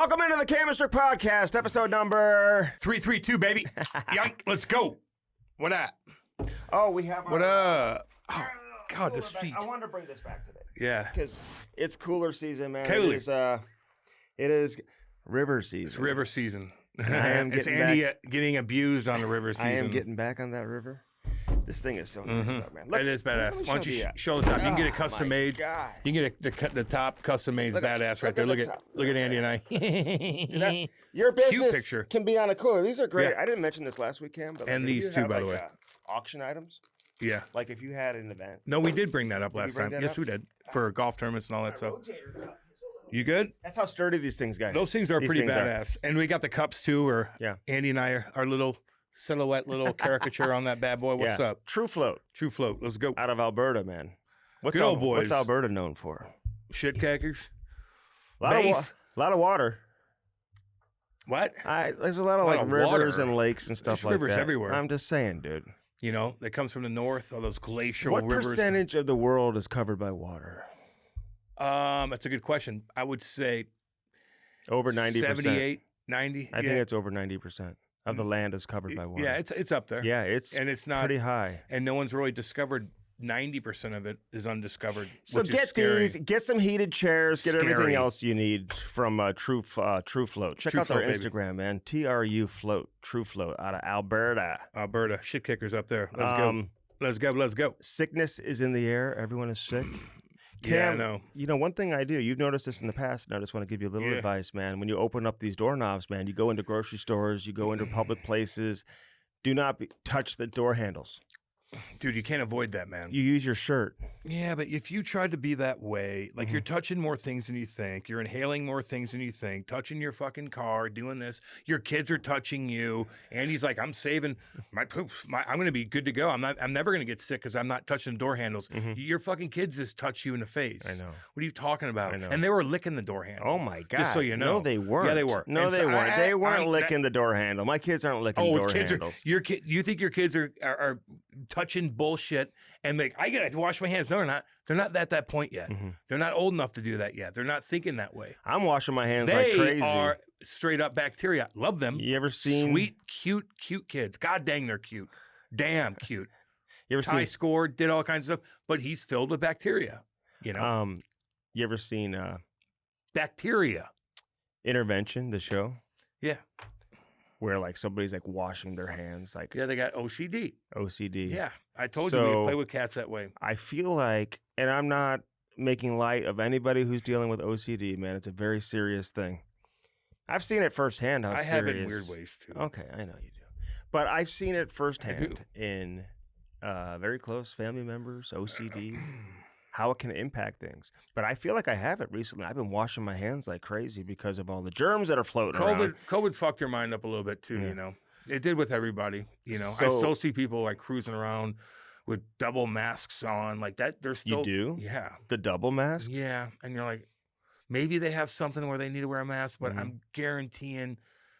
Welcome into the Chemistry Podcast, episode number 332, baby. Yank, let's go. What up? Oh, we have. What up? Oh, God, the cooler seat. I wanted to bring this back today. Yeah. Because it's cooler season, man. Cooler. It is river season. It's river season. I am it's getting Andy getting abused on the river season. I am getting back on that river. This thing is so nice, though, man. Look, It is badass. let me Why don't you the- show the top? You can get it Oh, custom my made. God. You can get the top custom made. Look at- Badass right look there. at Look the at top. look at Andy and I. See that? Your business picture. can be on a cooler. These are great. Yeah. I didn't mention this last week, Cam. But And if these you too, have, by the like, way. Auction items. Yeah. Like if you had an event. No, we did bring that up Did we last bring time. that Yes, up? we did. For golf tournaments and all that stuff. Rotator cuff is a little- You good? That's how sturdy these things, guys. Those things are These pretty things are. badass. And we got the cups too, or Yeah. Andy and I are our little silhouette, little caricature on that bad boy. What's Yeah. up? True Float True float. Let's go. out of Alberta, man. What's Good old boys. What's Alberta known for? Shit cackers. A lot Beef. of water. What? There's a lot of A lot like of rivers water. and lakes and stuff There's like rivers that. everywhere. I'm just saying, dude. You know, that comes from the north, all those glacial What rivers. percentage of the world is covered by water? That's a good question. I would say Over 90%. 78, 90. I think it's over 90% of the land is covered by water. Yeah, it's up there. Yeah, it's And it's not pretty high. and no one's really discovered 90% of it is undiscovered. So which is get scary. these, get some heated chairs, get everything Scary. else you need from True Float. Check True out their Float, baby. Instagram, man. TRU Float, True Float out of Alberta. Alberta, shit kickers up there. Let's go. Let's go. Let's go. Sickness is in the air. Everyone is sick. Yeah, I Cam, know. You know, one thing I do, you've noticed this in the past, and I just want to give you a little Yeah. advice, man. When you open up these doorknobs, man, you go into grocery stores, you go into public places, do not touch the door handles. Dude, you can't avoid that, man. You use your shirt. Yeah, but if you tried to be that way, like you're touching more things than you think, you're inhaling more things than you think, touching your fucking car, doing this, your kids are touching you, and he's like, I'm saving my poop, I'm gonna be good to go. I'm never gonna get sick because I'm not touching door handles. Your fucking kids just touch you in the face. I know. What are you talking about? I know. And they were licking the door handle. Oh my God! Just so you know. No, they weren't. Yeah, they were. No, And they so weren't. They weren't I'm- licking the door handle. My kids aren't licking door kids handles. you think your kids are touching bullshit and like I gotta wash my hands? No, they're not. They're not at that point yet. They're not old enough to do that yet. They're not thinking that way. I'm washing my hands They like crazy. are straight up bacteria. Love them. You ever seen? Sweet, cute kids. God dang, they're cute. Damn cute. You ever Ty seen? scored, did all kinds of stuff, but he's filled with bacteria. You know, You ever seen bacteria. Intervention, the show, Yeah, where like somebody's like washing their hands, like yeah. They got OCD. OCD. Yeah, I told you So- we play with cats that way. I feel like, and I'm not making light of anybody who's dealing with OCD, man. It's a very serious thing. I've seen it firsthand how I serious. have it in weird ways too. Okay, I know you do. But I've seen it firsthand in very close family members, OCD, how it can impact things. But I feel like I have it recently. I've been washing my hands like crazy because of all the germs that are floating around. COVID fucked your mind up a little bit too, Yeah. you know. It did with everybody, you know. I So- still see people like cruising around with double masks on like that. They're still do? Yeah. The double mask? Yeah. And you're like, maybe they have something where they need to wear a mask, but I'm guaranteeing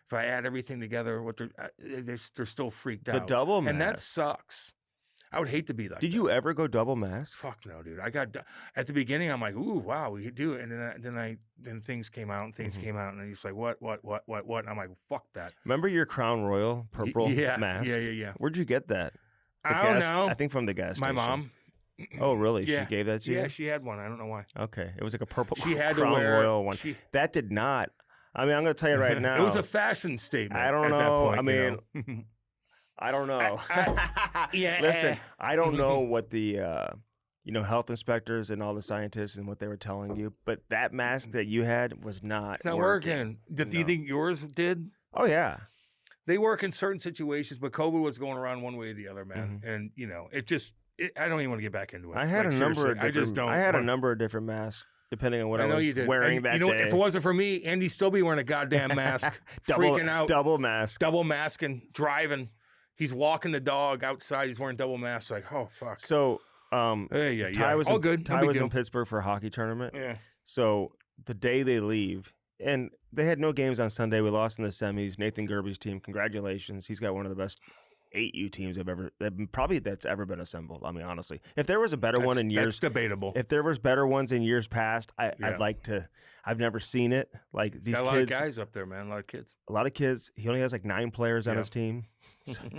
if I add everything together, what they're still freaked The out. double mask. And that sucks. I would hate to be like Did that. you ever go double mask? Fuck no, dude. I got at the beginning. I'm like, ooh, wow, we could do it, and then things came out, and things came out, and he's like, what? And I'm like, fuck that. Remember your Crown Royal purple Yeah, mask? yeah. Where'd you get that? The I don't gas- know. I think from the gas My station. mom. Oh, really? Yeah. She gave that to you? Yeah, she had one. I don't know why. Okay. It was like a purple She had to Crown wear Royal one. she- That did not. I mean, I'm going to tell you right now. It was a fashion statement. I don't at that know. point, I mean, you know? I don't know. yeah. Listen, I don't know what the health inspectors and all the scientists and what they were telling you, but that mask that you had was not. It's not working. Do you No. think yours did? Oh yeah. They work in certain situations, but COVID was going around one way or the other, man. Mm-hmm. And you know, I don't even want to get back into it. I had Like, a number seriously, of different. I just don't. I had a wanna- number of different masks depending on what I, know was you did. wearing And that you know, day. if it wasn't for me, Andy'd still be wearing a goddamn mask, double, freaking out, double mask. double masking, driving. He's walking the dog outside. He's wearing double masks. Like, oh fuck. So, Yeah. Ty was all in, good. No Ty big was deal. in Pittsburgh for a hockey tournament. Yeah. So the day they leave, and they had no games on Sunday. We lost in the semis. Nathan Gerby's team. Congratulations. He's got one of the best 8 U teams that's ever been assembled. I mean, honestly, if there was a better one in years, that's debatable. If there was better ones in years past, I'd like to. I've never seen it. Like these got a kids, lot of guys up there, man. A lot of kids. A lot of kids. He only has like 9 players on his team,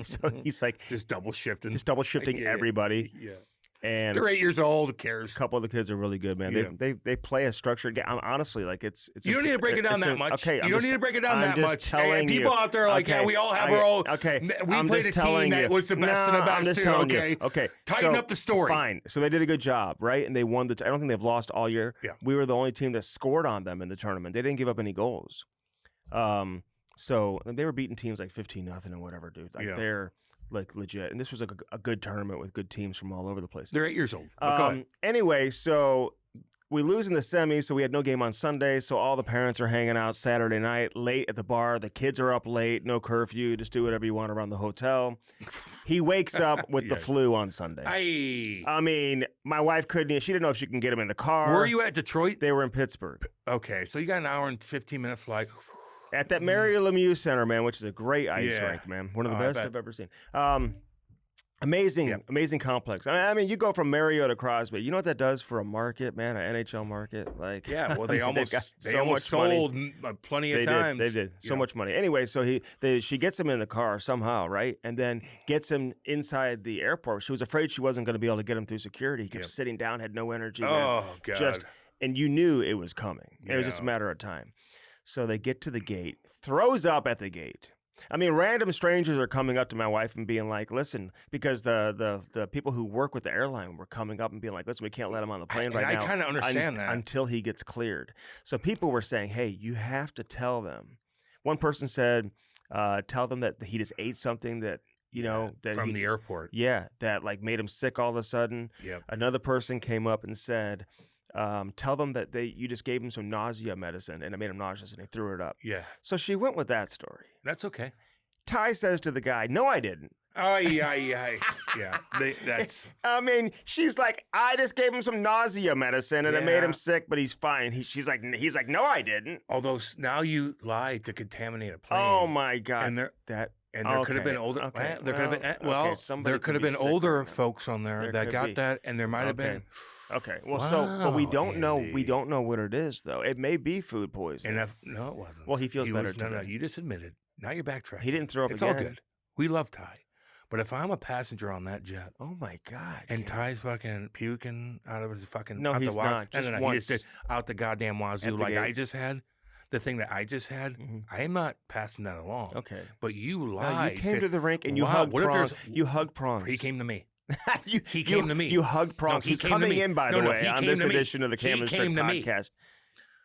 so he's like just double shifting everybody. Yeah. And they're 8 years old. Who cares? A couple of the kids are really good, man. Yeah. They play a structured game. Honestly, like it's you don't need to break it down that much. Okay, you don't need to break it down that much. Telling people out there are like, yeah, we all have our own. Okay, we played a team that was the best of the best. I'm just telling you. Okay, tighten up the story. Fine. So they did a good job, right? And they won I don't think they've lost all year. Yeah. We were the only team that scored on them in the tournament. They didn't give up any goals. So they were beating teams like 15-0 or whatever, dude. Like they're like legit. And this was like a good tournament with good teams from all over the place. They're 8 years old. Anyway, so we lose in the semis, so we had no game on Sunday. So all the parents are hanging out Saturday night late at the bar. The kids are up late, no curfew, just do whatever you want around the hotel. He wakes up with the flu on Sunday. I mean, my wife couldn't. She didn't know if she can get him in the car. Were you at Detroit? They were in Pittsburgh. Okay, so you got an hour and 15-minute flight. At that Mario Lemieux Center, man, which is a great ice rink, man. One of the best I've ever seen. Amazing complex. I mean, you go from Mario to Crosby. You know what that does for a market, man? An NHL market, like well, they almost sold plenty of times. They did so much money. Anyway, so she gets him in the car somehow, right, and then gets him inside the airport. She was afraid she wasn't going to be able to get him through security. He kept sitting down, had no energy. Oh God! And you knew it was coming. It was just a matter of time. So they get to the gate, throws up at the gate. I mean, random strangers are coming up to my wife and being like, listen, because the people who work with the airline were coming up and being like, listen, we can't let him on the plane right now. I kind of understand that. Until he gets cleared. So people were saying, hey, you have to tell them. One person said, tell them that he just ate something that, that from the airport. Yeah, that like made him sick all of a sudden. Yep. Another person came up and said, tell them that you just gave him some nausea medicine and it made him nauseous and he threw it up. Yeah. So she went with that story. That's okay. Ty says to the guy, no, I didn't. Yeah. That's. I mean, she's like, I just gave him some nausea medicine and it made him sick, but he's fine. He's like, no, I didn't. Although now you lied to contaminate a plane. Oh my God. And there could have been older. Okay. There could have been older folks on there that got that, and there might have been. Okay. Well, but we don't know. We don't know what it is, though. It may be food poisoning. No, it wasn't. Well, he feels better today. No, you just admitted. Now you're backtracking. He didn't throw up it's again. It's all good. We love Ty. But if I'm a passenger on that jet, oh my God, and Ty's fucking puking out of his fucking he's not. He just did out the goddamn wazoo like I just had. The thing that I just had, I am not passing that along. Okay, but you lied. You came to the rink and you hugged Prongs. You hugged Prongs. He came to me. He came to me. You hugged Prongs. He's coming in, by the way, on this edition of the Cam and Strick podcast.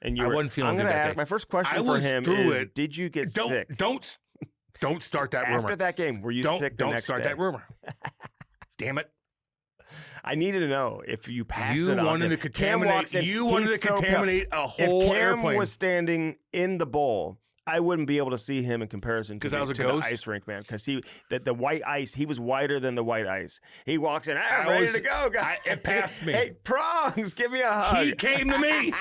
And I wasn't feeling good that day. My first question for him is, did you get sick? Don't start that rumor. After that game, were you sick the next day? Don't start that rumor. Damn it. I needed to know if you passed it on. You wanted to contaminate a whole airplane. If Cam was standing in the bowl, I wouldn't be able to see him in comparison to the ice rink, man. Because the white ice, he was whiter than the white ice. He walks in, I'm ready to go, guys. It passed me. Hey, Prongs, give me a hug. He came to me.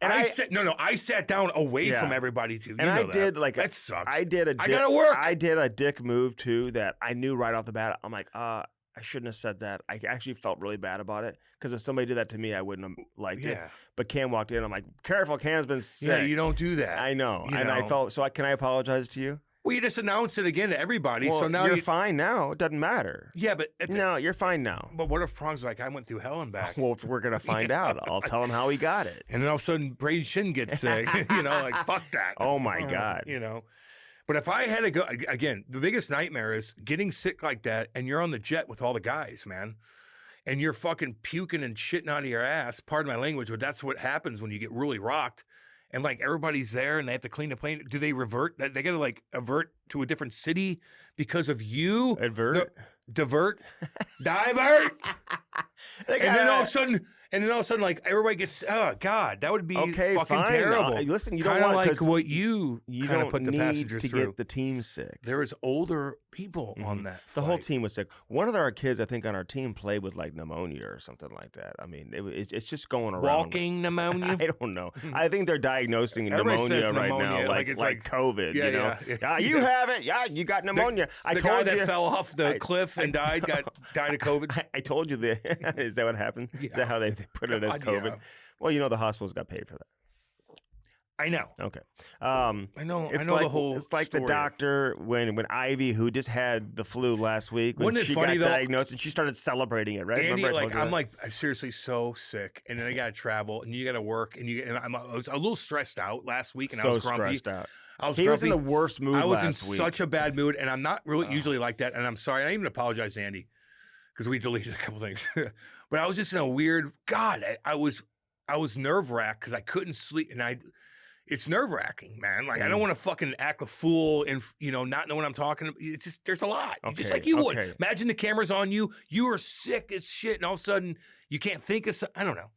And I sat down away from everybody too. And I did like that sucks. I gotta work. I did a dick move too that I knew right off the bat. I'm like, I shouldn't have said that. I actually felt really bad about it because if somebody did that to me, I wouldn't have liked it. But Cam walked in. I'm like, careful, Cam's been sick. Yeah, you don't do that. I know. I felt so. Can I apologize to you? Well, you just announced it again to everybody. Well, so now you're fine now. It doesn't matter. Yeah, but no, you're fine now. But what if Prong's like, I went through hell and back? Well, we're gonna find out. I'll tell him how he got it. And then all of a sudden, Braden Schenn gets sick. Like fuck that. Oh my God. But if I had to go again, the biggest nightmare is getting sick like that, and you're on the jet with all the guys, man, and you're fucking puking and shitting out of your ass. Pardon my language, but that's what happens when you get really rocked. And like everybody's there and they have to clean the plane. Do they revert? They got to like avert to a different city because of you? Divert? Divert? And then all of a sudden, like everybody gets, oh God, that would be fucking terrible. Listen, you don't want like what you kind of put the passengers through. Get the team sick. There was older people on that flight. The whole team was sick. One of our kids, I think, on our team played with like pneumonia or something like that. I mean, it's just going around. Walking pneumonia? I don't know. I think they're diagnosing pneumonia right now, like COVID. Yeah. You have have it. Yeah, you got pneumonia. The guy that fell off the cliff and died of COVID. I told you that. Is that what happened? Yeah. Is that how they put it as COVID? Yeah. Well, the hospitals got paid for that. I know. Okay. I know the whole It's like story. the doctor when Ivy, who just had the flu last week, when Wasn't it she funny, got though? diagnosed and she started celebrating it, right? Andy, Remember I told you I'm that? like, I'm seriously so sick, and then I gotta travel, and you gotta work, and I was a little stressed out last week, and I was grumpy. Stressed out. I was He grumpy. was in the worst mood I was last in week. such a bad mood, and I'm not really usually like that, and I'm sorry. I even apologize to Andy because we deleted a couple things, but I was just in a weird. God, I was nerve wracked because I couldn't sleep, and it's nerve wracking, man. Like I don't want to fucking act a fool and not know what I'm talking about. It's just there's a lot. Just like you would. Imagine the camera's on you. You are sick as shit, and all of a sudden you can't think of. I don't know.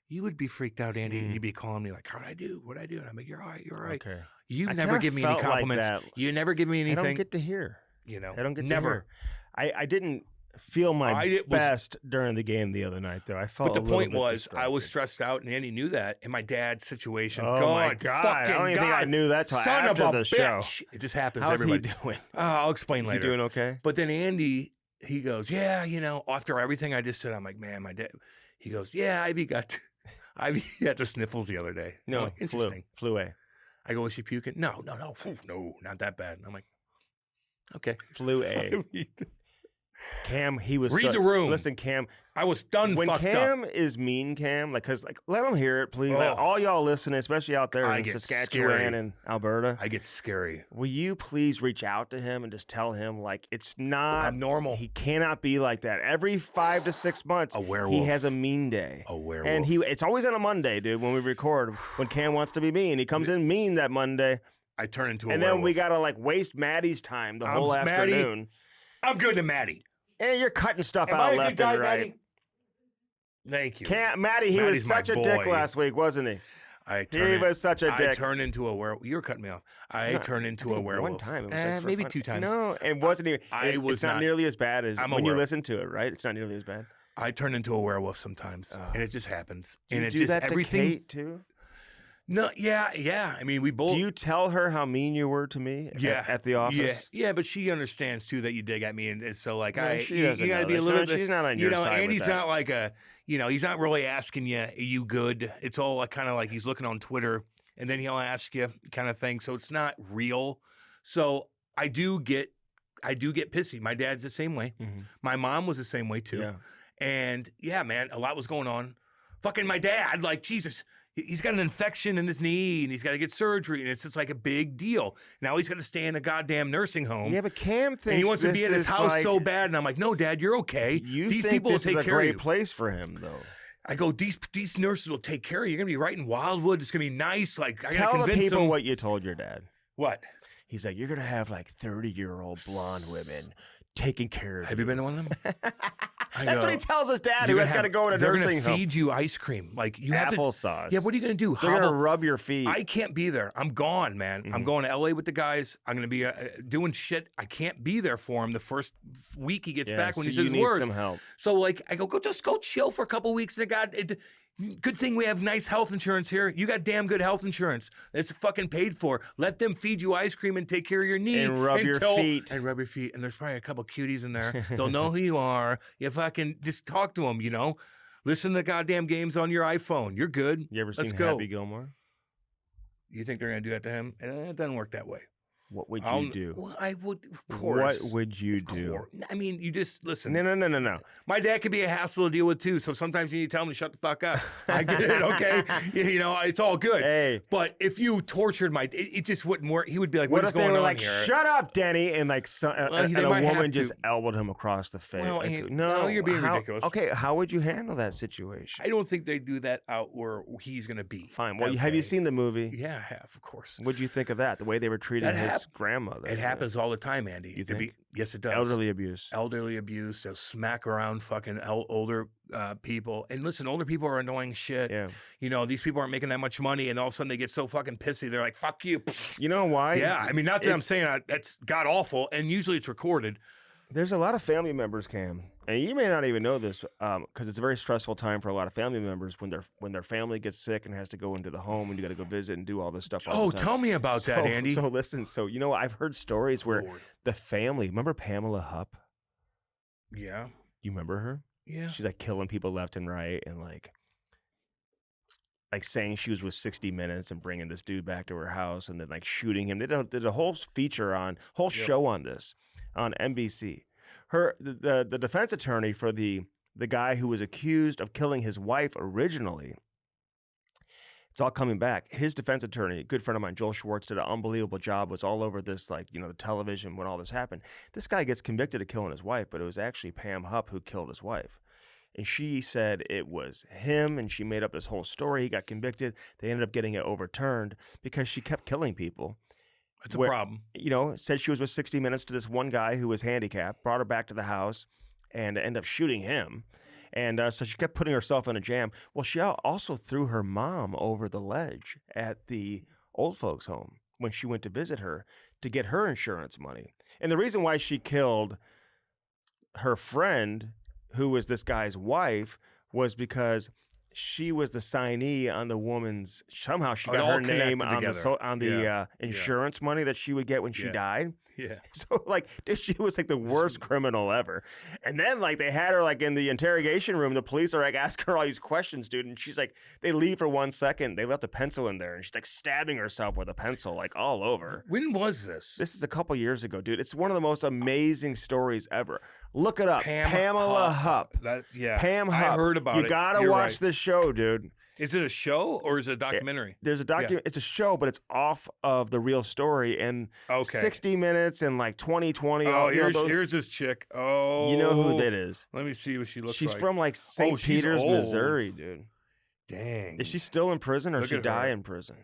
You would be freaked out, Andy, and you'd be calling me like, "How'd I do? What'd I do?" And I'm like, "You're all right. You're all right." Okay. You never give me any compliments. Like you never give me anything. I don't get to hear. I don't get never. to hear. I didn't feel my best during the game the other night, though. I felt. But the point was, I was stressed out, and Andy knew that. In my dad's situation, oh my God! I don't even think I knew that till after the show. It just happens. How's everybody. he doing? I'll explain later. Is he doing okay? But then Andy, he goes, "Yeah, after everything I just said, I'm like, man, my dad." He goes, "Yeah, Ivy got the sniffles the other day." No, like, interesting. Flu A. I go, "Was she puking?" No, not that bad. And I'm like, okay, Flu A. Cam, he was read the room. Listen, Cam, I was done. When fucked Cam up. is mean, Cam, let him hear it, please. Let all y'all listening, especially out there in Saskatchewan and Alberta. I get scary. Will you please reach out to him and just tell him it's not normal. He cannot be like that. Every 5 to 6 months, a werewolf. He has a mean day. A werewolf. And it's always on a Monday, dude. When we record, when Cam wants to be mean, he comes in mean that Monday. I turn into a werewolf. And then we gotta waste Maddie's time the whole afternoon. I'm good to Maddie. And you're cutting stuff out left and right. Maddie? Thank you. Maddie, he was such a dick last week, wasn't he? He was such a dick. I turned into a werewolf. You were cutting me off. I turned into a werewolf. One time. It was maybe fun. 2 times. No, it wasn't even. It's not nearly as bad as when you listen to it, right? It's not nearly as bad. I turn into a werewolf sometimes, and it just happens. Do and you it do just that everything. To Kate too? No, yeah. I mean, we both. Do you tell her how mean you were to me? At the office. Yeah, but she understands too that you dig at me, and so like she you gotta be a little bit. She's not on your side. Andy's with that. not like he's not really asking you, "Are you good?" It's all like kind of like he's looking on Twitter, and then he'll ask you kind of thing. So it's not real. So I do get pissy. My dad's the same way. Mm-hmm. My mom was the same way too. Yeah. And yeah, man, a lot was going on. Fucking my dad, like Jesus. He's got an infection in his knee, and he's got to get surgery, and it's just like a big deal. Now he's got to stay in a goddamn nursing home. Yeah, but Cam thinks and he wants to be at his house so bad, and I'm like, no, Dad, you're okay. These people will take care of you. This is a great place for him, though. I go, these nurses will take care of you. You're gonna be right in Wildwood. It's gonna be nice. Like, I gotta convince Tell the people them. what you told your dad. What? He's like, you're gonna have like 30-year-old blonde women taking care of you. Have you been to one of them? That's what he tells his dad, who has got to go in a nursing home. They're going to feed you ice cream. Like, you have to. Applesauce. Yeah, what are you going to do? They're going to rub your feet. I can't be there. I'm gone, man. Mm-hmm. I'm going to LA with the guys. I'm going to be doing shit. I can't be there for him the first week he gets back when he says you need words. some help. So, like, I go just go chill for a couple weeks. Good thing we have nice health insurance here. You got damn good health insurance. It's fucking paid for. Let them feed you ice cream and take care of your knee. And rub your feet. And rub your feet. And there's probably a couple cuties in there. They'll know who you are. You fucking just talk to them, Listen to the goddamn games on your iPhone. You're good. You ever Let's seen go. Happy Gilmore? You think they're going to do that to him? It doesn't work that way. What would you do? Well, I would, of course. What would you do? I mean, you just listen. No. My dad could be a hassle to deal with too, so sometimes you need to tell him to shut the fuck up. I get it, okay? It's all good. Hey. But if you tortured it just wouldn't work. He would be like, what is if they going were on like, here? shut up, Denny, and like and a woman just elbowed him across the face. Well, like, no, you're being ridiculous. Okay, how would you handle that situation? I don't think they do that out where he's going to be. Fine. Well, have you seen the movie? Yeah, I have, of course. What'd you think of that? The way they were treating his grandmother? It happens all the time, Andy. You think? Yes, it does. Elderly abuse. Elderly abuse. They'll smack around fucking older people. And listen, older people are annoying shit. Yeah. These people aren't making that much money, and all of a sudden they get so fucking pissy. They're like, fuck you. You know why? Yeah, I mean, not that I'm saying that's god awful, and usually it's recorded. There's a lot of family members, Cam, and you may not even know this because it's a very stressful time for a lot of family members when their family gets sick and has to go into the home and you got to go visit and do all this stuff all the time. Tell me about that, Andy. So listen, I've heard stories where the family, remember Pamela Hupp? Yeah. You remember her? Yeah. She's like killing people left and right and like saying she was with 60 Minutes and bringing this dude back to her house and then like shooting him. They did a whole show on this on NBC. The defense attorney for the guy who was accused of killing his wife originally, it's all coming back. His defense attorney, a good friend of mine, Joel Schwartz, did an unbelievable job, was all over this, like, the television when all this happened. This guy gets convicted of killing his wife, but it was actually Pam Hupp who killed his wife. And she said it was him, and she made up this whole story. He got convicted. They ended up getting it overturned because she kept killing people. It's a problem. Said she was with 60 Minutes to this one guy who was handicapped, brought her back to the house, and ended up shooting him. And so she kept putting herself in a jam. Well, she also threw her mom over the ledge at the old folks' home when she went to visit her to get her insurance money. And the reason why she killed her friend, who was this guy's wife, was because she was the signee on the woman's. Somehow she got her name on the insurance money that she would get when she died. Yeah. So dude, she was like the worst criminal ever. And then they had her in the interrogation room. The police are asking her all these questions, dude. And she's they leave for 1 second. They left a pencil in there, and she's stabbing herself with a pencil all over. When was this? This is a couple years ago, dude. It's one of the most amazing stories ever. Look it up. Pamela Hupp. Pam Hupp. I heard about it. You gotta watch this show, dude. Is it a show or is it a documentary? There's a It's a show, but it's off of the real story. And 60 Minutes and 2020. Oh, here's this chick. Oh, you know who that is? Let me see what she looks like. She's from St. She's Peters, old. Missouri, dude. Dang. Is she still in prison or she die in prison?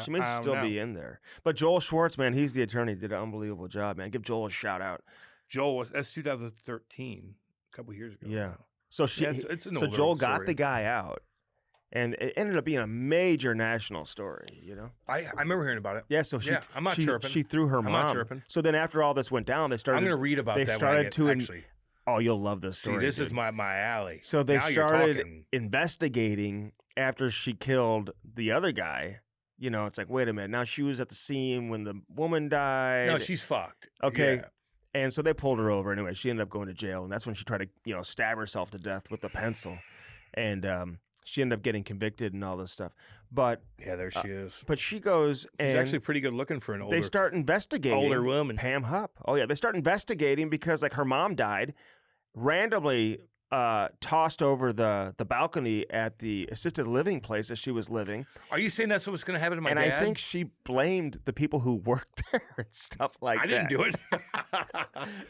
She may still be in there. But Joel Schwartz, man, he's the attorney. Did an unbelievable job, man. Give Joel a shout out. That's 2013, a couple years ago. Yeah. So so Joel got the guy out. And it ended up being a major national story, I remember hearing about it. Yeah, so I'm not chirping. She threw her mom. I'm not chirping. So then after all this went down, they started. I'm going to read about that. They started actually. Oh, you'll love this story. See, this is my alley. So they started investigating after she killed the other guy. It's wait a minute. Now she was at the scene when the woman died. No, she's fucked. Okay. Yeah. And so they pulled her over anyway. She ended up going to jail, and that's when she tried to, stab herself to death with the pencil. And she ended up getting convicted and all this stuff. But yeah, there she is. But she goes and she's actually pretty good looking for an older. They start investigating older woman. Pam Hupp. Oh yeah, they start investigating because her mom died, randomly tossed over the balcony at the assisted living place that she was living. Are you saying that's what was going to happen to my dad? And I think she blamed the people who worked there and stuff like that. I didn't do it.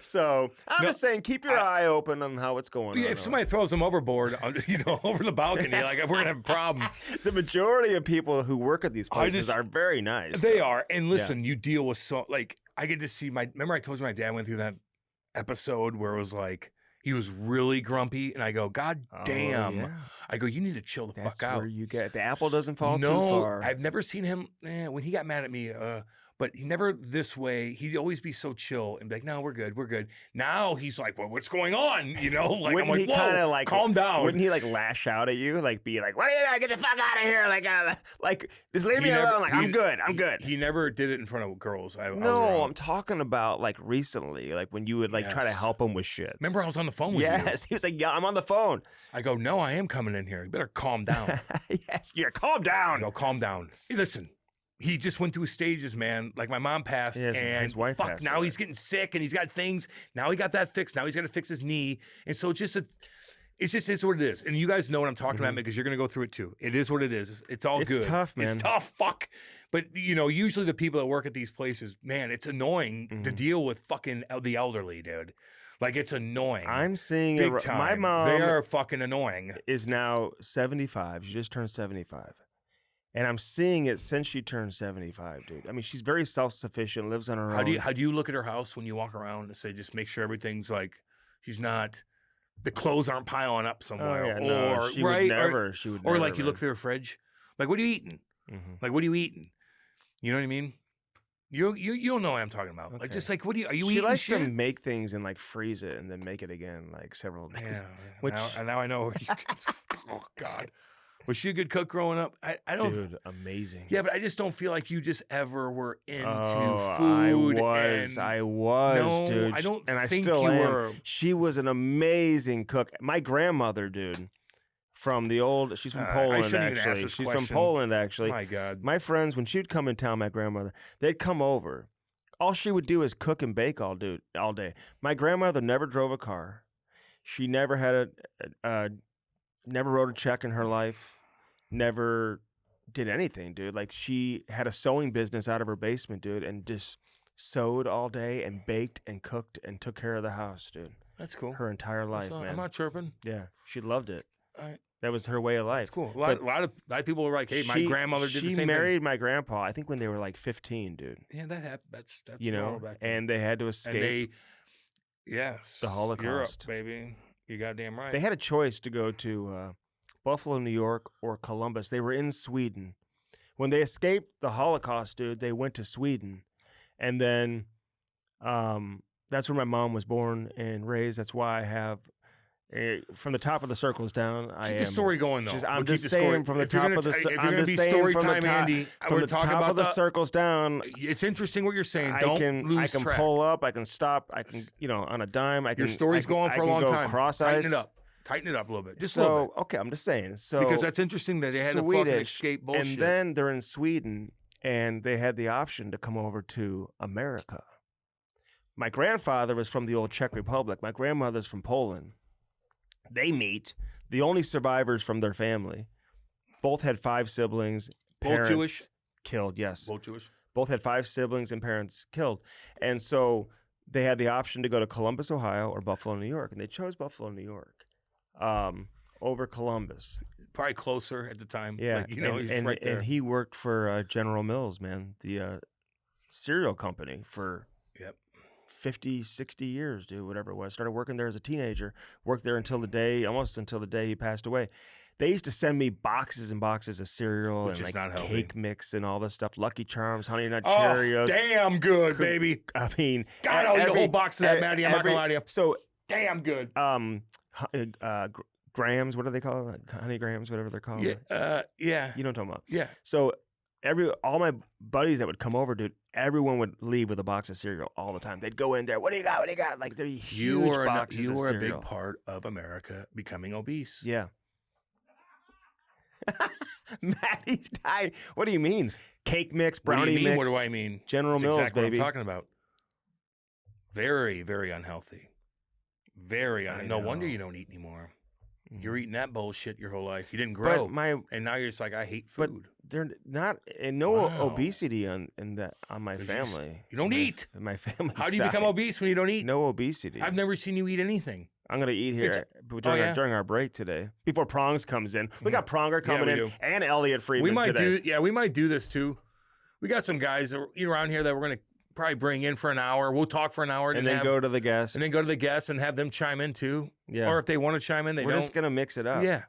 So I'm just saying, keep your eye open on how it's going on. If somebody throws them overboard, over the balcony, we're going to have problems. The majority of people who work at these places are very nice. They are. And listen, you deal with I get to see remember I told you my dad went through that episode where it was he was really grumpy, and I go, God damn. Yeah. I go, you need to chill the fuck out. Where you get the apple doesn't fall too far. I've never seen him when he got mad at me. But he never this way. He'd always be so chill and be like, "No, we're good, we're good." Now he's like, "Well, what's going on?" Wouldn't I'm like, he "Whoa, calm down." Wouldn't he lash out at you, be like, "What are you gonna get the fuck out of here?" Just leave me alone. I'm good. I'm good. He never did it in front of girls. I'm talking about recently, when you would try to help him with shit. Remember, I was on the phone with you. Yes, he was like, "Yeah, I'm on the phone." I go, "No, I am coming in here. You better calm down." Yes, you're calm down. No, calm down. Hey, listen. He just went through stages, man. My mom passed, and his wife passed now away. He's getting sick, and he's got things. Now he got that fixed. Now he's got to fix his knee, and so it's what it is. And you guys know what I'm talking about because you're going to go through it too. It is what it is. It's all good. It's tough, man. It's tough. Fuck. But usually the people that work at these places, man, it's annoying to deal with fucking the elderly, dude. It's annoying. I'm seeing big it. time. My mom, they are fucking annoying. Is now 75. She just turned 75. And I'm seeing it since she turned 75, dude. I mean, she's very self-sufficient, lives on her own. How do you look at her house when you walk around and say, just make sure everything's she's not, the clothes aren't piling up somewhere. Oh, yeah, no, she would never. You look through her fridge, what are you eating? Mm-hmm. What are you eating? You know what I mean? You don't know what I'm talking about. Okay. Like, just like, what are you She eating likes shit? to make things and like freeze it and then make it again like several days. Yeah. Which Now I know where you can, oh God. Was she a good cook growing up? I don't. dude, amazing. Yeah, but I just don't feel like you just ever were into I food. was, No, dude. I don't and think I still you am. were. She was an amazing cook. My grandmother, dude, from the old. She's from Poland, shouldn't even ask actually. this She's question. from Poland, actually. My God. My friends, when she'd come in town, my grandmother, they'd come over. All she would do is cook and bake all day. My grandmother never drove a car. She never had never wrote a check in her life. Never did anything, dude. Like, she had a sewing business out of her basement, dude, and just sewed all day and baked and cooked and took care of the house, dude. That's cool. Her entire life, man. I'm not chirping. Yeah, she loved it. All right. That was her way of life. That's cool. A lot of people were like, "Hey, my grandmother did the same thing." She married my grandpa, I think, when they were like 15, dude. Yeah, that happened. That's you know, back then. and they had to escape. Yes, the Holocaust, Europe, baby. You goddamn right. They had a choice to go to Buffalo, New York, or Columbus. They were in Sweden. When they escaped the Holocaust, dude, they went to Sweden, and then that's where my mom was born and raised. That's why I have. From the top of the circles down, keep the story going though. I'm just saying from the top of the. If you're going to be story time, Andy, from the top of the circles down. It's interesting what you're saying. I Don't can lose track. pull up. I can stop. I can, on a dime. I can. Your story's going for a long time. Cross ice. Tighten it up a little bit. Just so, a little bit. Okay, I'm just saying. So because that's interesting that they had to fucking escape bullshit. And then they're in Sweden, and they had the option to come over to America. My grandfather was from the old Czech Republic. My grandmother's from Poland. They meet, the only survivors from their family. Both had 5 siblings. Both Jewish? Killed, yes. Both Jewish? Both had 5 siblings and parents killed. And so they had the option to go to Columbus, Ohio, or Buffalo, New York. And they chose Buffalo, New York over Columbus. Probably closer at the time. Yeah. Like, he's right there. And he worked for General Mills, man, the cereal company for 50, 60 years, dude, whatever it was. Started working there as a teenager, worked there almost until the day he passed away. They used to send me boxes and boxes of cereal and like cake mix and all this stuff. Lucky Charms, Honey Nut Cheerios. Damn good, baby. I mean, God, I'll eat a whole box of that, Maddie. I'm not gonna lie to you. So damn good. Grams, what do they call it? Honey Grams, whatever they're called. Yeah. Yeah. You know what I'm talking about. Yeah. So all my buddies that would come over, dude, everyone would leave with a box of cereal all the time. They'd go in there. What do you got? What do you got? Like, they're huge boxes of cereal. You were a big part of America becoming obese. Yeah. Maddie's dying. What do you mean? Cake mix, brownie mix. What do I mean? General Mills, exactly baby. What I'm talking about. Very, very unhealthy. Very unhealthy. No wonder you don't eat anymore. You're eating that bullshit your whole life. You didn't grow, and now you're just like, I hate food. But they're not, and no obesity on my family. You don't eat. My family. How do you become obese when you don't eat? No obesity. I've never seen you eat anything. I'm gonna eat here during our break today. Before Prongs comes in, we got Pronger coming in and Elliotte Friedman today. We might do this too. We got some guys around here that we're gonna probably bring in for an hour. We'll talk for an hour and then go to the guest. And then go to the guests and have them chime in too. Yeah. Or if they want to chime in, we're just gonna mix it up. Yeah.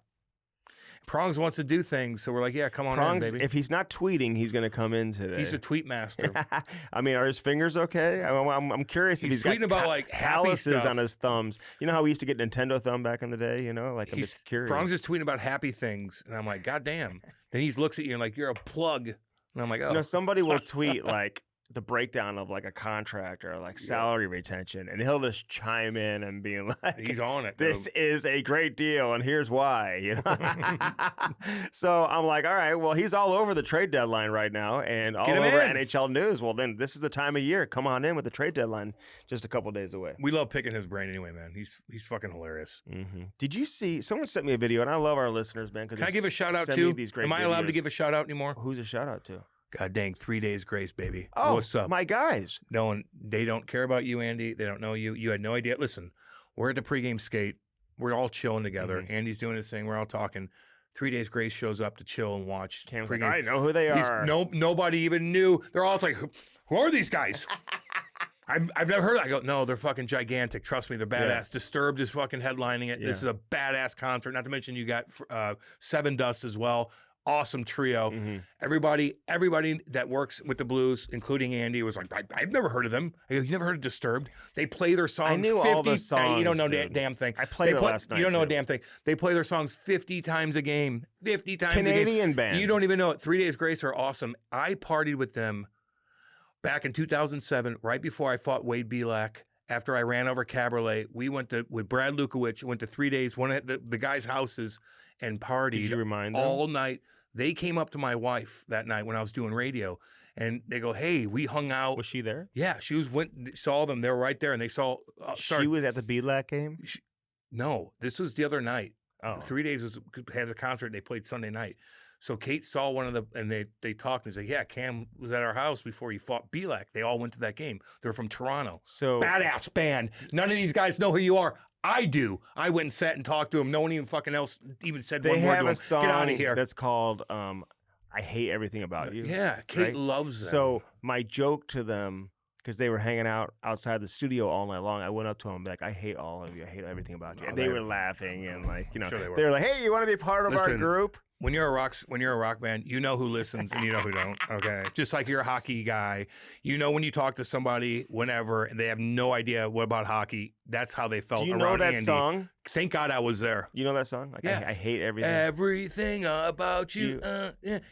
Prongs wants to do things, so we're like, yeah, come on in, baby. If he's not tweeting, he's going to come in today. He's a tweet master. I mean, are his fingers okay? I'm curious if he's tweeting got about like calluses on his thumbs. You know how we used to get Nintendo thumb back in the day? Like, I'm just curious. Prongs is tweeting about happy things, and I'm like, God damn. Then he looks at you and like, you're a plug. And I'm like, oh. Somebody will tweet like the breakdown of like a contract or like salary retention, and he'll just chime in and be like, he's on it. This is a great deal, and here's why. So I'm like, all right, well, he's all over the trade deadline right now and all over NHL news. Well, then this is the time of year. Come on in with the trade deadline just a couple days away. We love picking his brain anyway, man. He's fucking hilarious. Mm-hmm. Did you see? Someone sent me a video, and I love our listeners, man. Can I give a shout out to? Am I allowed to give a shout out anymore? Who's a shout out to? God dang, 3 days grace, baby. Oh, what's up? My guys. They don't care about you, Andy. They don't know you. You had no idea. Listen, we're at the pregame skate. We're all chilling together. Mm-hmm. Andy's doing his thing. We're all talking. 3 days grace shows up to chill and watch. Cam's like, I know who they are. Nobody even knew. They're all like, who are these guys? I've never heard of it. I go, no, they're fucking gigantic. Trust me, they're badass. Yeah. Disturbed is fucking headlining it. Yeah. This is a badass concert. Not to mention you got Seven Dust as well. awesome trio. Mm-hmm. Everybody that works with the Blues, including Andy, was like, I've never heard of them. I go, you never heard of Disturbed? They play their songs. I knew 50, all the songs. You don't know dude. damn thing. I played it last night. You don't know too. a damn thing. They play their songs 50 times a game. 50 times Canadian a game. band. You don't even know it. 3 Days Grace are awesome. I partied with them back in 2007, right before I fought Wade Belak. After I ran over Caberlet, we went with Brad Lukowich, went to 3 days, one at the guys' houses, and partied. Did you remind them? All night. They came up to my wife that night when I was doing radio, and they go, "Hey, we hung out." Was she there? Yeah, she saw them. They were right there, and they saw. She was at the BLAC game? No, this was the other night. Oh. 3 days has a concert. They played Sunday night. So Kate saw one of the, and they talked and said, "Yeah, Cam was at our house before he fought Belak." They all went to that game. They're from Toronto. So badass band. None of these guys know who you are. I do. I went and sat and talked to them. No one even fucking else even said one word to them. They have a song Get out of here. that's called "I Hate Everything About You." Yeah, Kate right? loves them. So my joke to them, because they were hanging out outside the studio all night long, I went up to them and be like, "I hate all of you. I hate everything about you." And they were laughing and Sure they were like, "Hey, you want to be part of our group?" When you're a rock band, you know who listens and you know who don't. Okay, just like you're a hockey guy, you know when you talk to somebody whenever and they have no idea what about hockey. That's how they felt. Do you know that Andy. song? Thank God I was there. You know that song? Like, yes. I hate everything. Everything about you.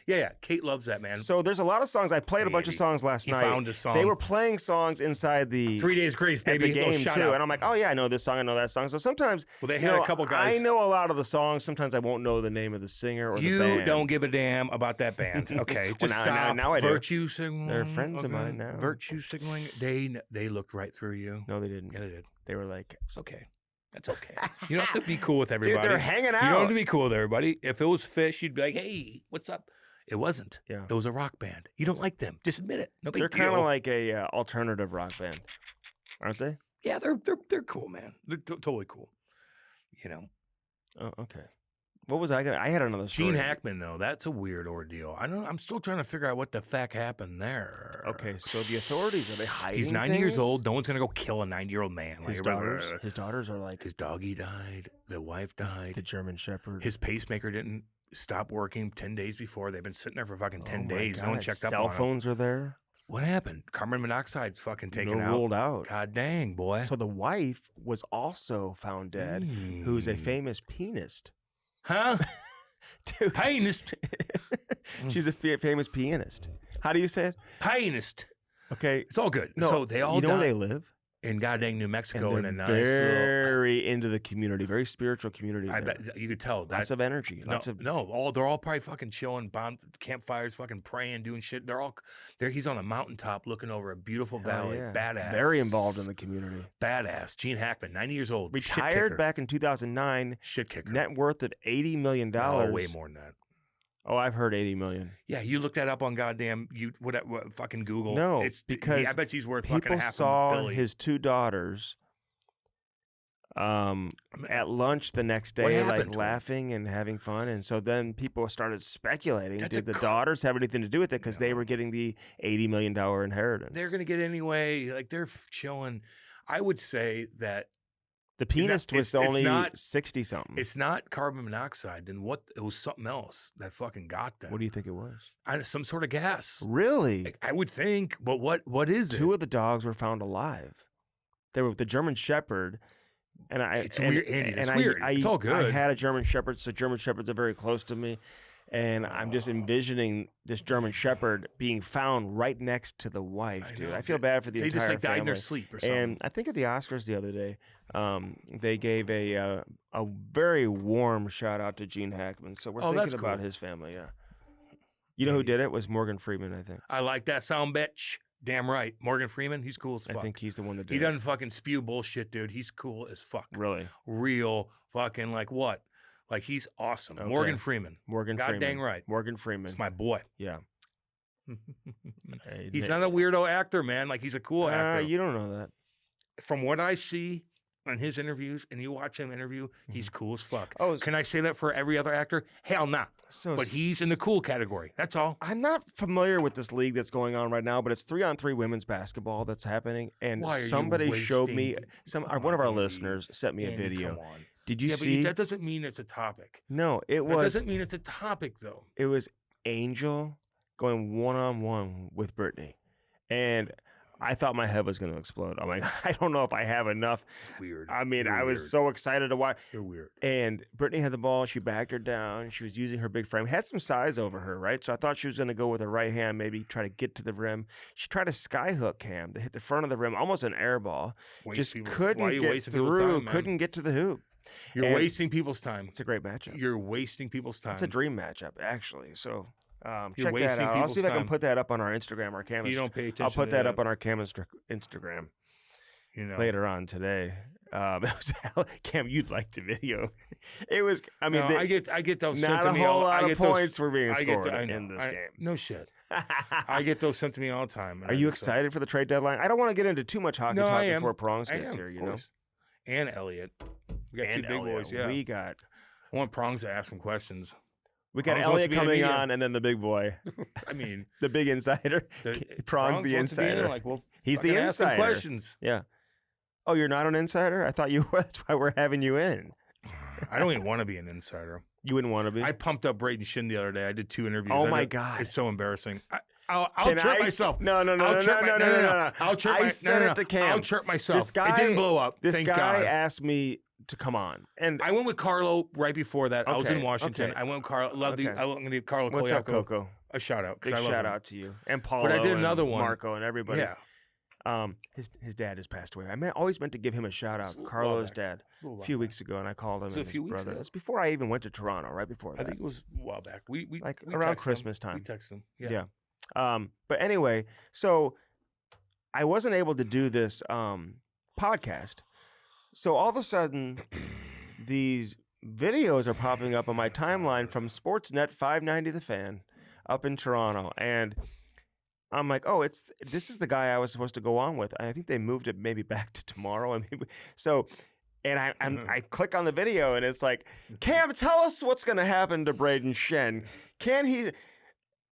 Yeah. Kate loves that, man. So there's a lot of songs. I played a bunch of songs last night. Found a song. They were playing songs inside the 3 Days Grace, baby. at the game too, and I'm like, "Oh yeah, I know this song. I know that song." So sometimes, well, they had a couple guys. I know a lot of the songs. Sometimes I won't know the name of the singer or the band. You don't give a damn about that band. Okay, just well, stop. Now I do. Virtue signaling. They're friends of mine now. Virtue signaling. They looked right through you. No, they didn't. Yeah, they did. They were like, "It's okay. That's okay. You don't have to be cool with everybody. Dude, they're hanging out. You don't have to be cool with everybody. If it was Fish, you'd be like, hey, what's up? It wasn't. Yeah. It was a rock band. You don't like them. Just admit it. No big They're deal. kind of like a alternative rock band, aren't they? Yeah, they're cool, man. They're totally cool. You know. Oh, okay. What was I gonna? I had another story. Gene Hackman, though, that's a weird ordeal. I'm still trying to figure out what the fuck happened there. Okay, so the authorities, are they hiding? He's 90 things? years old. No one's gonna go kill a 90-year-old man. His daughters are like, his doggy died. The wife died. The German Shepherd. His pacemaker didn't stop working 10 days before. They've been sitting there for fucking 10 days. God. No one checked up on Cell him. phones are there. What happened? Carbon monoxide's fucking taken out. Ruled out. God dang, boy. So the wife was also found dead, who's a famous pianist. Huh? Dude. Pianist. She's a famous pianist. How do you say it? Pianist. Okay. It's all good. No, so they all you know died where they live? in goddamn New Mexico in a nice very into the community, very spiritual community. I bet you could tell. Lots of energy. They're all probably fucking chilling, bomb campfires, fucking praying, doing shit. They're all there. He's on a mountaintop looking over a beautiful valley. Yeah. Badass. Very involved in the community. Badass. Gene Hackman, 90 years old. Retired back in 2009. Shit kicker. Net worth at $80 million. Oh, way more than that. Oh, I've heard 80 million. Yeah, you looked that up on goddamn what fucking Google. No, it's because I bet he's worth fucking people half saw a billion. his two daughters at lunch the next day, like laughing and having fun, and so then people started speculating: did the daughters have anything to do with it? Because they were getting the $80 million inheritance. They're gonna get anyway. Like they're chilling. I would say that. The pianist was only 60-something. It's not carbon monoxide. Then what? It was something else that fucking got them. What do you think it was? Some sort of gas. Really? I would think. But what is it? Two of the dogs were found alive. They were with the German Shepherd. And it's weird, Andy. It's weird. It's all good. I had a German Shepherd, so German Shepherds are very close to me. And I'm just envisioning this German Shepherd being found right next to the wife, dude. I feel bad for the entire family. They just died in their sleep or something. And I think at the Oscars the other day, they gave a very warm shout out to Gene Hackman. So we're thinking about his family. Yeah. You know who did it? Was Morgan Freeman, I think. I like that sound, bitch. Damn right. Morgan Freeman, he's cool as fuck. I think he's the one that did it. He doesn't fucking spew bullshit, dude. He's cool as fuck. Really? Real fucking like what? Like he's awesome. Okay. Morgan Freeman. God dang right. Morgan Freeman. It's my boy. Yeah. He's not a weirdo actor, man. Like he's a cool actor. You don't know that. From what I see on his interviews, and you watch him interview, he's cool as fuck. Oh, can I say that for every other actor? Hell nah. But he's in the cool category. That's all. I'm not familiar with this league that's going on right now, but it's 3-on-3 women's basketball that's happening. And somebody showed me one of our listeners sent me a video. Did you Yeah, see? but that doesn't mean it's a topic. No, it That was. doesn't mean it's a topic, though. It was Angel going one-on-one with Brittany, and I thought my head was going to explode. I'm like, I don't know if I have enough. It's weird. I mean, I was weird. so excited to watch. You're weird. And Brittany had the ball. She backed her down. She was using her big frame. Had some size over her, right? So I thought she was going to go with her right hand, maybe try to get to the rim. She tried a skyhook Cam to hit the front of the rim, almost an air ball. Just couldn't get through, couldn't get to the hoop. You're wasting people's time. It's a great matchup. You're wasting people's time. It's a dream matchup, actually. So You're check that out. I'll see if I can time. put that up on our Instagram, our Cam. You don't pay attention. I'll put that up on our Cam Instagram. Later on today. Cam, you'd like the video. It was. I mean, I get those. Not sent a to me whole all, lot I of points were being scored I in this game. No shit. I get those sent to me all the time. Are you excited for the trade deadline? I don't want to get into too much hockey talk before Prongs gets here. You know, and Elliotte. We got two big boys. Yeah, we got. I want Prongs to ask him questions. We got Elliotte coming on, and then the big boy. I mean, the big insider. Prongs the insider. He's the insider. Questions. Yeah. Oh, you're not an insider? I thought you were. That's why we're having you in. I don't even want to be an insider. You wouldn't want to be? I pumped up Braden Schenn the other day. I did 2 interviews. Oh, my God. It's so embarrassing. I'll chirp myself. No. I'll chirp it to Cam. I'll chirp myself. This guy, it didn't blow up. This Thank guy God. asked me to come on. And I went with Carlo right before that. I was in Washington. Okay. I went with Carlo. I'm going to give Carlo What's up, Koyako Coco? a shout out. Big shout out to you. And Paulo. But I did another and one. Marco and everybody. Yeah. His dad has passed away. I always meant to give him a shout out. Carlo's dad. A few weeks ago, and I called him. Was it a few weeks brother. ago? It's before I even went to Toronto. Right before that. I think it was a while back. We around texted Christmas him. time. We texted him. Yeah. But anyway, so I wasn't able to do this podcast. So all of a sudden, these videos are popping up on my timeline from Sportsnet 590 The Fan up in Toronto, and I'm like, oh, this is the guy I was supposed to go on with. I think they moved it maybe back to tomorrow. I mean, and I click on the video, and it's like, Cam, tell us what's going to happen to Braden Schenn. Can he?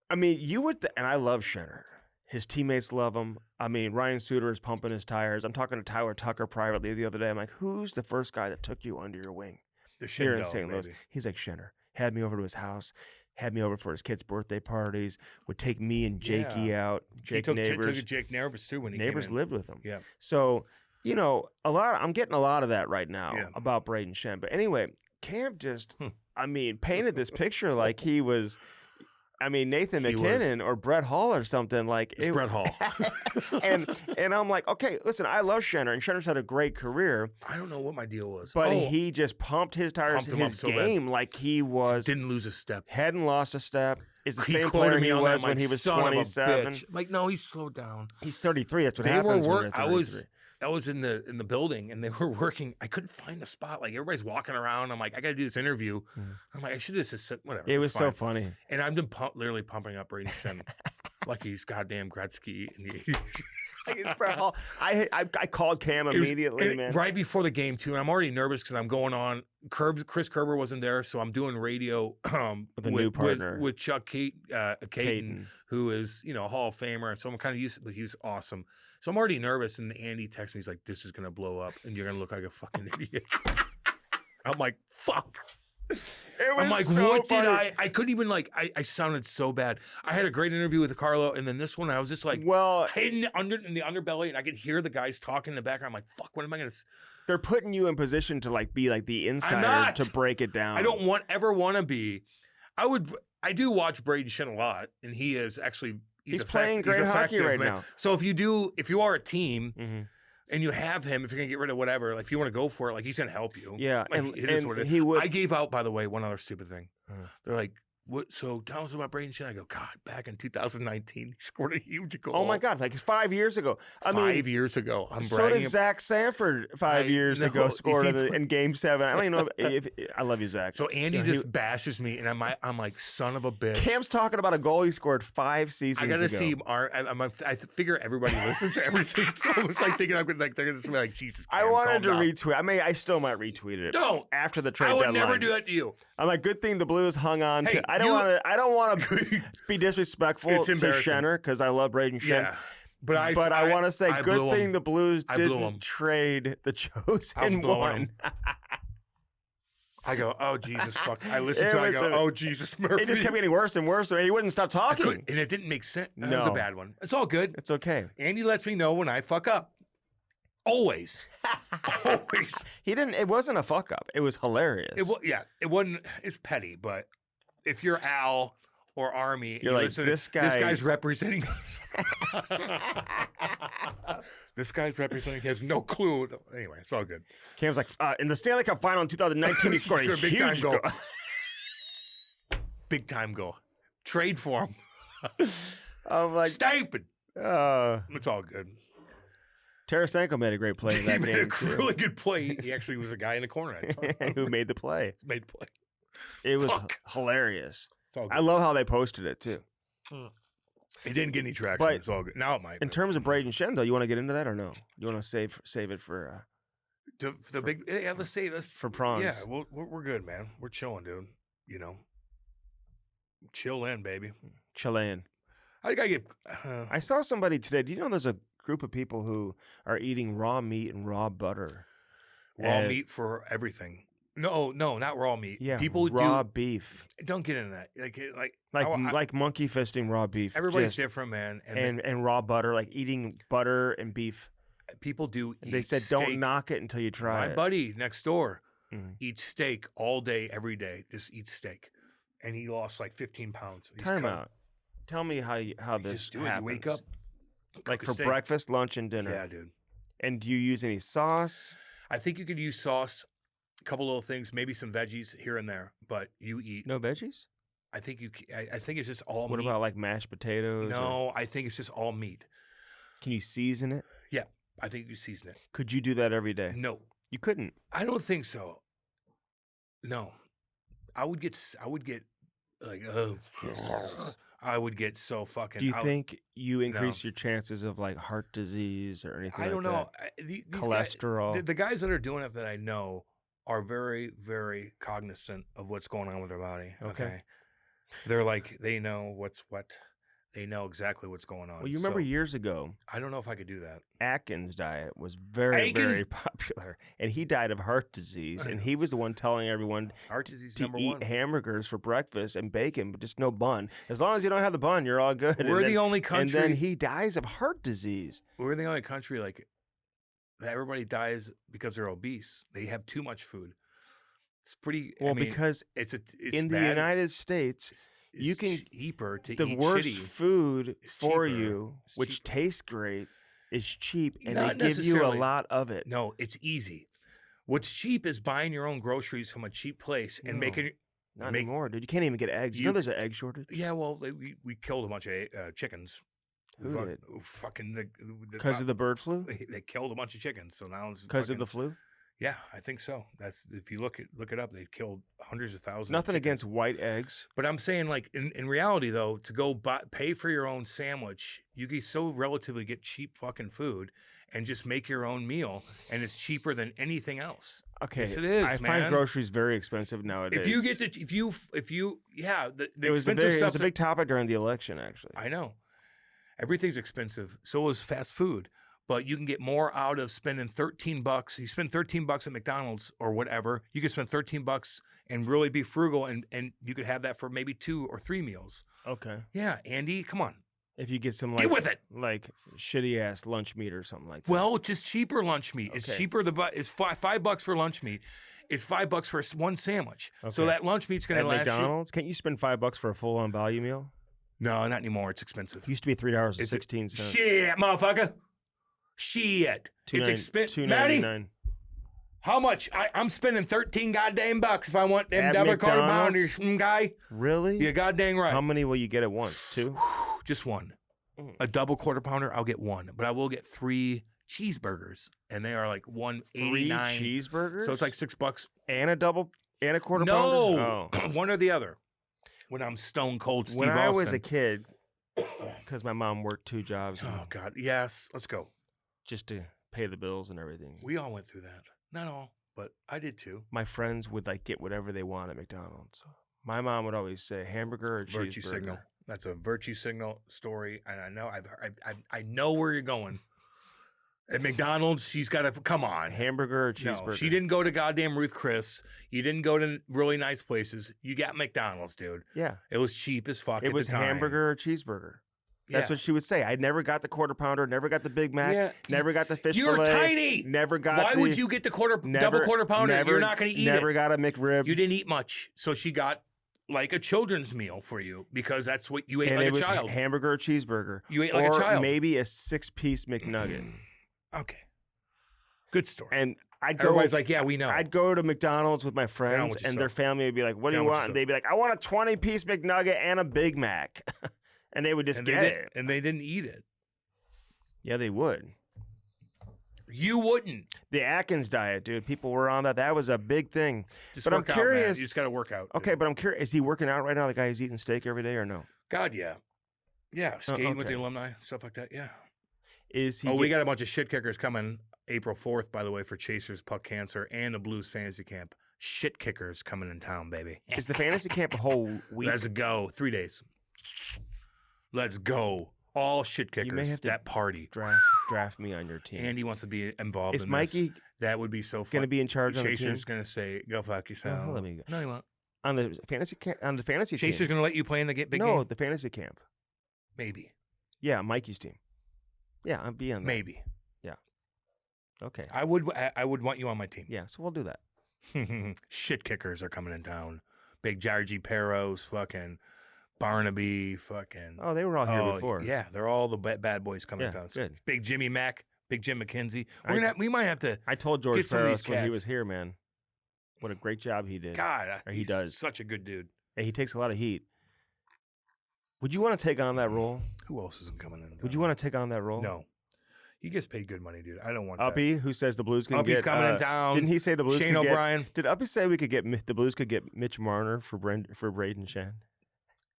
I mean, you would, and I love Schenner. His teammates love him. I mean, Ryan Suter is pumping his tires. I'm talking to Tyler Tucker privately the other day. I'm like, who's the first guy that took you under your wing here in St. Louis? He's like, Schenner. Had me over to his house. Had me over for his kids' birthday parties, would take me and Jakey out. Jake Neighbors. Took Jake Neighbors too when he Neighbors came in. lived with him. Yeah. So, I'm getting a lot of that right now about Braden Schenn. But anyway, Cam just, painted this picture like he was, Nathan McKinnon or Brett Hall or something like it's Brett Hall. and I'm like, okay, listen, I love Schenner, and Schenner's had a great career. I don't know what my deal was. But he just pumped his tires, his game like he was. Didn't lose a step. Hadn't lost a step. Is the same player he was when he was 27. Like, no, he's slowed down. He's 33. That's what happens when you're 33. I was in the building, and they were working. I couldn't find the spot. Like, everybody's walking around. I'm like, I got to do this interview. I'm like, I should have just said whatever. It was so funny. And I've been literally pumping up Braden Schenn like he's goddamn Gretzky in the 80s. Like it's Brett Hall. I called Cam immediately, man. Right before the game, too. And I'm already nervous because I'm going on. Chris Kerber wasn't there, so I'm doing radio with a new partner. With Chuck Caton, who is, a Hall of Famer. So I'm kind of used to it, but he's awesome. So I'm already nervous, and Andy texts me. He's like, this is going to blow up, and you're going to look like a fucking idiot. I'm like, fuck. I'm like, so what funny. did I couldn't even, I sounded so bad. I had a great interview with Carlo, and then this one, I was just like, hidden in the underbelly, and I could hear the guys talking in the background. I'm like, fuck, what am I going to... They're putting you in position to, be the insider to break it down. I don't ever want to be. I do watch Braden Schenn a lot, and he is actually... He's playing great hockey right now. So if you are a team and you have him, if you're gonna get rid of whatever, if you want to go for it, he's gonna help you. Yeah, it is what it is. He would. I gave out, by the way, one other stupid thing. They're like, "What? So tell us about Braden Schenn." I go, God, back in 2019, he scored a huge goal. Oh my God, 5 years ago. 5 years ago. I'm so bragging. did Zach Sanford 5 years ago scored in Game 7. I don't even know if I love you, Zach. So Andy just bashes me, and I'm like, son of a bitch. Cam's talking about a goal he scored 5 seasons ago. I gotta see. I figure everybody listens to everything. So I was thinking they're gonna be like, Jesus. Cam, I wanted to down. retweet. I still might retweet it. Don't after the trade deadline. I would never do that to you. I'm like, good thing the Blues hung on to. I don't want to be disrespectful to Schenner because I love Braden Schenn. Yeah. But I want to say, good thing the Blues didn't trade the chosen one. I go, oh, Jesus, fuck. I listen It to it, I was go, a- oh, Jesus, Murphy. It just kept getting worse and worse, and he wouldn't stop talking. And it didn't make sense. That No. was a bad one. It's all good. It's okay. Andy lets me know when I fuck up. Always. Always. He didn't. It wasn't a fuck up. It was hilarious. It wasn't. It's petty, but if you're Al or Army, You're like, listen, this This guy- guy's representing us. This guy's representing. He has no clue. Anyway, it's all good. Cam's like, in the Stanley Cup final in 2019, he scored a Scored a big time huge goal. goal. Big time goal. Trade for him. I'm like, Stupid. It's all good. Tarasenko made a great play in He that made game, a too. really good play. He actually was a guy in the corner. Who made the play. Made the play. It was Fuck. hilarious. It's all good. I love how they posted it, too. It didn't get any traction. But It's all good. Now it might. In terms of Braden Schenn, though, you want to get into that or no? You want to save it for the big, yeah, let's say this for prawns? Yeah, we're good, man. We're chilling, dude. You know, chill in, baby. Chilean. I think I get. I saw somebody today. Do you know there's a group of people who are eating raw meat and raw butter? Raw meat for everything. No, not raw meat. Yeah, People raw do. beef. Don't get into that. Like Like monkey fisting raw beef. everybody's just- different, man. and raw butter, like eating butter and beef. People do. They eat said steak. don't knock it until you try My it. buddy next door Mhm. eats steak all day, every day. Just eats steak, and he lost like 15 pounds. He's Time cut. out. Tell me how You this just do it. happens. You wake up, like cook a for steak. breakfast, lunch, and dinner. Yeah, dude. And do you use any sauce? I think you could use sauce, a couple little things, maybe some veggies here and there, but you eat. No veggies? I think I think it's just all What meat. about like mashed potatoes? or- No, I think it's just all meat. Can you season it? Yeah, I think you season it. Could you do that every day? No, You couldn't. I don't think so. No, I would get like, I would get so fucking. Do you I- think you increase your chances of like heart disease or anything I like don't that? know. These guys, Cholesterol. the guys that are doing it that I know are very, very cognizant of what's going on with their body. Okay. They're like, they know what's what. They know exactly what's going on. Well, you remember So, years ago, I don't know if I could do that. Atkins' diet was very, Atkins? very popular, and he died of heart disease. I And know. he was the one telling everyone Heart disease to number eat one. hamburgers for breakfast and bacon, but just no bun. As long as you don't have the bun, you're all good. We're and the then, only and country. then he dies of heart disease. We're the only country like that. Everybody dies because they're obese. They have too much food. It's pretty. Well, I mean, because it's in the bad. United States, It's you can cheaper to the eat worst shitty. food It's for cheaper. you, It's which cheaper. tastes great, is cheap, and Not they give you a necessarily. lot of it. No, it's easy. What's cheap is buying your own groceries from a cheap place and No. making. Not make- anymore, dude. You can't even get eggs. You know You- there's an egg shortage? Yeah, well, we killed a bunch of chickens. Who did? Fucking the Because of the bird flu? they killed a bunch of chickens. So now it's Because of fucking- the flu? Yeah, I think so. That's if you look it up, they killed hundreds of thousands. of Nothing chickens. against white eggs. But I'm saying, like, in reality, though, to go pay for your own sandwich, you can so relatively get cheap fucking food and just make your own meal, and it's cheaper than anything else. Okay, Yes, it is, I man. find groceries very expensive nowadays. If you get to, if you, yeah, the it was a expensive big, it was stuff. a big topic during the election, actually. I know, everything's expensive. So is fast food. But you can get more out of spending $13. You spend $13 at McDonald's or whatever. You can spend $13 and really be frugal, and you could have that for maybe 2 or 3 meals. Okay. Yeah, Andy, come on, If you get some get like with it. like shitty ass lunch meat or something like that. Well, just cheaper lunch meat. It's Okay. cheaper. It's $5 for lunch meat. It's $5 for one sandwich. So Okay. that lunch meat's going at to last you. McDonald's, can't you spend $5 for a full on value meal? No, not anymore. It's expensive. It used to be $3 and It's 16 cents. Shit, motherfucker. Shit. It's expensive. Maddie, $2.99. how much? I'm spending 13 goddamn bucks if I want them At double quarter McDonald's? pounders, guy. Really? You're goddamn right. How many will you get at once? 2? Just one. Mm. A double quarter pounder, I'll get one, but I will get 3 cheeseburgers, and they are like 3 $1.89. cheeseburgers? So it's like $6. and a double and a quarter No, pounder? Oh. one or the other. When I'm stone cold, Steve When I was a Austin. kid, because my mom worked 2 jobs and Oh God, yes. Let's go. just to pay the bills and everything. We all went through that. Not all, but I did too. My friends would like get whatever they want at McDonald's. My mom would always say hamburger or Virtue cheeseburger. signal. That's a virtue signal story, and I know I know where you're going. At McDonald's, she's got to come on. Hamburger or cheeseburger? No, she didn't go to goddamn Ruth Chris. You didn't go to really nice places. You got McDonald's, dude. Yeah. It was cheap as fuck. It was hamburger or cheeseburger. That's what she would say. I never got the quarter pounder, never got the Big Mac, never got the fish fillet. You're tiny. Never got Why would you get the double quarter pounder? You're not going to eat it. Never got a McRib. You didn't eat much. So she got like a children's meal for you because that's what you ate like a child. Hamburger or cheeseburger. You ate like a child. Or maybe a 6-piece McNugget. Okay. Good story. And everybody's like, yeah, we know. I'd go to McDonald's with my friends, and their family would be like, what do you want? And they'd be like, I want a 20-piece McNugget and a Big Mac. And they would just get it. And they didn't eat it. Yeah, they would. You wouldn't. The Atkins diet, dude. People were on that. That was a big thing. But I'm curious. Man. You just got to work out. Okay, but I'm curious. Is he working out right now? The guy who's eating steak every day or no? God, yeah. Yeah, skating with the alumni, stuff like that. Yeah. Is he? We got a bunch of shit kickers coming April 4th, by the way, for Chasers, Puck Cancer, and the Blues Fantasy Camp. Shit kickers coming in town, baby. Is the fantasy camp a whole week? Let's go. 3 days. Let's go. All shit kickers. You may have to that party. Draft me on your team. Andy wants to be involved in Mikey this. That would be so fun. Going to be in charge on the team? Chaser's going to say, go fuck yourself. Oh, let me go. No, he won't. On the fantasy camp? On the fantasy Chaser's team? going to let you play in the big game? No, the fantasy camp. Maybe. Yeah, Mikey's team. Yeah, I'll be on that. Maybe. Yeah. Okay. I would want you on my team. Yeah, so we'll do that. Shit kickers are coming in town. Big Jargy Perros, fucking Barnaby, fucking. Oh, they were all here before. Yeah, they're all the bad boys coming in town. So good. Big Jimmy Mack, Big Jim McKenzie. We might have to. I told George Ferris when he was here, man. What a great job he did. God, he does. Such a good dude. And he takes a lot of heat. Would you want to take on that role? Who else isn't coming in? Would you want to take on that role? No. He gets paid good money, dude. I don't want Uppy, who says the Blues can Uppy's coming in town. Didn't he say the Blues Shane could O'Brien. Did Uppy say we could get the Blues could get Mitch Marner for Braden Schenn?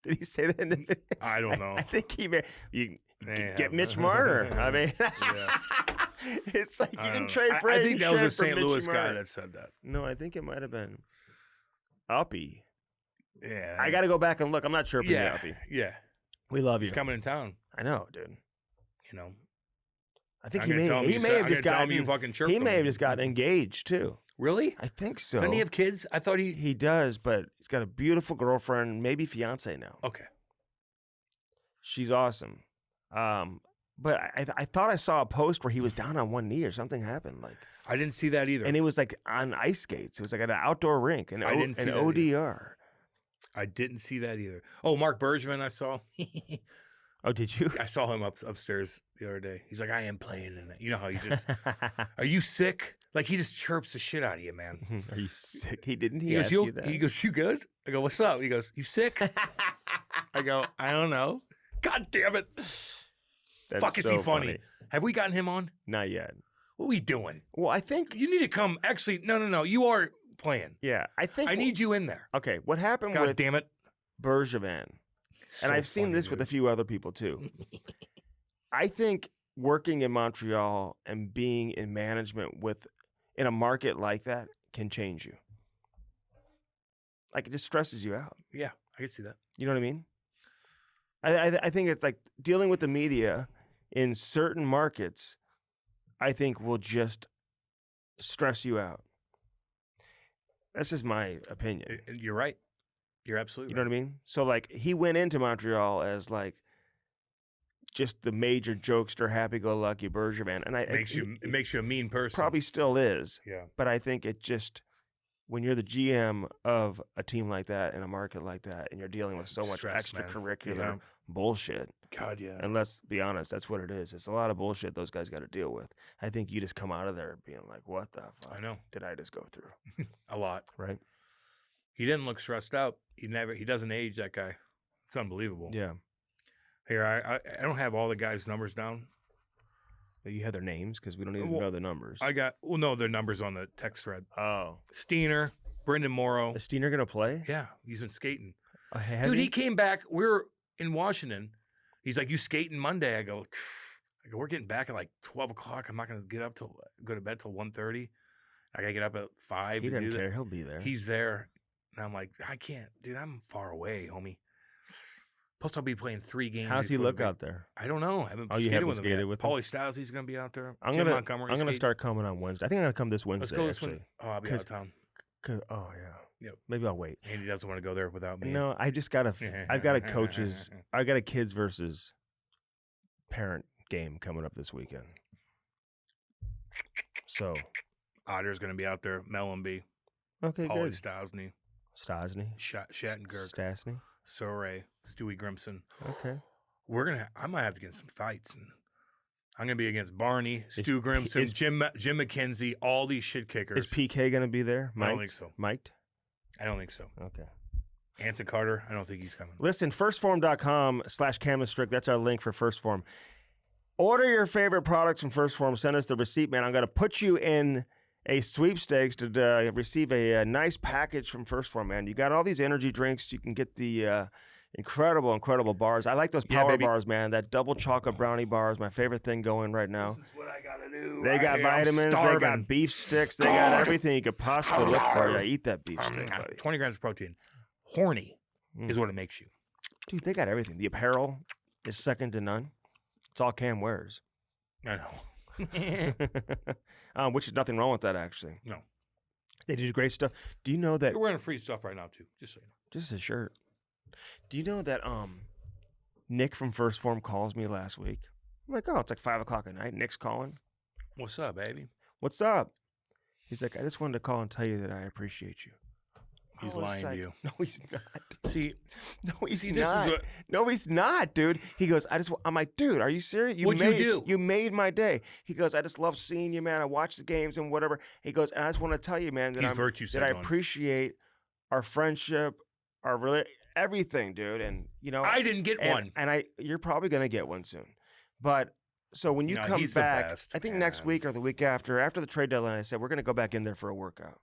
Did he say that in the video? I don't know. I think he may. You get Mitch Marner. I mean, it's like you can trade Braden. I think that was a St. Louis Marner. guy that said that. No, I think it might have been Uppy. Yeah. I got to go back and look. I'm not sure if it's Uppy. Yeah. We love you. He's coming in town. I know, dude. You know. I think he may have just gotten engaged too. Really? I think so. Doesn't he have kids? I thought he does, but he's got a beautiful girlfriend, maybe fiance now. Okay. She's awesome. But I thought I saw a post where he was down on one knee or something happened. Like I didn't see that either. And it was like on ice skates. It was like at an outdoor rink, an ODR. I didn't see that either. Oh, Mark Bergevin, I saw. Oh, did you? I saw him upstairs the other day. He's like, I am playing in it. You know how you just, are you sick? Like he just chirps the shit out of you, man. Are you sick? He didn't. He ask you that. He goes, you good? I go, what's up? He goes, you sick? I go, I don't know. God damn it. Fuck, is he funny? Have we gotten him on? Not yet. What are we doing? Well, I think you need to come. Actually, no. You are playing. Yeah, I think I need you in there. Okay, what happened God with damn it, Bergevin? And I've seen this with a few other people too. I think working in Montreal and being in management in a market like that can change you. Like it just stresses you out. Yeah, I can see that. You know what I mean? I think it's like dealing with the media in certain markets, I think will just stress you out. That's just my opinion. You're right. You're absolutely right. You know what I mean? So, like, he went into Montreal as, like, just the major jokester, happy-go-lucky Bergevin. And it makes you a mean person. Probably still is. Yeah. But I think it just, when you're the GM of a team like that, in a market like that, and you're dealing with so much extracurricular bullshit. God, yeah. And let's be honest, that's what it is. It's a lot of bullshit those guys got to deal with. I think you just come out of there being like, what the fuck did I just go through? A lot. Right? He didn't look stressed out. He doesn't age, that guy. It's unbelievable. Yeah. Here, I don't have all the guys' numbers down. You have their names because we don't even know the numbers. Their numbers on the text thread. Oh. Steiner, Brendan Morrow. Is Steiner going to play? Yeah, he's been skating. Dude, he came back. We're in Washington. He's like, you skating Monday? I go, we're getting back at like 12 o'clock. I'm not going to go to bed till 1:30. I got to get up at 5. He doesn't care. He'll be there. He's there. And I'm like, I can't. Dude, I'm far away, homie. Plus, I'll be playing 3 games. How's he look out there? I don't know. I haven't you skated haven't with him skated yet. with him? Paulie Stousy's going to be out there. I'm Tim gonna Montgomery's I'm gonna start coming on Wednesday. I think I'm gonna come this Wednesday. Let's go this actually. one. Oh, I'll be out of town. Oh yeah. Yep. Maybe I'll wait. Andy doesn't want to go there without me. No, I just got I've got a coaches. I got a kids versus parent game coming up this weekend. So Otter's going to be out there. Mellenby. Okay, Paulie good. Stosny. Shattenkirk. Stasny. Soray. Stewie Grimson. Okay. I might have to get some fights. And I'm going to be against Barney, Stu Grimson, Jim McKenzie, all these shit kickers. Is PK going to be there? I don't think so. Mic'd? I don't think so. Okay. Anson Carter, I don't think he's coming. Listen, firstform.com/Camistrick. That's our link for First Form. Order your favorite products from First Form. Send us the receipt, man. I'm going to put you in a sweepstakes to receive a nice package from First Form, man. You got all these energy drinks. You can get the incredible bars. I like those power bars, man. That double chocolate brownie bar is my favorite thing going right now. This is what I got to do. They got vitamins. They got beef sticks. They got everything you could possibly look for. Yeah, eat that beef stick, buddy. 20 grams of protein. Horny is what it makes you. Dude, they got everything. The apparel is second to none. It's all Cam wears. I know. Which is nothing wrong with that, actually. No. They do great stuff. Do you know that... You're wearing free stuff right now, too, just so you know. Just a shirt. Do you know that Nick from First Form calls me last week? I'm like, oh, it's like 5 o'clock at night. Nick's calling. What's up, baby? What's up? He's like, I just wanted to call and tell you that I appreciate you. He's lying to you. No, he's not. See, no, he's not. No, he's not, dude. He goes, I'm like, dude, are you serious? What'd you do? You made my day. He goes, I just love seeing you, man. I watch the games and whatever. He goes, and I just want to tell you, man, that I appreciate our friendship, our everything, dude. And you know, I didn't get one, and you're probably gonna get one soon. But so when you come back, I think next week or the week after the trade deadline, I said we're gonna go back in there for a workout.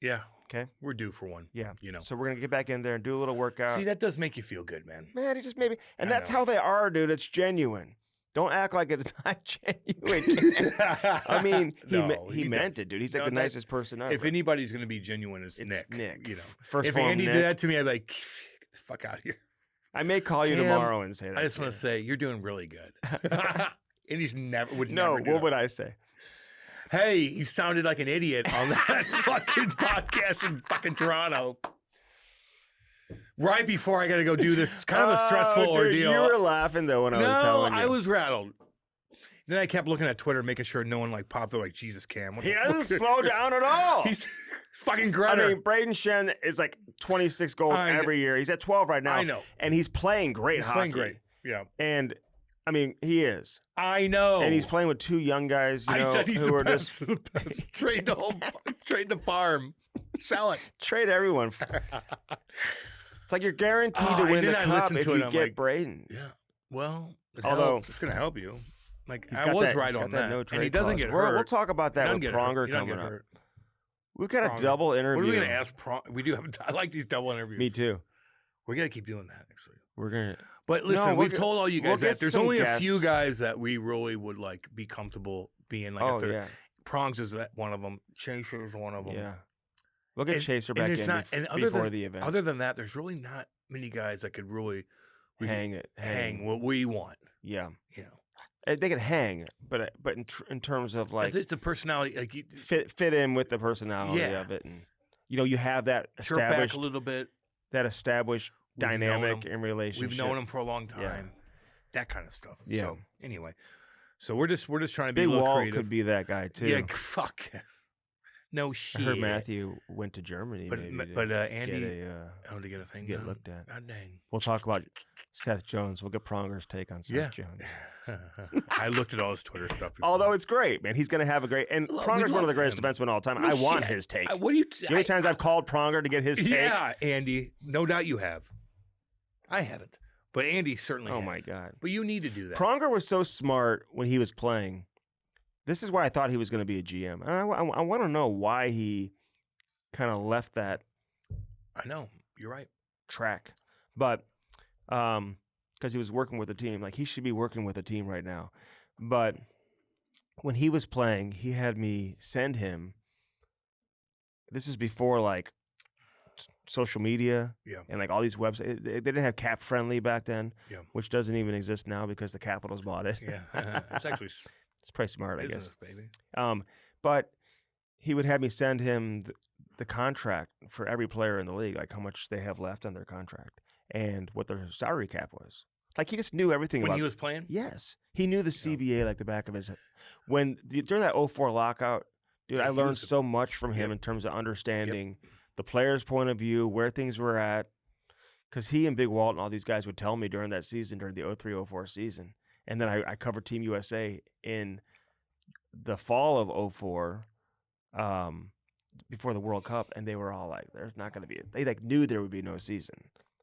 Yeah. Okay. We're due for one. Yeah. You know. So we're gonna get back in there and do a little workout. See, that does make you feel good, man. Man, it just maybe, and that's how they are, dude. It's genuine. Don't act like it's not genuine. I mean, he meant it, dude. He's like the nicest person ever. If anybody's gonna be genuine, it's Nick. Nick. You know. First if Form Andy Nick. did that to me, I'd be like, fuck out of here. I may call you tomorrow and say that. I just want to say you're doing really good. And he's never would no. Never do what would I say? Hey, you sounded like an idiot on that fucking podcast in fucking Toronto. Right before I got to go do this kind of a stressful ordeal. You were laughing though when I was telling you. No, I was rattled. Then I kept looking at Twitter, making sure no one like popped up like, Jesus, Cam. He doesn't slow down at all. He's fucking Grutter. I mean, Braden Schenn is like 26 goals every year. He's at 12 right now. I know. And he's playing great hockey. He's playing great, yeah. And, I mean, he is. I know. And he's playing with 2 young guys, I said he's the best. Trade the farm. Sell it. Trade everyone. It's like you're guaranteed to win the cup if you get Braden. Yeah. Well, although it's going to help you. Like, I was right on that. No and he doesn't get hurt. We'll talk about that with Pronger coming up. We've got a double interview. What are we going to ask Pronger? We do have. I like these double interviews. Me too. We got to keep doing that. Actually, we're gonna. But listen, we've told all you guys that there's only a few guys that we really would like be comfortable being like. Oh yeah. Prongs is one of them. Chaser is one of them. Yeah. We'll get Chaser back in before the event. Other than that, there's really not many guys that could really hang what we want. Yeah. You know. They can hang, but in terms of like it's a personality, like fit in with the personality of it, and you have that established back a little bit, that established dynamic in relationship. We've known him for a long time, that kind of stuff. Yeah. So anyway, so we're just trying to be Big a little Walt creative. Could be that guy too. Yeah, fuck. No shit. I heard Matthew went to Germany, but Andy, to get a thing, get looked at. God dang. We'll talk about Seth Jones. We'll get Pronger's take on Seth Jones. I looked at all his Twitter stuff before. Although it's great, man. He's going to have a great... And Pronger's one of the greatest defensemen of all time. I want his take. What do you... How many times I've called Pronger to get his take? Yeah, Andy. No doubt you have. I haven't. But Andy certainly has. Oh, my God. But you need to do that. Pronger was so smart when he was playing. This is why I thought he was going to be a GM. And I want to know why he kind of left that... I know. You're right. ...track. But... because he was working with a team. Like, he should be working with a team right now. But when he was playing, he had me send him, this is before, like, social media, Yeah. and like all these websites. They didn't have Cap Friendly back then, Yeah. which doesn't even exist now because the Capitals bought it. Yeah. It's actually It's pretty smart, business, I guess. baby. But he would have me send him the contract for every player in the league, like how much they have left on their contract and what their salary cap was. Like he just knew everything When about he was playing? Yes. He knew the CBA like the back of his head. During that 04 lockout, dude, I learned so much from him in terms of understanding the player's point of view, where things were at. Because he and Big Walt and all these guys would tell me during that season, during the 03-04 season. And then I covered Team USA in the fall of 04 before the World Cup, and they were all like, there's not going to be – they like knew there would be no season.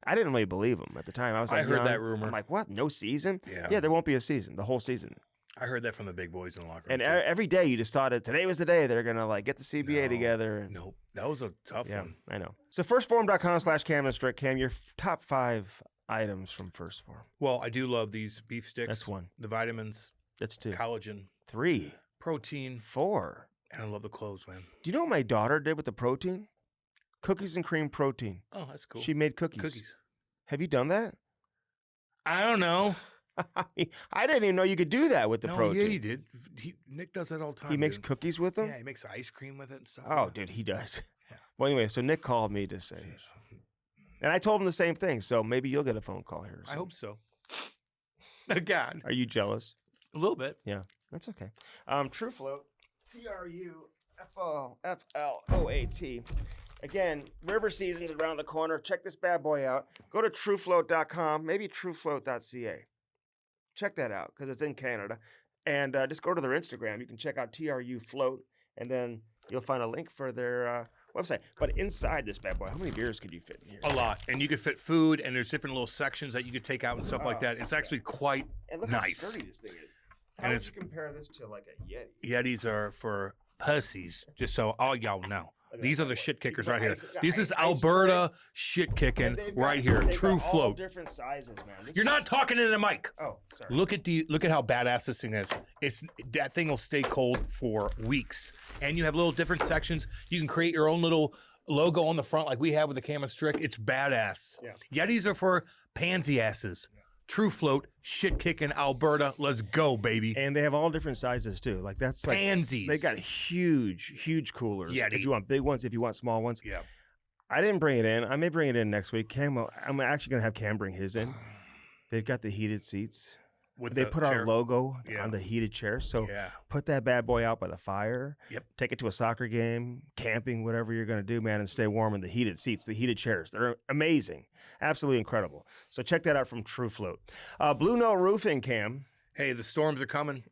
I didn't really believe them at the time. I was like, I heard that rumor. I'm like, what? No season? Yeah. Yeah, there won't be a season, the whole season. I heard that from the big boys in the locker room. And every day you just thought that today was the day they're going to like get the CBA together. And, nope. That was a tough one. I know. So firstform.com/Cam and Strick. Cam, your top 5 items from First Form. Well, I do love these beef sticks. That's 1. The vitamins. That's 2. Collagen. 3. Protein. 4. And I love the clothes, man. Do you know what my daughter did with the protein? Cookies and cream protein. Oh, that's cool. She made cookies. Have you done that? I don't know. I didn't even know you could do that with the protein. Yeah, he did. Nick does that all the time. He makes cookies with them? Yeah, he makes ice cream with it and stuff. Oh, dude, he does. Yeah. Well, anyway, so Nick called me to say, and I told him the same thing, so maybe you'll get a phone call here. I hope so. God. Are you jealous? A little bit. Yeah, that's okay. True Float, TRUFLOAT. Again, river season's around the corner. Check this bad boy out. Go to truefloat.com, maybe truefloat.ca. Check that out because it's in Canada. And just go to their Instagram. You can check out TRU Float, and then you'll find a link for their website. But inside this bad boy, how many beers could you fit in here? A lot. And you could fit food, and there's different little sections that you could take out and stuff like that. It's actually quite and look nice. How sturdy this thing is. How would you compare this to like a Yeti? Yetis are for pussies, just so all y'all know. These are the shit kickers right here. This is Alberta shit kicking right here. True Float. Different sizes, man. You're not talking into the mic. Oh, sorry. Look at how badass this thing is. That thing will stay cold for weeks. And you have little different sections. You can create your own little logo on the front like we have with the Cam and Strick. It's badass. Yeah. Yetis are for pansy asses. True Float, shit kicking Alberta. Let's go, baby. And they have all different sizes too. Like that's like pansies. They got huge coolers. Yeah. If you want big ones, if you want small ones. Yeah. I didn't bring it in. I may bring it in next week. Cam, I'm actually gonna have Cam bring his in. They've got the heated seats. They put our logo on the heated chair. So put that bad boy out by the fire. Yep. Take it to a soccer game, camping, whatever you're going to do, man, and stay warm in the heated seats, the heated chairs. They're amazing. Absolutely incredible. So check that out from True Float. Blue Note Roofing, Cam. Hey, the storms are coming.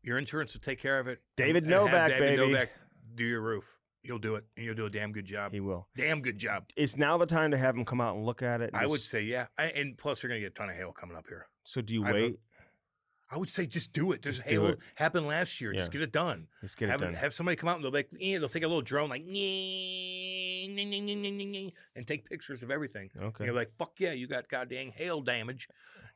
Your insurance will take care of it. David Novak, David baby. Novak do your roof. He'll do it, and you'll do a damn good job. He will. Damn good job. It's now the time to have him come out and look at it. I would say, yeah. And plus, you're going to get a ton of hail coming up here. So do you wait? I would say just do it. There's hail happened last year. Just get it done. Just get it done. Have somebody come out and they'll take a little drone like and take pictures of everything. Okay. And you're like, fuck yeah, you got goddamn hail damage.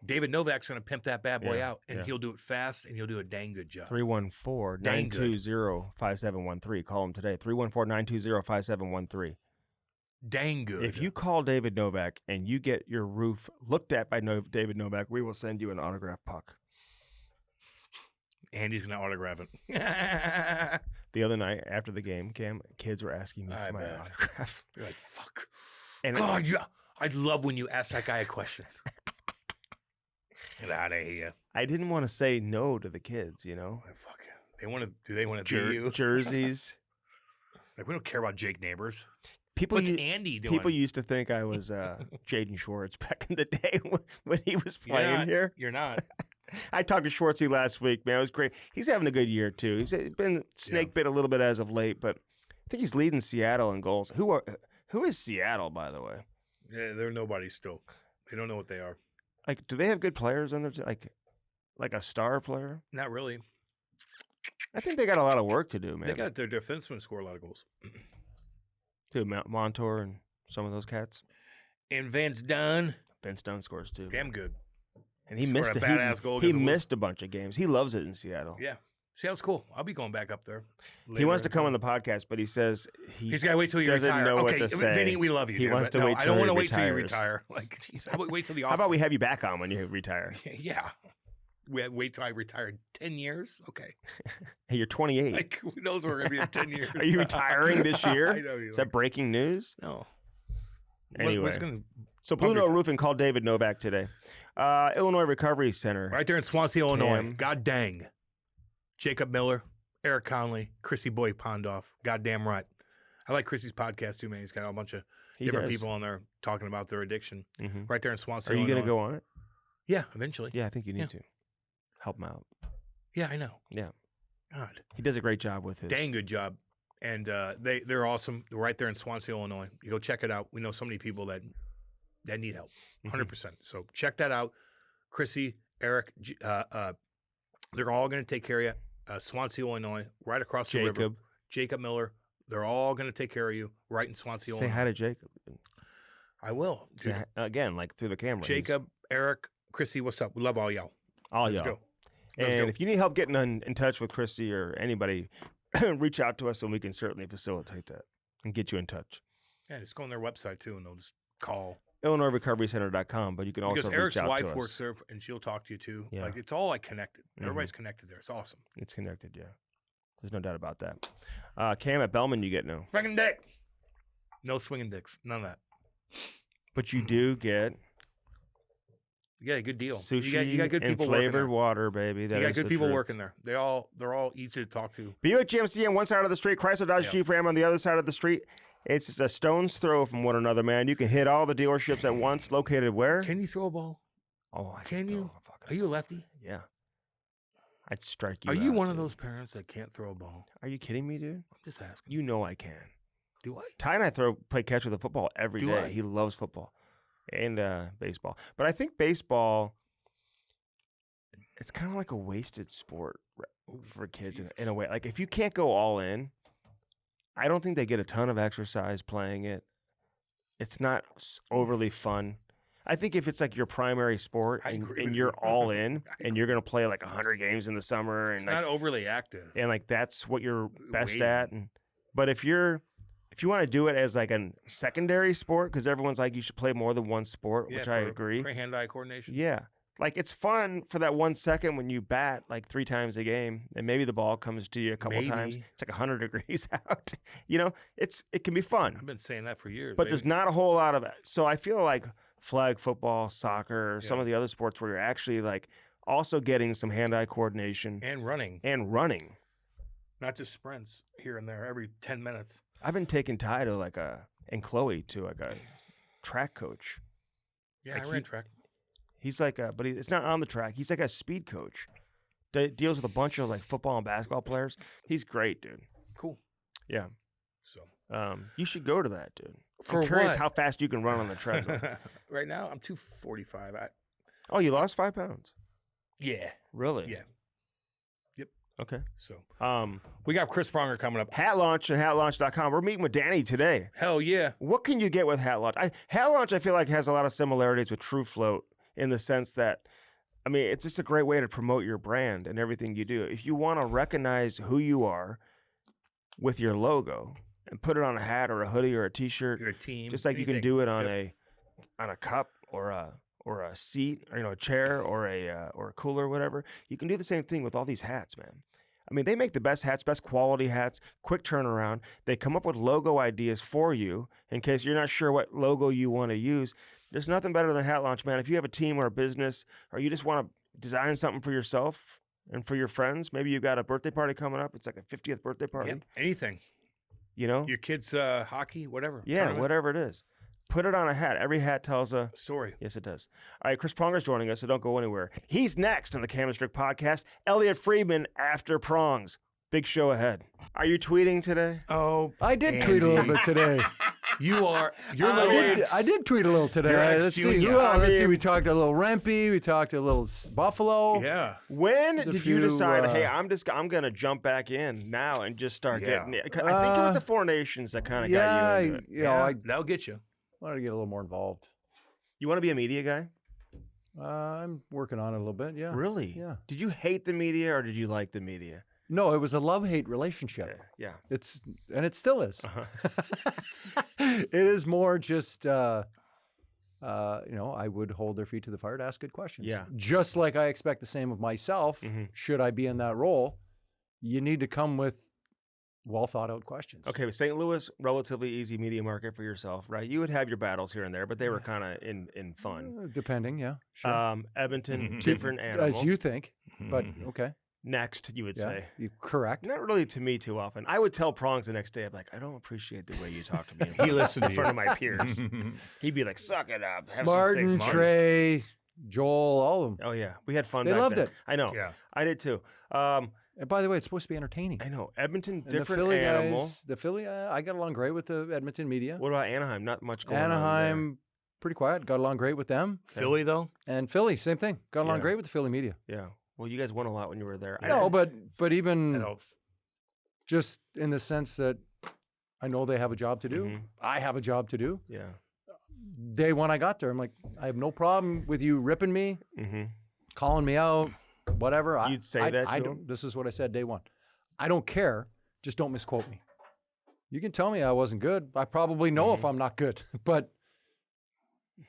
David Novak's going to pimp that bad boy out, and he'll do it fast, and he'll do a dang good job. 314-920-5713. Call him today. 314-920-5713. Dang good. If you call David Novak and you get your roof looked at by David Novak, we will send you an autographed puck. Andy's going to autograph it. The other night after the game, Cam, kids were asking me for my autograph. You're like, fuck. And God, I'd love when you ask that guy a question. Get out of here. I didn't want to say no to the kids, you know? Fuck. Do they want to be you? Jerseys. Like, we don't care about Jake Neighbors. What's Andy doing? People used to think I was Jaden Schwartz back in the day when he was playing here. You're not. I talked to Schwartzy last week, man. It was great. He's having a good year, too. He's been snake bit a little bit as of late, but I think he's leading Seattle in goals. Who is Seattle, by the way? Yeah, they're nobody still. They don't know what they are. Like, do they have good players on their team? Like a star player? Not really. I think they got a lot of work to do, man. They got their defensemen score a lot of goals. Too, Montour and some of those cats. And Vince Dunn. Vince Dunn scores too. Damn good. And he missed a badass goal. He missed a bunch of games. He loves it in Seattle. Yeah. Sounds cool. I'll be going back up there. He wants to come on the podcast, but he says he's got to wait till you doesn't retire. know Okay, what to say. Vinny, we love you. He dude, wants to no, wait I till don't he want to wait till you retires. retire. Like, geez, how about wait till the How about we have you back on when you retire? Yeah. Wait till I retire 10 years? Okay. Hey, you're 28. Like, who knows where we're going to be in 10 years? Are you retiring this year? I know you. Is that breaking news? No. Anyway. Gonna So Blue Note Roofing called David Novak today. Illinois Recovery Center. Right there in Swansea, Illinois. God dang. Jacob Miller, Eric Conley, Chrissy Boy Pondoff. Goddamn right. I like Chrissy's podcast too, man. He's got a bunch of different people on there talking about their addiction. Mm-hmm. Right there in Swansea, Are you Illinois. going to go on it? Yeah, eventually. Yeah, I think you need to. Help him out. Yeah, I know. Yeah. God. He does a great job with his. Dang good job. And they're awesome. They're right there in Swansea, Illinois. You go check it out. We know so many people that need help, 100%. So check that out. Chrissy, Eric, they're all going to take care of you. Swansea, Illinois, right across the river. Jacob Miller, they're all going to take care of you right in Swansea, Illinois. Say hi to Jacob. I will. Again, like through the camera. Jacob, Eric, Chrissy, what's up? We love all y'all. Let's go. And if you need help getting in touch with Chrissy or anybody, reach out to us and we can certainly facilitate that and get you in touch. Yeah, just go on their website too and they'll just call. IllinoisRecoveryCenter.com, but you can also Eric's reach out to us. Eric's wife works there and she'll talk to you too. Yeah. Like it's all like connected. Everybody's connected there. It's awesome. It's connected, yeah. There's no doubt about that. Cam at Bellman, you get no. Freaking dick. No swinging dicks. None of that. But you do get. You got a good deal. Sushi you got good people and flavored working water, baby. there. You got good people working there. They're all easy to talk to. Buick GMC on one side of the street, Chrysler Dodge Jeep Ram on the other side of the street. It's just a stone's throw from one another, man. You can hit all the dealerships at once. Located where? Can you throw a ball? Oh, can you? Are you a lefty? Yeah. I'd strike you. Are you out, one dude. of those parents that can't throw a ball? Are you kidding me, dude? I'm just asking. You know I can. Do I? Ty and I play catch with the football every day. I? He loves football and baseball. But I think baseball, it's kind of like a wasted sport for kids in a way. Like if you can't go all in, I don't think they get a ton of exercise playing it. It's not overly fun. I think if it's like your primary sport and you're all in and you're going to play like 100 games in the summer and it's not overly active. And like that's what you're best at. But if you want to do it as like a secondary sport, because everyone's like you should play more than one sport, which I agree. For hand-eye coordination. Yeah. Like it's fun for that 1 second when you bat like 3 times a game and maybe the ball comes to you a couple times. It's like 100 degrees out. You know, it can be fun. I've been saying that for years. But there's not a whole lot of it. So I feel like flag football, soccer, some of the other sports where you're actually like also getting some hand-eye coordination. And running. Not just sprints here and there every 10 minutes. I've been taking Ty to and Chloe to like a track coach. Yeah, like I ran track. He's like but it's not on the track. He's like a speed coach. Deals with a bunch of like football and basketball players. He's great, dude. Cool. Yeah. So you should go to that, dude. I'm curious how fast you can run on the treadmill. Right now, I'm 245. Oh, you lost 5 pounds? Yeah. Really? Yeah. Yep. Okay. So we got Chris Pronger coming up. Hat Launch and hatlaunch.com. We're meeting with Danny today. Hell yeah. What can you get with Hat Launch? Hat Launch, I feel like, has a lot of similarities with True Float in the sense that, I mean, it's just a great way to promote your brand and everything you do. If you want to recognize who you are with your logo and put it on a hat or a hoodie or a T-shirt, your team, just like anything. You can do it on a cup or a seat, or a chair or a cooler or whatever. You can do the same thing with all these hats, man. I mean, they make the best hats, best quality hats, quick turnaround. They come up with logo ideas for you in case you're not sure what logo you want to use. There's nothing better than Hat Launch, man. If you have a team or a business, or you just want to design something for yourself and for your friends, maybe you've got a birthday party coming up. It's like a 50th birthday party. Yep. Anything. You know? Your kids' hockey, whatever. Yeah, tournament. Whatever it is. Put it on a hat. Every hat tells a story. Yes, it does. All right, Chris Pronger's joining us, so don't go anywhere. He's next on the Cam and Strick podcast. Elliotte Friedman after Prongs. Big show ahead. Are you tweeting today? Oh, I did tweet a little bit today. I did tweet a little today. Let's see. Let's see. We talked a little Rempe. We talked a little Buffalo. Yeah. When did you decide? Hey, I'm gonna jump back in now and just start getting it. I think it was the Four Nations that kind of got you into it. That'll get you. Wanted to get a little more involved. You want to be a media guy? I'm working on it a little bit. Yeah. Really? Yeah. Did you hate the media or did you like the media? No, it was a love-hate relationship. Okay. Yeah. It still is. It is more just, I would hold their feet to the fire to ask good questions. Yeah. Just like I expect the same of myself. Should I be in that role, you need to come with well thought out questions. Okay, but St. Louis, relatively easy media market for yourself, right? You would have your battles here and there, but they were kind of in fun. Depending, yeah. Sure. Edmonton, different animal. As you think, but okay. Next, you would say. You're correct. Not really to me too often. I would tell Prongs the next day, I'm like, I don't appreciate the way you talk to me He listened in front of my peers. He'd be like, suck it up. Have Martin, some things. Trey, Joel, all of them. Oh, yeah. We had fun They back loved then. it. I know. Yeah. I did too. And by the way, it's supposed to be entertaining. I know. Edmonton, And different the Philly animal. guys, the Philly, I got along great with the Edmonton media. What about Anaheim? Not much going on Anaheim, pretty quiet. Got along great with them. Philly, though? And Philly, same thing. Got along Yeah. great with the Philly media. there. Yeah. Well, you guys won a lot when you were there. No, but even That helps. just in the sense that I know they have a job to do. Mhm. I have a job to do. Yeah. Day one I got there, I'm like, I have no problem with you ripping me, Mm-hmm. calling me out, whatever. You'd say that to him? This is what I said day one. I don't care. Just don't misquote me. You can tell me I wasn't good. I probably know if I'm not good, but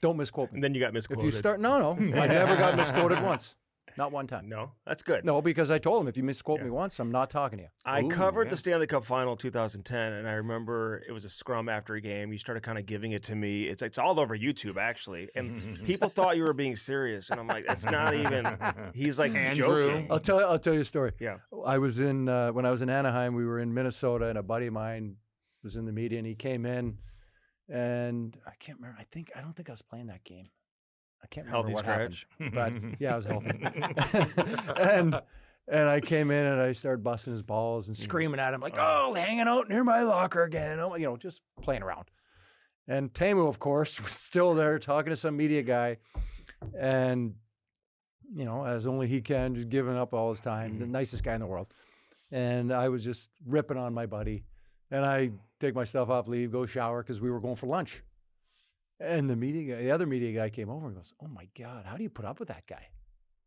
don't misquote me. And then you got misquoted. If you start, no, I never got misquoted once. Not one time. No, that's good. No, because I told him if you misquote me once, I'm not talking to you. I covered the Stanley Cup Final 2010, and I remember it was a scrum after a game. You started kind of giving it to me. It's all over YouTube, actually. And people thought you were being serious, and I'm like, it's not even. He's like joking. I'll tell you a story. Yeah. I was in when I was in Anaheim. We were in Minnesota, and a buddy of mine was in the media, and he came in, and I can't remember. I don't think I was playing that game. I can't remember Healthy what scratch. happened, but yeah, I was healthy. and I came in and I started busting his balls and screaming at him like, "Oh, hanging out near my locker again!" Oh, just playing around. And Tamu, of course, was still there talking to some media guy, and as only he can, just giving up all his time. The nicest guy in the world. And I was just ripping on my buddy, and I take my stuff off, leave, go shower because we were going for lunch. And the other media guy came over and goes, "Oh my God, how do you put up with that guy?"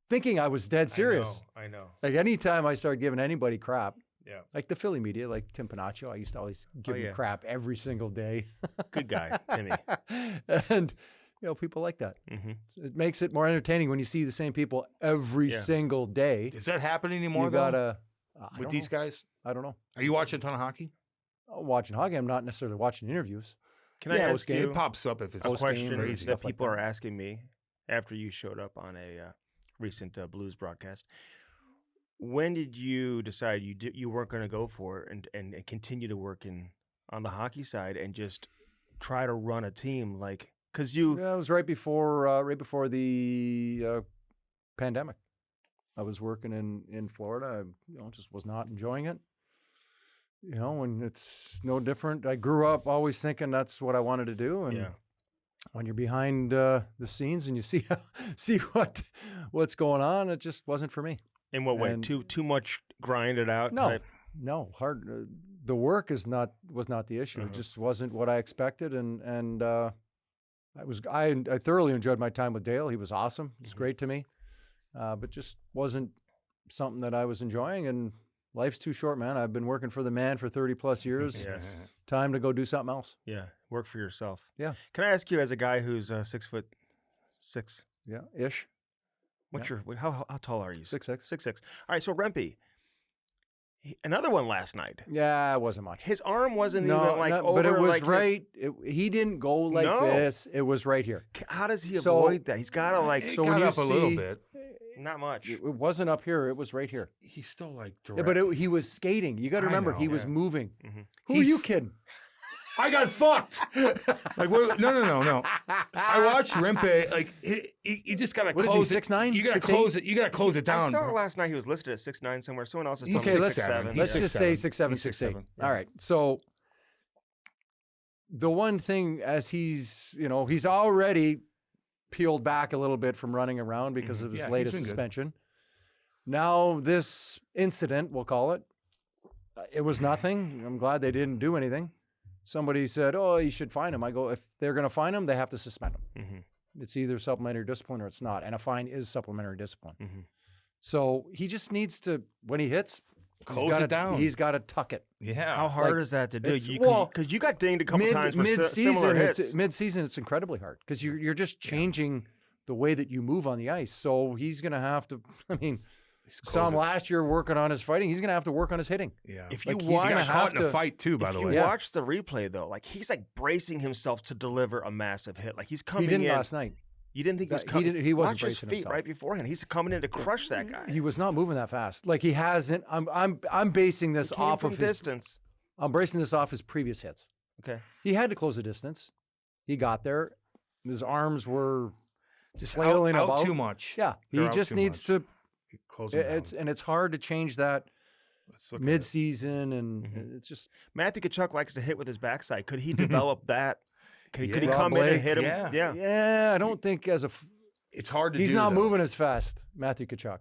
Thinking I was dead serious. I know. Like anytime I start giving anybody crap, Yeah. like the Philly media, like Tim Panaccio, I used to always give him crap every single day. Good guy, Timmy. And people like that. Mm-hmm. So it makes it more entertaining when you see the same people every single day. Does that happen anymore, You though, gotta with these guys? I don't know. Are you watching a ton of hockey? Watching hockey, I'm not necessarily watching interviews. Can I ask game. you It pops up if it's a post-game question or that stuff like people that. are asking me after you showed up on a recent Blues broadcast? When did you decide you weren't going to go for it and continue to work on the hockey side and just try to run a team because you? Yeah, it was right before the pandemic. I was working in Florida. I just was not enjoying it. And it's no different. I grew up always thinking that's what I wanted to do, and when you're behind the scenes and you see what's going on, it just wasn't for me. In what way? And- Too much grinded out. No, hard. The work was not the issue. It just wasn't what I expected, and I thoroughly enjoyed my time with Dale. He was awesome. He was great to me, but just wasn't something that I was enjoying. And life's too short, man. I've been working for the man for 30 plus years. Yes. Time to go do something else. Yeah. Work for yourself. Yeah. Can I ask you, as a guy who's 6'6", Yeah, ish. what's your how tall are you? 6'6". 6'6". All right. So Rempe, another one last night. Yeah, it wasn't much. His arm wasn't even over. But it was like right. He didn't go like this. It was right here. How does he So- avoid that? He's got to It So got when you up a little see- bit. not much. It wasn't up here. It was right here. He's still like Yeah, but he was skating. You got to I remember, know. he was Yeah. moving. Mhm. Who are you kidding? I got fucked. No. I watched Rempe. Like he just gotta What is he, close it. 6'9"? You gotta 6'8"? close it. You gotta close it I down. saw bro. last night he was listed at 6'9" somewhere. Someone else has He's told me Okay, 6'7". He's Let's just say 6'7". 6'7", He's 6'8". 6'7". All right. So the one thing, as he's already peeled back a little bit from running around because of his Yeah, he's latest been good. suspension. Now this incident, we'll call it, it was nothing. I'm glad they didn't do anything. Somebody said, "Oh, you should fine him." I go, if they're going to fine him, they have to suspend him. Mhm. It's either supplementary discipline or it's not, and a fine is supplementary discipline. Mhm. So he just needs to, when he hits, Close it down. He's got to tuck it. Yeah. How hard is that to do? Well, Because you got dinged a couple times for similar hits. Mid-season, it's incredibly hard because you're just changing the way that you move on the ice. So he's going to have to. I mean, saw him last year working on his fighting. He's going to have to work on his hitting. Yeah. If you he's watch, got caught in a fight too. By the way, if you watch the replay though, like he's like bracing himself to deliver a massive hit. Like he's coming in. He didn't last night. You didn't think he was coming? He wasn't watch his bracing feet himself. right beforehand. He's coming in to crush that guy. He was not moving that fast. Like he hasn't. I'm basing this off of his distance. I'm bracing this off his previous hits. Okay. He had to close the distance. He got there. His arms were just flailing out about too much. Yeah, he just needs to close it down. And it's hard to change that mid-season, and it's just Matthew Tkachuk likes to hit with his backside. Could he develop that? Could he come in and hit him? Yeah. I don't think it's hard to. He's not moving as fast, Matthew Tkachuk.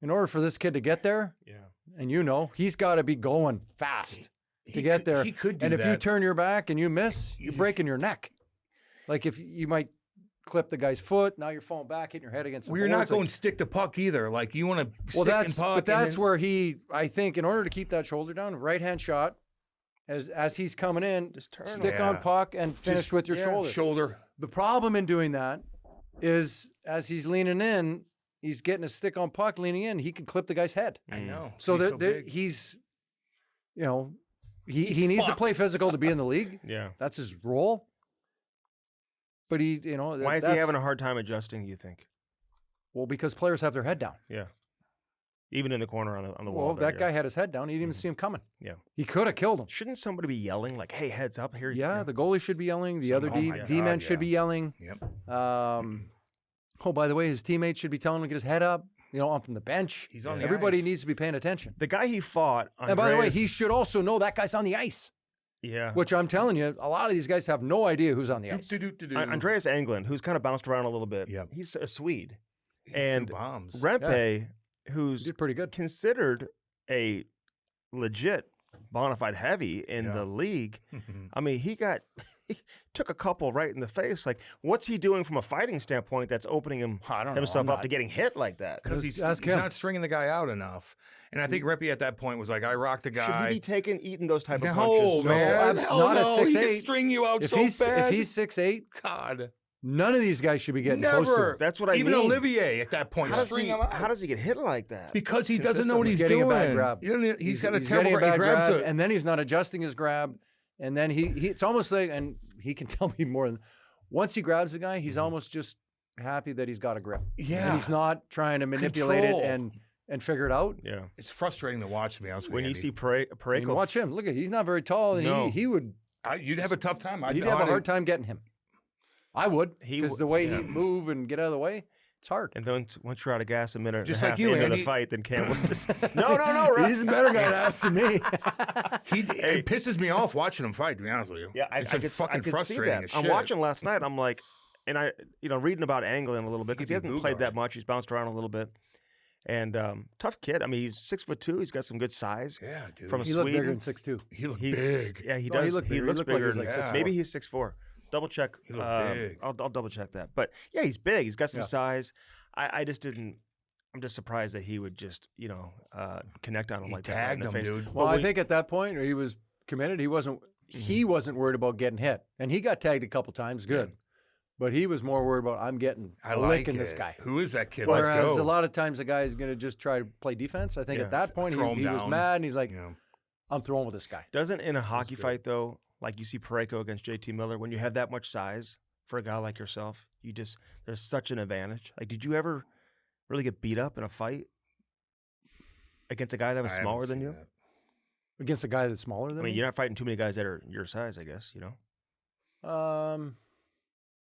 In order for this kid to get there, and he's got to be going fast to get there. He could do and that. if you turn your back and you miss, you're breaking your neck. Like if you might clip the guy's foot, now you're falling back, hitting your head against the you're not boards. going stick to puck either. Like you want to stick and puck. But that's where I think, in order to keep that shoulder down, right hand shot, as he's coming in, just turn stick on puck and finish with your shoulder. The problem in doing that is as he's leaning in, he's getting a stick on puck, leaning in, he can clip the guy's head. I know. So he's he needs to play physical to be in the league. Yeah. That's his role. But why is he having a hard time adjusting, you think? Well, because players have their head down. Yeah. Even in the corner on the wall. Well, that guy had his head down. He didn't even see him coming. Yeah. He could have killed him. Shouldn't somebody be yelling like, "Hey, heads up here"? Yeah, the goalie should be yelling. The other D-men should be yelling. Yep. Oh, by the way, his teammates should be telling him to get his head up. On from the bench. He's on the Everybody ice. needs to be paying attention. The guy he fought, and by the way, he should also know that guy's on the ice. Yeah. Which I'm telling you, a lot of these guys have no idea who's on the ice. Andreas Englund, who's kind of bounced around a little bit. Yep. He's a Swede. And Rempe, who's did pretty good, considered a legit bona fide heavy in the league. I mean, he took a couple right in the face. Like, what's he doing from a fighting standpoint that's opening himself up to getting hit like that? Because he's not stringing the guy out enough. And I think Rempe at that point was like, I rocked a guy. Should he be eating those type of No, punches? man. Not at 6'8". He can string you out so bad. If he's 6'8", God. None of these guys should be getting close to him. That's what I mean. Even Olivier at that point. How does he get hit like that? Because he doesn't know what he's getting doing. A bad grab. He's got a terrible grab, and then he's not adjusting his grab, and then he it's almost like, and he can tell me more than once he grabs the guy, he's almost just happy that he's got a grip. Yeah, and he's not trying to manipulate it and figure it out. Yeah, it's frustrating to watch, to be honest with you. When you see Parayko, watch him. Look he's not very tall, and he would. You'd have a tough time. You'd have a hard time getting him. I would, because the way he'd move and get out of the way, it's hard. And then once you're out of gas a minute just and a like half you, into Andy. the fight, then Campbell's just, no, Ref. He's a better guy to ask than me. It pisses me off watching him fight, to be honest with you. Yeah, I could see that. I'm watching last night. I'm like, and I, reading about Anglin a little bit because he hasn't played that much. He's bounced around a little bit. And tough kid. I mean, he's 6'2". He's got some good size. Yeah, dude. From he looked bigger than 6'2". He looked big. Yeah, he does. He looks bigger. Like 6'4". Maybe he's 6'4". Double check. He looked big. I'll double check that. But yeah, he's big. He's got some size. I just didn't. I'm just surprised that he would just connect on him like that. Tagged him, dude. Well, I think at that point he was committed. He wasn't worried about getting hit, and he got tagged a couple times. Good. But he was more worried about, I'm getting licking this guy. Who is that kid? Whereas Let's go. a lot of times the guy is going to just try to play defense. I think at that point he was mad, and he's like, I'm throwing with this guy. Doesn't in a hockey fight, though, like you see Parayko against JT Miller, when you have that much size for a guy like yourself, there's such an advantage. Like, did you ever really get beat up in a fight against a guy that was smaller than you? Against a guy that's smaller than me? I mean, you're not fighting too many guys that are your size, I guess,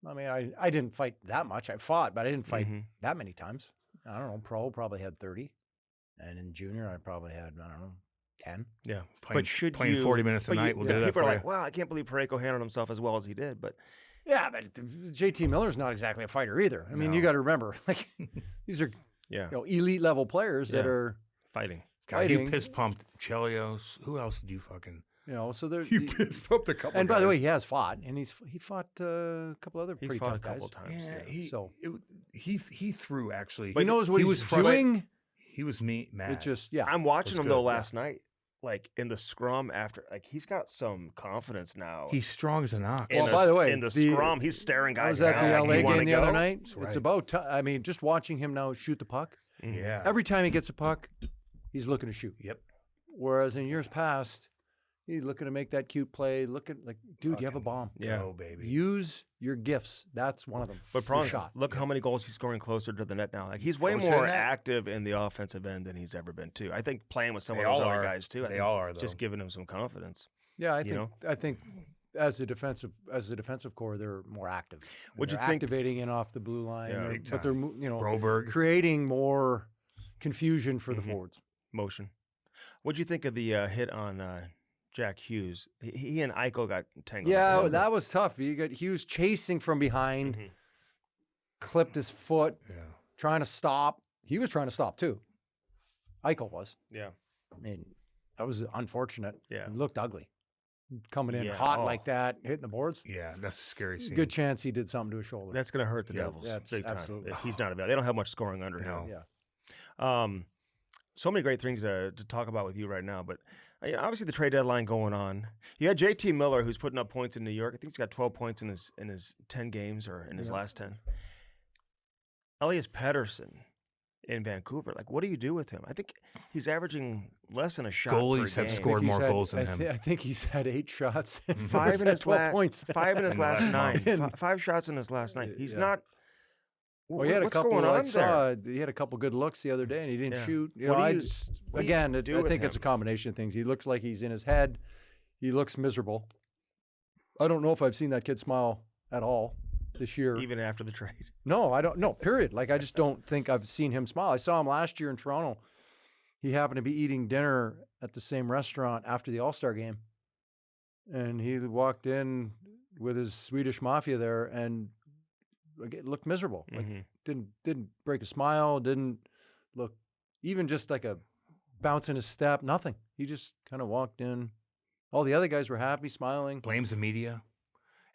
I mean, I didn't fight that much. I fought, but I didn't fight that many times. I don't know. Pro probably had 30. And in junior, I probably had, 10. Yeah. Playing 40 minutes a night will do that. People are like, wow, I can't believe Parayko handled himself as well as he did. But yeah, but JT Miller's not exactly a fighter either. I mean, you got to remember, like, these are elite level players that are fighting. God, you piss pumped Chelios. Who else did you fucking? So there you piss pumped a couple. And guys. by the way, he has fought, and he fought a couple other pretty tough guys. Couple times. Yeah, he threw actually. But he knows what he's doing. He was mad. It just, yeah. I'm watching was him though good, last night, like in the scrum after, like he's got some confidence now. He's strong as an ox. Well, by the way, in the scrum, he's staring guys I was at down. the like, LA "You wanna game the other go?" night. That's It's right. about I mean, just watching him now shoot the puck. Yeah. Every time he gets a puck, he's looking to shoot. Yep. Whereas in years past, he's looking to make that cute play. Looking like, dude, you have a bomb. Yeah. Go, baby. Use your gifts. That's one of them. But Your Pronger, shot. look how many goals he's scoring closer to the net now. Like he's way Closer more to net. active in the offensive end than he's ever been too. I think playing with some They of those all other are. guys too. I They think all are, though. just giving him some confidence. Yeah, I You think know? I think as a defensive core, they're more active. What'd you They're think- activating in off the blue line, Yeah. Big but they're Broberg. creating more confusion for the Mhm. forwards. Motion. What'd you think of the hit on Jack Hughes? He and Eichel got tangled. Yeah, up. that was tough. You got Hughes chasing from behind, Mhm. clipped his foot, Yeah. trying to stop. He was trying to stop too. Eichel was. Yeah. I mean, that was unfortunate. Yeah. It looked ugly. Coming in Yeah, hot oh. like that, hitting the boards. Yeah, that's a scary scene. Good chance he did something to his shoulder. That's going to hurt the Yeah, Devils that's big time. absolutely- If he's not available. They don't have much scoring under No. him. Yeah. So many great things to talk about with you right now, but obviously the trade deadline going on. You had JT Miller, who's putting up points in New York. I think he's got 12 points in his 10 games or in his Yeah. last 10. Elliotte Pettersson in Vancouver. Like, what do you do with him? I think he's averaging less than a shot Goalies per have game. scored He's more had- goals than I him. I think he's had 8 shots. And Five he's in had his 12 last points. 5 in his In the last last 9. month. 5 shots in his last 9. He's Yeah. not. Well, he had a what's couple. going I on saw there? he had a couple good looks the other day, and he didn't Yeah. shoot. You What know, do I you- just what do you again, do I with think it's a him? combination of things. He looks like he's in his head. He looks miserable. I don't know if I've seen that kid smile at all this year. Even after the trade. No, I don't. No, period. Like I just don't think I've seen him smile. I saw him last year in Toronto. He happened to be eating dinner at the same restaurant after the All-Star game, and he walked in with his Swedish mafia there, and it looked miserable. Like Mhm. didn't break a smile. Didn't look even just like a bounce in his step. Nothing. He just kind of walked in. All the other guys were happy, smiling. Blames the media.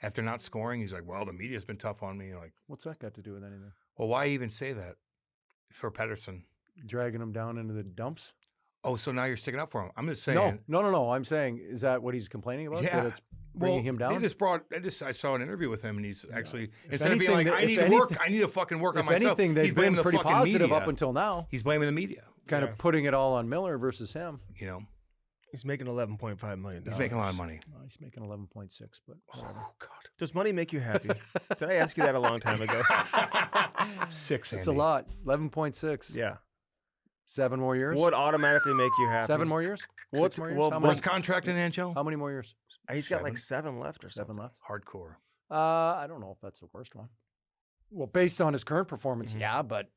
After not scoring, he's like, well, the media's been tough on me. You're like, What's that got to do with anything? well, why even say that for Pettersson? Dragging him down into the dumps? Oh, so now you're sticking up for him. I'm just saying. No. I'm saying, is that what he's complaining about? Yeah. That it's bringing him down? I saw an interview with him, and he's actually, If instead of being anything, like, I if need to work, I need to fucking work on If myself. anything, they've he's blaming been the pretty fucking positive media. up until now. He's blaming the media. Kind of putting it all on Miller versus him. You know, He's making $11.5 million. he's making a lot of money. Well, he's making 11.6, but whatever. Oh God, Does money make you happy? Did I ask you that a long time ago? 6. It's a Andy. lot. 11.6. Yeah. 7 more years. What automatically make you happy? 7 more years? What's- 6 more years? well, how, Worst many, contract in NHL. how many more years? He's got like 7. 7 left or 7 something. left. Hardcore. I don't know if that's the worst one. Well, based on his current performance, Mhm. yeah, but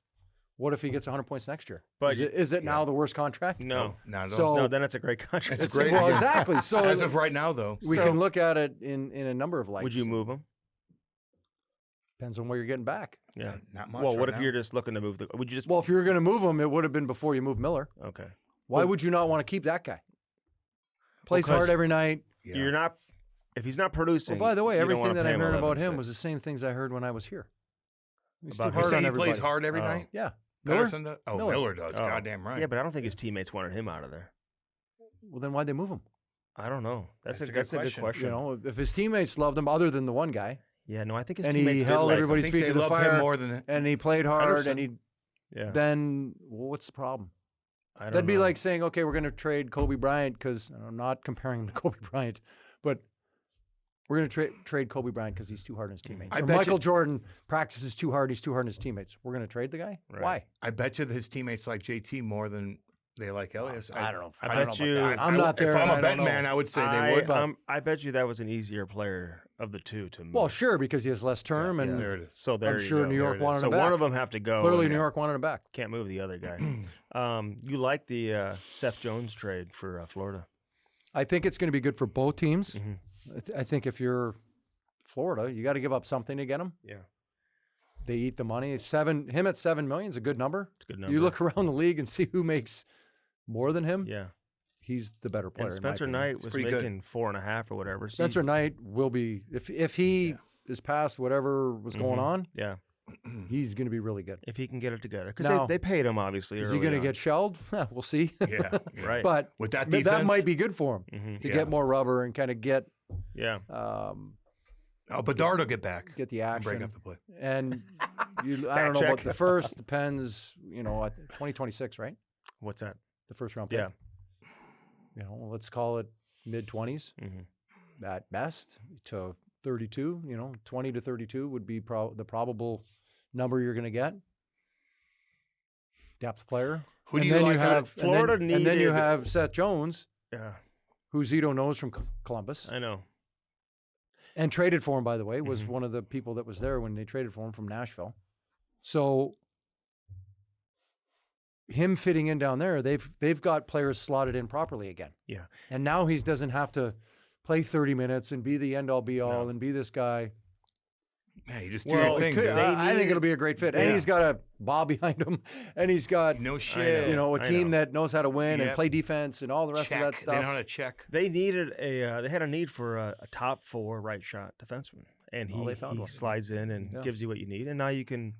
what if he gets 100 points next year? But is it now yeah. the worst contract? No. No, So- No, then it's a great contract. It's great. Well, exactly. So as of right now, though, we So- can look at it in a number of lights. Would you move him? Depends on where you're getting back. Yeah. not much. Well, right what if now. you're just looking to move the? Would you just? Well, if you were going to move him, it would have been before you moved Miller. Okay. Why Well- would you not want to keep that guy? Plays 'cause hard every night. Yeah. You're not. If he's not producing. Well, by the way, you don't everything wanna that pay I'm hearing about 11.6. him was the same things I heard when I was here. He's About too his- You hard say on he everybody. plays hard every Oh. night. Yeah. Miller? Pettersson does? Oh, Miller. Miller does. Oh. Goddamn right. Yeah, but I don't think his teammates wanted him out of there. Well, then why'd they move him? I don't know. That's a good good question. question. You know, if his teammates loved him, other than the one guy, Yeah, no, I think his and he teammates did held like him. everybody's I think feet they to the loved fire, him more than and he played hard, Pettersson. and he Yeah, then well, what's the problem? I don't That'd be know. like saying, okay, we're going to trade Kobe Bryant because I'm not comparing him to Kobe Bryant, but we're going to trade Kobe Bryant because he's too hard on his teammates. I Or bet Michael you- Jordan practices too hard; he's too hard on his teammates. We're going to trade the guy. Right. Why? I bet you that his teammates like JT more than they like Elias. I don't know. I I don't bet know you- about that. I'm not there. If I'm and I a don't betting know. man, I would say they would. But I bet you that was an easier player of the two to move. Well, sure, because he has less term, and there it is. So there I'm you sure go. New There York it is. wanted So him back. one of them have to go. clearly and New York wanted him back. can't move the other guy. You like the Seth Jones trade for Florida? I think it's going to be good for both teams. Mhm. I think if you're Florida, you got to give up something to get him. Yeah, They eat the money. Him at $7 million is a good number. it's a good number. You look around the league and see who makes more than him. Yeah, He's the better player. and in my Spencer opinion. Knight was pretty good. making 4.5 or whatever. So Spencer Knight will be if he is past whatever was going Mhm. on. Yeah, he's going to be really good. If he can get it together. Because Now, they paid him, obviously. Is he going to get shelled? We'll see. Yeah, Right. But with that that defense, might be good for him Mhm. to Yeah. get more rubber and kind of get Yeah. Bedard will get back. get the And break action. up the play. And I Back don't know about check. the first. Depends. 2026, right? What's that? The first round pick. Yeah. Let's call it mid-20s Mm-hmm. at best to 32. 20 to 32 would be the probable number you're going to get. Depth player. Who do and you then like you for have Florida and then you needed- have Seth Jones, Yeah. who Zito knows from Columbus I know. and traded for him. By the way, was Mhm. one of the people that was there when they traded for him from Nashville. So him fitting in down there, they've got players slotted in properly again. Yeah. And now he doesn't have to play 30 minutes and be the end all be all No. and be this guy. Yeah, you just do Well, your thing, Could- dude. I think it'll be a great fit. And Yeah. he's got a ball behind him, and he's got No shit. know. a I team know. that knows how to win and Yep. play defense and all the rest check. of that They stuff. know how to check. They needed they had a need for a top 4 right shot defenseman. And Well, they found one. slides in and Yeah. gives you what you need. And now you can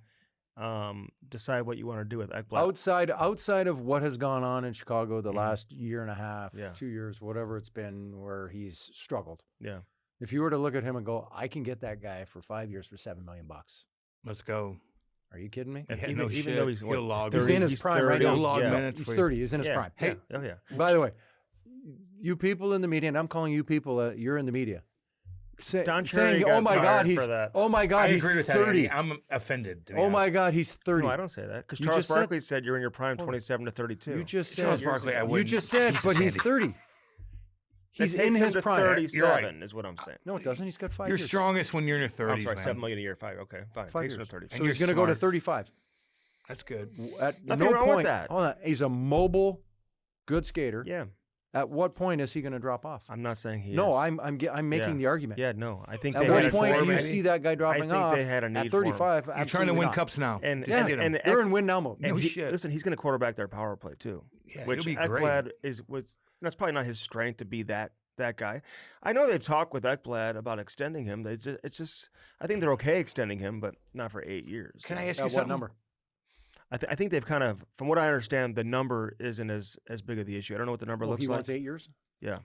decide what you want to do with Ekblad. Outside of what has gone on in Chicago the last year and a half, Yeah. 2 years, whatever it's been, where he's struggled. Yeah. If you were to look at him and go, I can get that guy for 5 years for $7 million. Let's go. Are you kidding me? And Yeah, even, no even shit. though he's He'll log. He's in his prime right now. He'll log yeah. minutes. He's for you. 30. He's in his Yeah. prime. Hey, oh yeah. By the way, you people in the media, and I'm calling you people, you're in the media, Don Cherry saying, got "Oh my God, fired he's for that. oh my I God, he's agree with that. 30. Andy. I'm offended. to be Oh honest. my God, he's 30." No, I don't say that because You Charles just said- Barkley said you're in your prime, Hold on. 27 to 32. You just Charles said. Barkley, I You wouldn't. just said, Jesus, but he's Andy. 30. That He's takes in him his to prime. 37 is what I'm saying. No, it doesn't. He's got 5 You're years. strongest when you're in your 30s, I'm sorry, man. 7 million a year, 5. Okay, fine. 5 Takes him years. to 30. So And he's you're going to go to smart. 35. That's good. At Nothing no wrong with point, that. Hold on. He's a mobile, good skater. Yeah, At what point is he going to drop off? I'm not saying he No, is. I'm making Yeah. the argument. Yeah, no, I think At they what had point a do you maybe. see that guy dropping think off they had a need at for him. 35? You're trying to Absolutely win not. cups now. And Yeah, get him. and They're in win now mode. No he, shit. listen, he's going to quarterback their power play too, Yeah, which he'll be great. Ekblad was. That's probably not his strength to be that guy. I know they've talked with Ekblad about extending him. It's just I think they're okay extending him, but not for 8 years. Can I ask you At something? what number? I think they've kind of, from what I understand, the number isn't as big of the issue. I don't know what the number Oh, looks he like. wants 8 years? Yeah.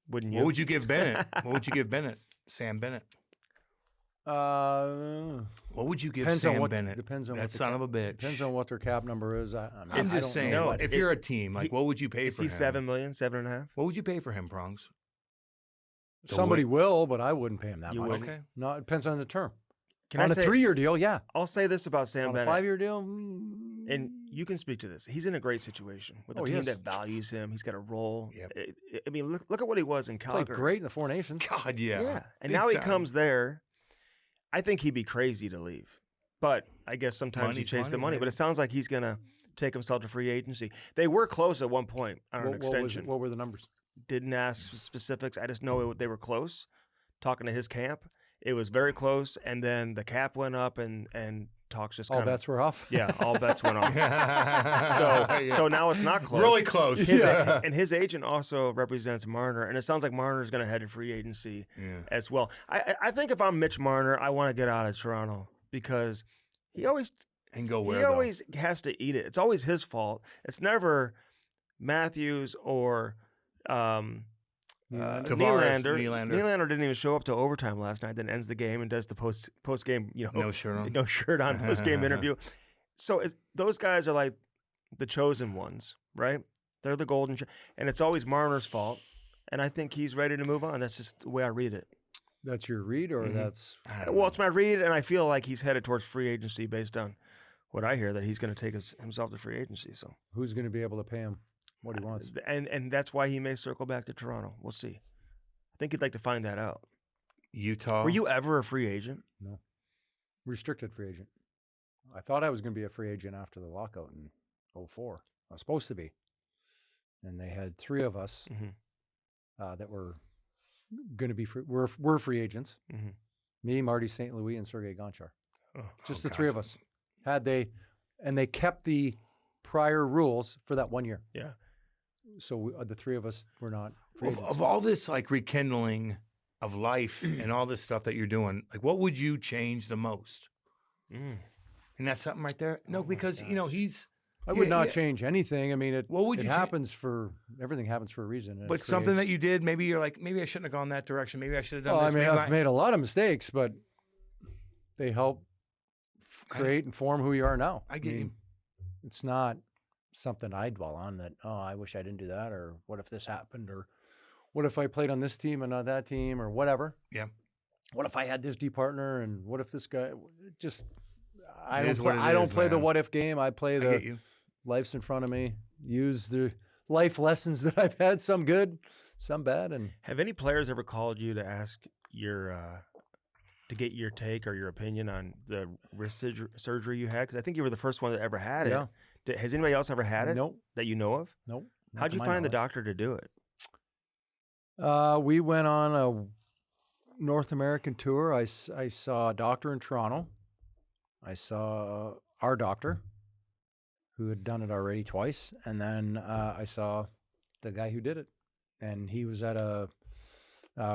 Wouldn't you? What would you give Bennett? What would you give Bennett? Sam Bennett. What would you give Depends Sam on what. Bennett? Depends on that what the son cap, of a bitch. Depends on what their cap number is. I'm I just don't saying. know. No, but if it- you're a team, like, he- what would you pay Is for he him? 7 million, 7.5? What would you pay for him, Prongs? to somebody win? will, but I wouldn't pay him that You much. wouldn't? Okay. No, it depends on the term. Can On I a say? 3-year deal, yeah. I'll say this about Sam On a Bennett, 5-year deal, and you can speak to this. He's in a great situation with a Oh, he team is. that values him. He's got a role. Yep. I mean, look at what he was in played Calgary. great in the Four Nations. God, yeah. Yeah, and Big now he time. comes there. I think he'd be crazy to leave, but I guess sometimes you Money's chase the money, money. But baby. it sounds like he's gonna take himself to free agency. They were close at one point on an extension. What were the numbers? Didn't ask specifics. I just know they were close. Talking to his camp, it was very close, and then the cap went up, and talks just All kind of bets were off. yeah, all bets went off. Yeah. So now it's not close. Really close. His, Yeah. and his agent also represents Marner, and it sounds like Marner is going to head to free agency Yeah. as well. I think if I'm Mitch Marner, I want to get out of Toronto because he always And go where? he though? always has to eat it. It's always his fault. It's never Matthews or Nylander. Tavares, Nylander. Nylander. Nylander didn't even show up to overtime last night. Then ends the game and does the post game. No shirt on. no shirt on post game interview. So those guys are like the chosen ones, right? They're the golden, and it's always Marner's fault. And I think he's ready to move on. That's just the way I read it. That's your read, or Mhm. that's I don't Well, know. it's my read, and I feel like he's headed towards free agency based on what I hear that he's going to take himself to free agency. So, who's going to be able to pay him what he wants? and that's why he may circle back to Toronto. We'll see. I think he'd like to find that out. Utah. Were you ever a free agent? No, restricted free agent. I thought I was going to be a free agent after the lockout in 04. I was supposed to be, and they had 3 of us Mhm. that were going to be free. We're free agents. Mhm. Me, Marty St. Louis, and Sergei Gonchar. Oh, Just Oh, the 3 of us. And they kept the prior rules for that 1 year. yeah. So the 3 of us were not free agents. of all this like rekindling of life and all this stuff that you're doing, like what would you change the most? And that's something right there. No, because he's. I would not change anything. I mean, everything happens for a reason. But something that you did, maybe you're like, maybe I shouldn't have gone that direction. Maybe I should have done this. I mean, I've made a lot of mistakes, but they help create and form who you are now. I get you. It's not something I dwell on that, I wish I didn't do that, or what if this happened, or what if I played on this team and not that team, or whatever. Yeah. What if I had this D partner, and what if this guy just... I don't play the what if game. I play the life's in front of me. Use the life lessons that I've had, some good, some bad. And have any players ever called you to ask to get your take or your opinion on the wrist surgery you had? Because I think you were the first one that ever had it. Yeah. Has anybody else ever had it? Nope. That you know of? Nope. How'd you find the doctor to do it? We went on a North American tour. I saw a doctor in Toronto. I saw our doctor, who had done it already twice, and then I saw the guy who did it, and he was at a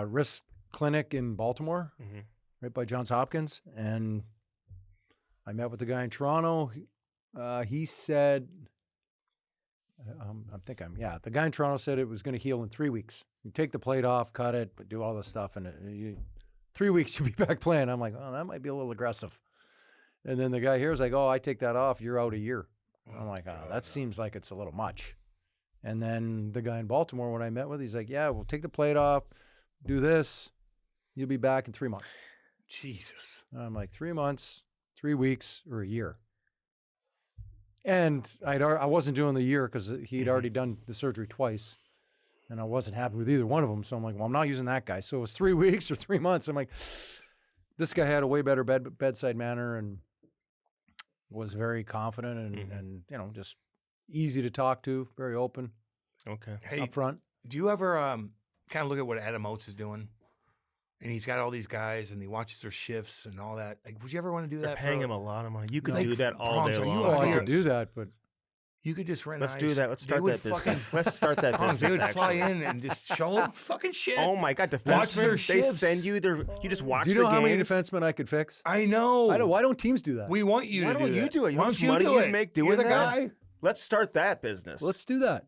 wrist clinic in Baltimore, right by Johns Hopkins, and I met with the guy in Toronto. He said, the guy in Toronto said it was going to heal in 3 weeks. You take the plate off, cut it, but do all this stuff, and 3 weeks you'll be back playing. I'm like, oh, that might be a little aggressive. And then the guy here is like, oh, I take that off, you're out a year. I'm like, oh, that seems like it's a little much. And then the guy in Baltimore, when I met with, he's like, yeah, we'll take the plate off, do this, you'll be back in 3 months. Jesus. And I'm like, 3 months, 3 weeks, or a year. And I wasn't doing the year because he'd already done the surgery twice, and I wasn't happy with either one of them. So I'm like, well, I'm not using that guy. So it was 3 weeks or 3 months. I'm like, this guy had a way better bedside manner and was very confident and just easy to talk to, very open. Okay. Hey, up front. Do you ever kind of look at what Adam Oates is doing? And he's got all these guys, and he watches their shifts and all that. Like, would you ever want to do that? They're paying him a lot of money. You could do that all day long. I could do that, but you could just rent. Let's do that. Let's start that business. Let's start that business. They would fly in and just show them fucking shit. Oh my God, defensemen! They send you their. You just watch. Do you know how many defensemen I could fix? I know. Why don't teams do that? We want you to do that. Why don't you do it? How much money you make doing that? Guy. Let's start that business. Let's do that.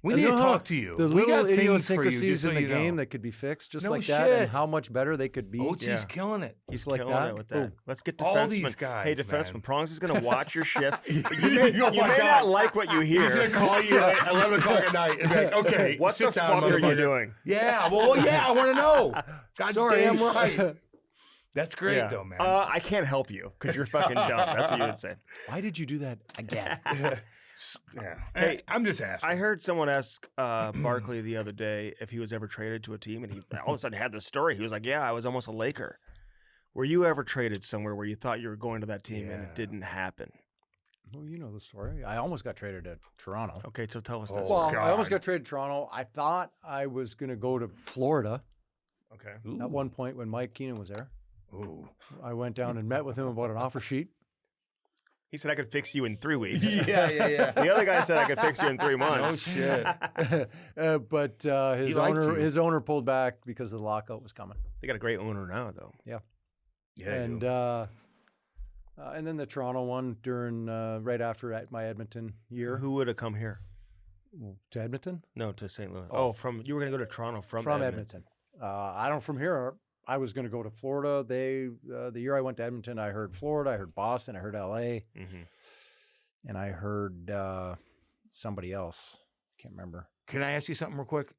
We need to talk to you. The little idiosyncrasies in the game that could be fixed just like that, and how much better they could be. Oatsy's killing it. He's killing it with that. Boom. Let's get defensemen. All these guys, hey, defenseman, Prongs is going to watch your shifts. You may not like what you hear. He's going to call you at 11 o'clock at night and be like, okay, what the fuck are you doing? Yeah, well, I want to know. Goddamn right. That's great, though, man. I can't help you because you're fucking dumb. That's what you would say. Why did you do that again? Yeah. Hey, I'm just asking. I heard someone ask Barkley the other day if he was ever traded to a team, and he all of a sudden had this story. He was like, yeah, I was almost a Laker. Were you ever traded somewhere where you thought you were going to that team and it didn't happen? Well, you know the story. I almost got traded to Toronto. Okay, so tell us this. Well, I almost got traded to Toronto. I thought I was going to go to Florida. Okay. Ooh. At one point when Mike Keenan was there. Ooh. I went down and met with him about an offer sheet. He said I could fix you in 3 weeks. Yeah. The other guy said I could fix you in 3 months. Oh shit! But his owner pulled back because the lockout was coming. They got a great owner now, though. Yeah. Yeah. And then the Toronto one during right after my Edmonton year. Who would have come here? To Edmonton? No, to St. Louis. You were going to go to Toronto from Edmonton. I don't from here. I was going to go to Florida. The year I went to Edmonton, I heard Florida, I heard Boston, I heard LA, and I heard somebody else. Can't remember. Can I ask you something real quick?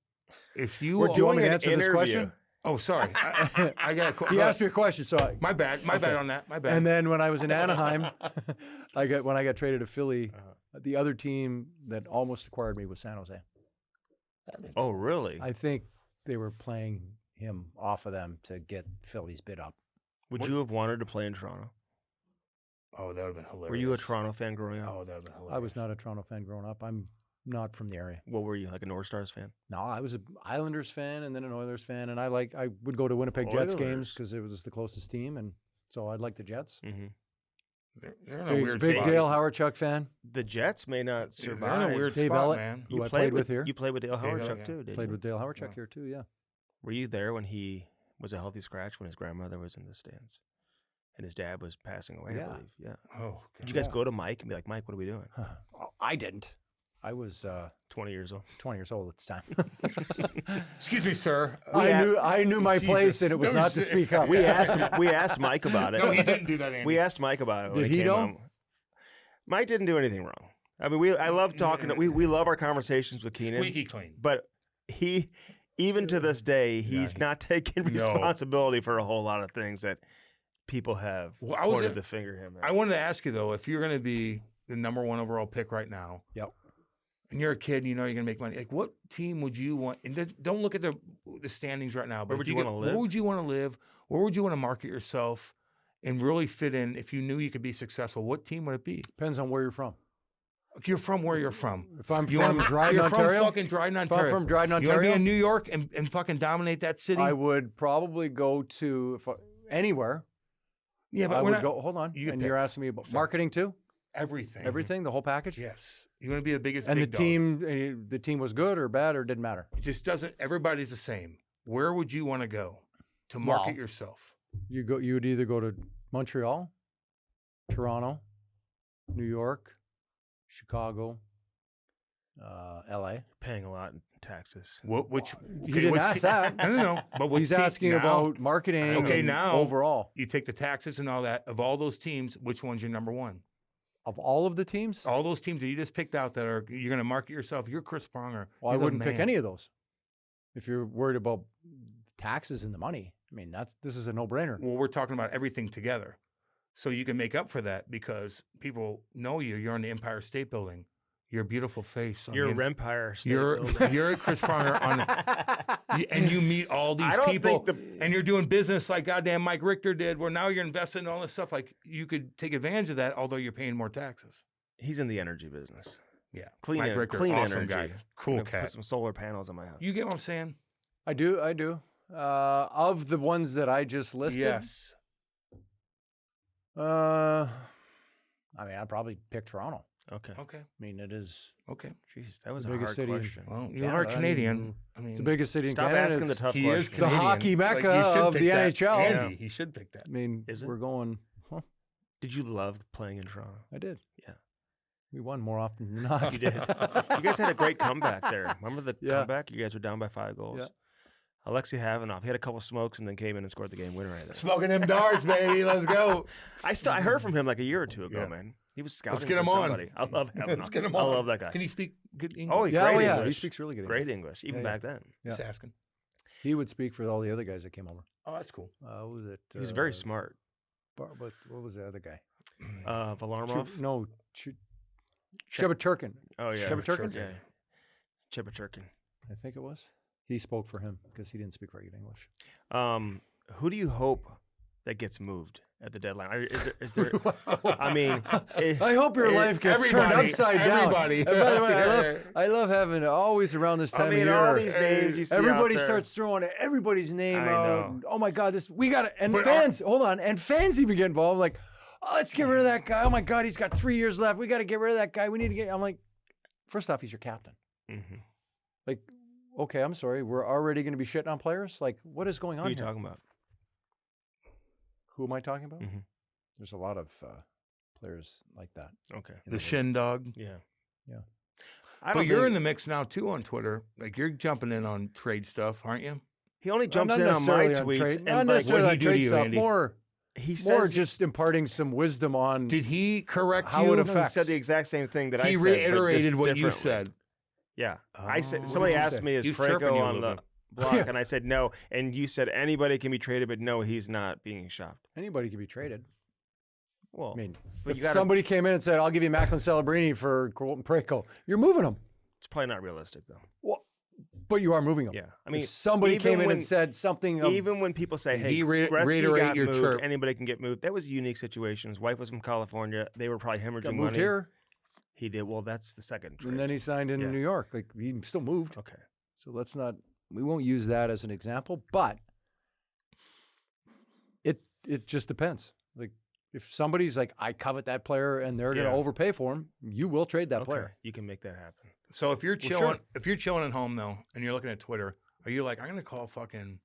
If you were doing an answer this question. Oh, sorry. I got a question. He asked me a question, so my bad on that. My bad. And then when I was in Anaheim, when I got traded to Philly, the other team that almost acquired me was San Jose. Oh, really? I think they were playing him off of them to get Philly's bid up. Would you have wanted to play in Toronto? Oh, that would have been hilarious. Were you a Toronto fan growing up? Oh, that would have been hilarious. I was not a Toronto fan growing up. I'm not from the area. What were you, like a North Stars fan? No, I was an Islanders fan and then an Oilers fan, and I would go to Winnipeg Jets games because it was the closest team, and so I'd like the Jets. Mm-hmm. They're in a weird big spot. Dale Hawerchuk fan. The Jets may not survive. They're in a weird Dave spot, Elliotte, man. who I played with here. You played with Dale Hawerchuk too, didn't you? Played with Dale Hawerchuk here too, yeah. Were you there when he was a healthy scratch when his grandmother was in the stands? and his dad was passing away, I Yeah. believe. Yeah. Oh, Did you guys go to Mike and be like, Mike, what are we doing? I didn't. I was 20 years old. 20 years old at the time. excuse me, sir. I knew my place, Jesus. and it was No not to shit. speak up. We asked Mike about it. No, he didn't do that, Andy. We asked Mike about it. when Did it he came know? home. Mike didn't do anything wrong. I mean, I love talking. We love our conversations with Keenan. Squeaky clean. But he, even to this day, he's not taking responsibility for a whole lot of things that people have pointed the finger at him. I wanted to ask you, though, if you're going to be the number 1 overall pick right now, and you're a kid and you know you're going to make money, like what team would you want? And don't look at the standings right now. But where would you want to live? Where would you want to live? Where would you want to market yourself and really fit in if you knew you could be successful? What team would it be? Depends on where you're from. You're from where you're from. If I'm from Dryden, you're Ontario, from fucking Dryden, Ontario. If I'm from Dryden, You want to be Ontario, in New York and fucking dominate that city? I would probably go to anywhere. Yeah, but I we're would not, go. Hold on, you and pick. you're asking me about marketing too? everything. Everything, the whole package. Yes. You want to be the biggest. And big the dog. the team was good or bad or didn't matter. It just doesn't. Everybody's the same. Where would you want to go to market yourself? You would either go to Montreal, Toronto, New York, Chicago, L.A. Paying a lot in taxes. He didn't ask that. No. But He's asking about marketing. Okay, and now overall, you take the taxes and all that. Of all those teams, which one's your number 1? of all of the teams, All those teams that you just picked out that are you're going to market yourself. You're Chris Pronger. well, I You're the wouldn't pick man. any of those. If you're worried about taxes and the money, I mean, this is a no-brainer. Well, we're talking about everything together, so you can make up for that because people know you. You're on the Empire State Building. Your beautiful face. You're a Empire State You're Building. you're Chris Pronger and you meet all these I don't people, think and you're doing business like goddamn Mike Richter did, where now you're investing in all this stuff. Like you could take advantage of that, although you're paying more taxes. He's in the energy business. Yeah, Clean, Mike Richter, clean awesome energy. guy, cool Gonna cat. Put some solar panels on my house. You get what I'm saying? I do. Of the ones that I just listed, Yes. I mean, I'd probably pick Toronto. Okay. Okay. I mean, it is Okay. Jeez, that was The a biggest hard city in- question. Well, you Canada, are I Canadian. mean, I mean, it's the biggest city in Stop Canada. asking the It's- tough he is questions. The Canadian. hockey Like, mecca you should of pick the that. NHL. Andy, he should pick that. I mean, Is it? we're going. Did you love playing in Toronto? I did. Yeah. We won more often than not. You did. You guys had a great comeback there. Remember the Yeah. comeback? You guys were down by 5 goals. Yeah. Alexei Havanoff, he had a couple smokes and then came in and scored the game winner right there. Smoking them darts, baby. Let's go. I heard from him like a year or two ago, Yeah. man. He was scouting Let's get for him on. somebody. I love Havanoff. Let's get him I on. love that guy. Can he speak good English? Oh, Yeah, great oh, yeah. English. He speaks really good Great English. English, even Yeah, back then. Yeah. Just asking. He would speak for all the other guys that came over. Oh, that's cool. What was it? He was very smart. What was the other guy? Varlamov? No, Chebaturkin. Oh, yeah. Chebaturkin? Yeah. Chebaturkin. I think it was. He spoke for him because he didn't speak very good English. Who do you hope that gets moved at the deadline? Is there I mean, I hope your life gets turned everybody, upside down. everybody. And by the way, I love having always around this time I mean, of year. all these names you see Everybody out there. starts throwing everybody's name I out. know. Oh my God, we got to. And But fans, hold on, and fans even get involved. Like, oh, let's get rid of that guy. Oh my God, he's got 3 years left. We got to get rid of that guy. We need to get. I'm like, first off, he's your captain. Mhm. Like, okay, I'm sorry, we're already going to be shitting on players. Like, what is going Who on are you here? talking about? Who am I talking about? Mhm. There's a lot of players like that. Okay. The shin dog. Yeah. Yeah. But you're in the mix now too on Twitter. Like you're jumping in on trade stuff, aren't you? He only jumps Not in on my necessarily tweets trade, and not like necessarily what'd on he do trade to you, stuff. Andy? he More says just imparting some wisdom on. Did he correct How you? it No, he affects. said the exact same thing that I He said. but just reiterated what you differently. said. Yeah. I said Oh. somebody What did you asked say? me is He was chirping Preko you a on little the bit. block, Yeah. and I said no. And you said anybody can be traded, but no, he's not being shopped. Anybody can be traded. Well, I mean, but if you gotta- somebody came in and said, "I'll give you Macklin Celebrini for Colton Preko," you're moving them. it's probably not realistic though. Well, but you are moving them. Yeah, I mean, if somebody even came in when- and said something. Of, Even when people say, "Hey, He Gretzky reiterate got your moved, chirp. anybody can get moved," that was a unique situation. His wife was from California. They were probably hemorrhaging got moved money. here, He did. Well, that's the second trade. and then he signed in Yeah. New York. Like he still moved. Okay. So let's not. We won't use that as an example, but it just depends. Like if somebody's like, "I covet that player," and they're going Yeah. to overpay for him, you will trade that Okay. player. You can make that happen. So if you're Well, chilling, sure. if you're chilling at home though, and you're looking at Twitter, are you like, I'm gonna call fucking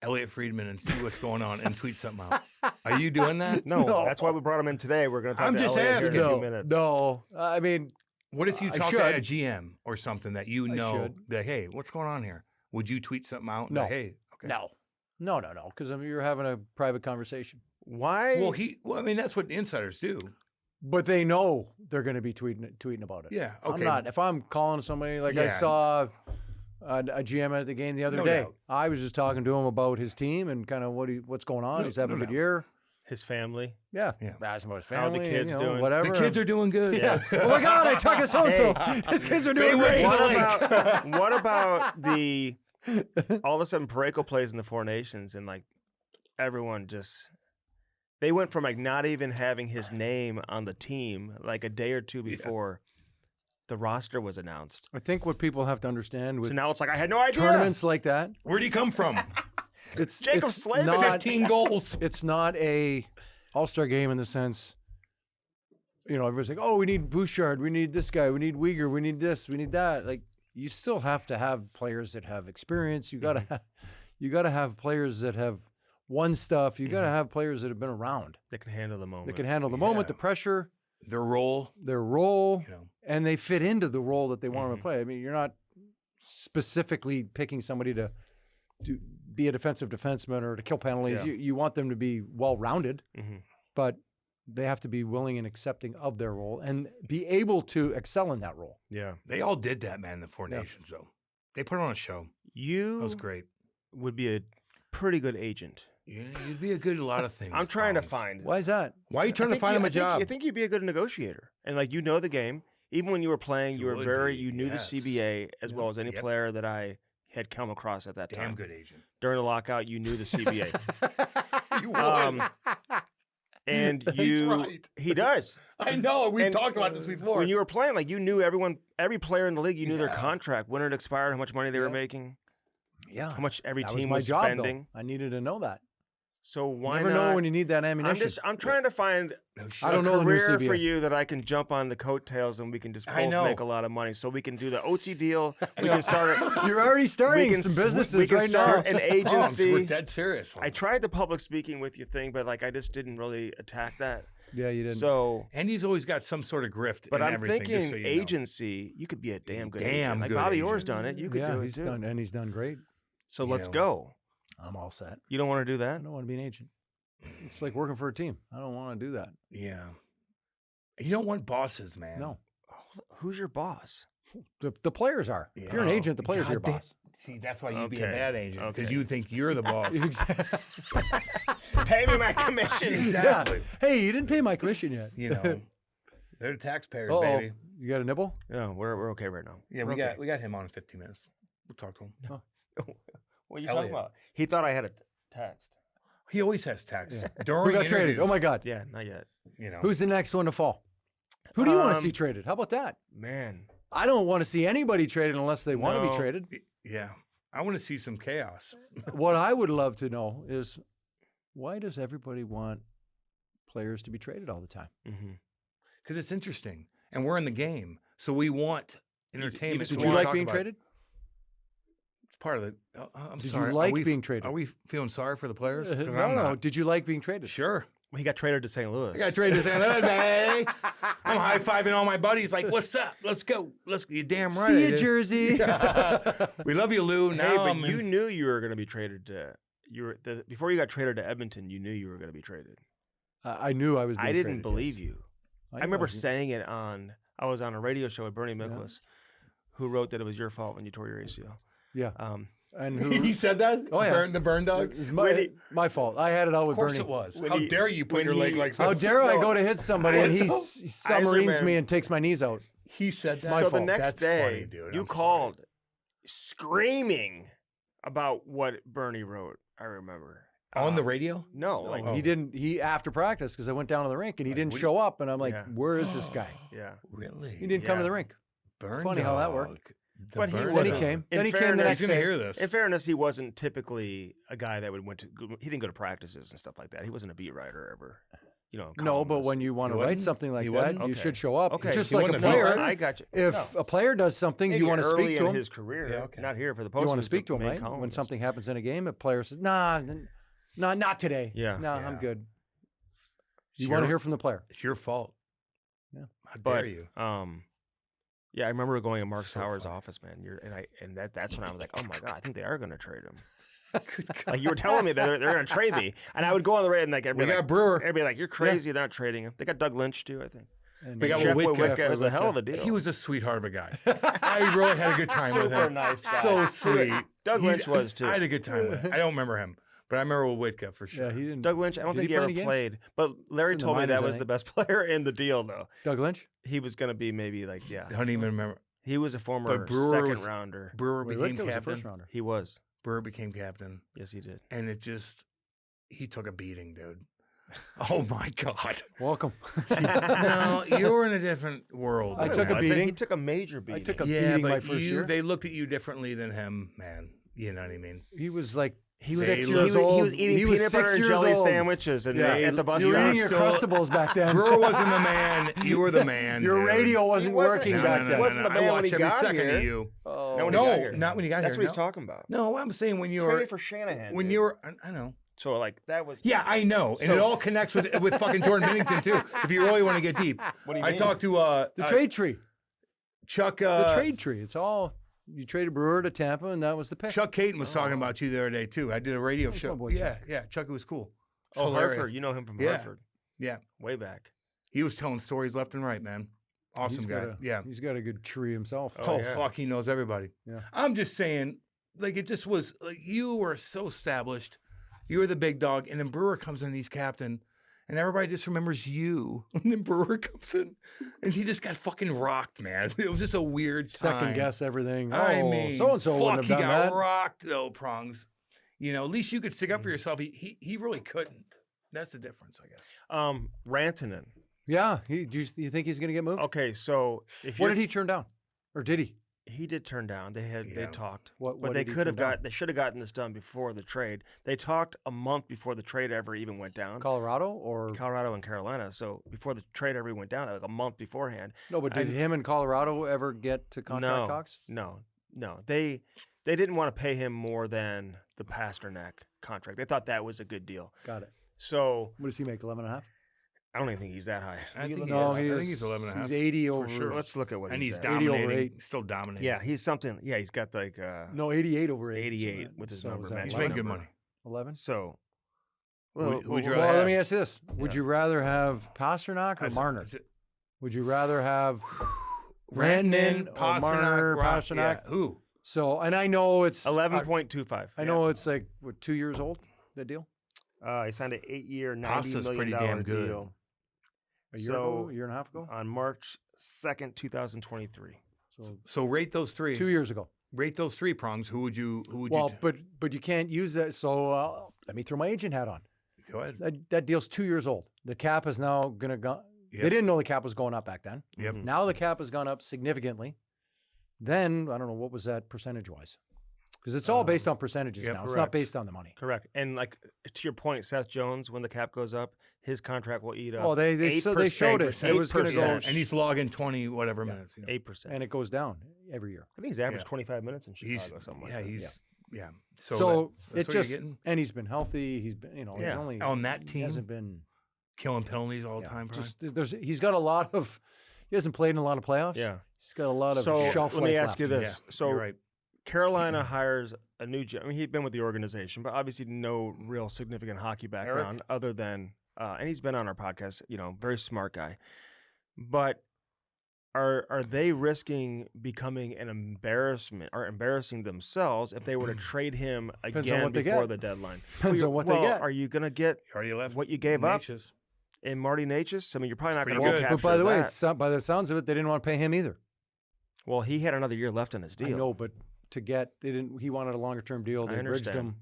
Elliotte Friedman and see what's going on and tweet something out. Are you doing that? No, that's why we brought him in today. We're going to talk I'm to just Elliotte here in a no, few minutes. no. I mean, What if you I talk to should. a GM or something that you know, should. be like, hey, what's going on here? Would you tweet something out? And No. be like, hey, okay. no, because you're having a private conversation. Why? Well, I mean, that's what insiders do. But they know they're going to be tweeting about it. Yeah. I'm Okay. not. If I'm calling somebody, like I Yeah. saw a GM at the game the other No day, doubt. I was just talking to him about his team and kind of what's going on. No- He's having no a good doubt. year. His family. Yeah. Yeah. Asking about his How the family. kids doing? Whatever. The kids are doing good. Yeah. Oh my God! I talked to so and so. His kids are doing went great. to the What about the all of a sudden Parental plays in the Four Nations and like everyone just they went from like not even having his name on the team like a day or two before the roster was announced. I think what people have to understand So with now it's like I had no idea. tournaments like that, Where'd he come from? it's Jacob it's Slavin. not 15 goals. it's not a all-star game in the sense, everybody's like, oh, we need Bouchard, we need this guy, we need Uyghur, we need this, we need that. Like, you still have to have players that have experience. You gotta have players that have won stuff. You gotta have players that have been around. That can handle the moment. That can handle the moment, the pressure, Their role. their role, And and they fit into the role that they want them to play. I mean, you're not specifically picking somebody to be a defensive defenseman or to kill penalties. Yeah. You want them to be well-rounded, Mhm. but they have to be willing and accepting of their role and be able to excel in that role. Yeah. they all did that, man, the Four Yeah. Nations, though. They put on a show. You That was great. would be a pretty good agent. Yeah, you'd be a good at a lot of things. I'm trying to Collins. find. Why is that? Why are you trying to find him a job? I think you'd be a good negotiator, and like you know the game. Even when you were playing, you were would very. be, You knew yes. the CBA as well as any Yep. player that I had come across at that Damn time. good agent. During the lockout, you knew the CBA, You Um, and you. right. He does. I know. We've And talked about this before. When you were playing, like you knew every player in the league. You knew their Yeah. contract, when it expired, how much money they were Yeah. making, Yeah. how much every That team was my was job, spending. though. I needed to know that. So why Never not? know when you need that ammunition. I'm trying to find No shit. I a don't know the new career for CBA. you that I can jump on the coattails and we can just I both know. make a lot of money. So we can do the OT deal. We can start. You're already starting can some s- businesses we can right start now. an Collins, agency. we're dead serious. I tried the public speaking with you thing, but like I just didn't really attack that. Yeah, you didn't. So, And he's always got some sort of grift but in I'm everything. thinking just so you know. agency. You could be a damn good Damn agent. Like good Bobby agent. Orr's done it. You could yeah, do it he's too. done, and he's done great. So You let's know. go. I'm all set. You don't want to do I that? don't want to be an agent. It's like working for a team. I don't want to do that. Yeah. You don't want bosses, man. No, Who's your boss? the players are. If you're an Oh, agent, the players are your goddamn- boss. See, that's why you'd be a Okay. bad agent because Okay. you think you're the boss. Pay me my commission. Exactly. Hey, you didn't pay my commission yet. You know, they're the taxpayers, Uh-oh. baby. You got a nibble? No, we're okay right now. Yeah, Okay. we got him on in 15 minutes. We'll talk to him. What are you Elliot. talking about? He thought I had a text. He always has tax. Yeah. During Who got traded? interviews, Oh my God. Yeah, not yet. You know, Who's the next one to fall? Who do you want to see Um, traded? How about that? Man, I don't want to see anybody traded unless they want to No. be traded. yeah. I want to see some chaos. What I would love to know is why does everybody want players to be traded all the time? mm-hmm. Because it's interesting. And we're in the game. So we want entertainment. just so Did we you wanna like talk being about- traded? It's part of the. I'm Did sorry. you are like we- being traded? Are we feeling sorry for the players? 'Cause No, I'm no. not. Did you like being traded? Sure. He got traded to St. Louis. I got traded to San Jose. I'm high fiving all my buddies, like, "What's up? Let's go. Let's go." You damn right. See I you, did. Jersey. We love you, Lou. Hey, Now but I'm you in- knew you were going to be traded to. Before you got traded to Edmonton. You knew you were going to be traded. I knew I was. Being I didn't traded, believe yes. you. I knew remember was- saying it on. I was on a radio show with Bernie Miklasz, who wrote that it was your fault when you tore your ACL. Yeah. And who? he said that. Oh, yeah. The burn dog. It's When my, he- my fault. I had it out Of with course Bernie. it was. When How he- dare you put when your leg he- like How this? dare I No. go to hit somebody and he submarines Eiserman- me and takes my knees out? He said that. my So fault. the next That's day, funny, dude. you I'm sorry. called, screaming about what Bernie wrote. I remember on the radio. No, like Oh. He didn't. He after practice because I went down to the rink and he Like, didn't what do show up and I'm like, Yeah. where is this guy? yeah. Really? He didn't come to Yeah. the rink. Burn Funny how that worked. dog. The But he burn Then he dog. came. In Then he came the fairness- next He's gonna day. hear this. In fairness, he wasn't typically a guy that he didn't go to practices and stuff like that. He wasn't a beat writer ever. No, but columnist. when you want to write wouldn't? something like He that, wouldn't? you Okay. should show up. Okay, Just he like a wouldn't have player. done I got you. If No. a player does something, Maybe you want to early speak to in him. his career. Yeah, okay. Not here for the You post. want to speak to him, right? When something happens in a game, a player says, "Nah, not today. Yeah. no, I'm Yeah. good." It's You want to your- hear from the player. It's your fault. Yeah. How But dare you? yeah, I remember going in Mark So Sauer's funny. office, man. That's when I was like, oh my god, I think they are going to trade him. Like you were telling me that they're going to trade me, and I would go on the radio and like We everybody got like, Brewer. everybody like, you're crazy. They're not trading him. They got Doug Lynch too, I think. And We got Jeff Whitka. Whitka is a hell of a deal. He was a sweetheart of a guy. I really had a good time with Super him. nice guy. So sweet. Doug Lynch was too. I had a good time with him. I don't remember him, but I remember Whitka for sure. yeah, he didn't. Doug Lynch. I don't Did think he he play ever any games? played, but Larry in the told me that minors, I was think. the best player in the deal, though. Doug Lynch. He was going to be maybe like I don't even remember. he was a former But Brewer second was- rounder. Brewer Wait, became Whitka was a captain. first rounder. He was. Brewer became captain, Yes, he did. and he took a beating, dude. Oh my God. Welcome. No, you were in a different world. I than took a that. He beating. took a major beating. I took a Yeah, beating but my first year. they looked at you differently than him, man. You know what I mean? He was like He was, 6 He years he old. was eating He was peanut butter 6 and years jelly old. sandwiches and Yeah. at the bus You were stop. eating your So- Crustables back then. Brewer wasn't the man. You were the man. Your dude. radio wasn't, He wasn't- working no, back no, then. no, wasn't the I man when watched he every got second here. of you. Oh. No, when he got No, here. not when you got That's here. what he's no. talking about. No, I'm saying when you were Traded for Shanahan. when dude. you were. I know. So like that was. Yeah, I know, and So- it all connects with fucking Jordan Bennington too. If you really want to get deep, What do you I mean? talked to The trade tree. Chuck. The trade tree. It's all you traded Brewer to Tampa, and that was the pick. Chuck Caton was talking about you the other day too. I did a radio That's my show. boy, Yeah, Chuck. yeah. Chuck, it was cool. It's Oh, hilarious. Hartford. You know him from Yeah. Hartford. Yeah, Way back. he was telling stories left and right, man. Awesome He's guy. got a- Yeah. He's got a good tree himself. Oh, yeah. fuck, he knows everybody. Yeah. I'm just saying, like it just was like you were so established. You were the big dog, and then Brewer comes in, he's captain, and everybody just remembers you. And then Brewer comes in, and he just got fucking rocked, man. It was just a weird Second time. guess everything. I Oh, mean, so and so fuck, wouldn't he have done got that. rocked though, Prongs. You know, at least you could stick up for yourself. He really couldn't. That's the difference, I guess. Rantanen. Yeah. Do you think he's going to get moved? Okay, so if What you're- did he turn down, or did he? He did turn down. They Yeah. talked, What but they did he could have turn down? they should have gotten this done before the trade. They talked a month before the trade ever even went down. Colorado or Colorado and Carolina. So before the trade ever went down, like a month beforehand. no? But did I- him and Colorado ever get to contract No, talks? no. They didn't want to pay him more than the Pasternak contract. They thought that was a good deal. Got it. So What does he make? 11.5. I don't even think he's that high. I think No, he he is. I is. think he's 11 and a half. He's 80 over. sure. Let's look at what And he's at. 80 over dominating. 8. Still dominating. Yeah, he's something. Yeah, he's got like No, 88 over 8. 88 with his number, is that man. He's 11? making good money. 11. So. Would you Well, rather let me have- ask you this: Would Yeah. you rather have Pasternak or Is it- Marner? is it Would you rather have Rantanen, or Marner, Pasternak? Yeah. Who? So, and I know it's 11.25. I know it's like what 2 years old. The deal He signed an 8-year, $90 Pasta's million pretty damn good. deal a year ago, a year and a half ago. on March 2nd, 2023. So So rate those three. 2 years ago. Rate those three, Prongs. Who would you? Well, but you can't use that. So let me throw my agent hat on. go ahead. That deal's 2 years old. The cap is now gonna go. Yep. They didn't know the cap was going up back then. Yep. Mhm. Now the cap has gone up significantly. Then I don't know what was that percentage wise, because it's all based on percentages yep, now. It's correct. not based on the money. Correct. And like to your point, Seth Jones, when the cap goes up, his contract will eat up. Oh, they showed it. It was going to go, 8%. And he's logging 20 whatever minutes. You know. 8%. and it goes down every year. I think he's averaged Yeah. 25 minutes in He's Chicago. Something like yeah, that. he's yeah. So, that's it what you're just getting? and he's been healthy. He's been he's Yeah. only On that He team? hasn't been killing penalties all the yeah, time. Brian. just he's got a lot of. He hasn't played in a lot of playoffs. Yeah. He's got a lot of So shelf let life me ask left. you this. Yeah, So you're right. Carolina hires a new I mean, he'd been with the organization, but obviously no real significant hockey background other than, and he's been on our podcast, very smart guy. But are they risking becoming an embarrassment or embarrassing themselves if they were to trade him Depends on again what they before get. the deadline? Depends on what they get. Are you going to get You already left. what you gave up Natchez. in Marty Natchez? I mean, you're probably not Pretty going to good. go But capture by the way, that. by the sounds of it, they didn't want to pay him either. Well, he had another year left on his deal. I know, but they didn't. He wanted a longer term deal. I They bridged understand. him.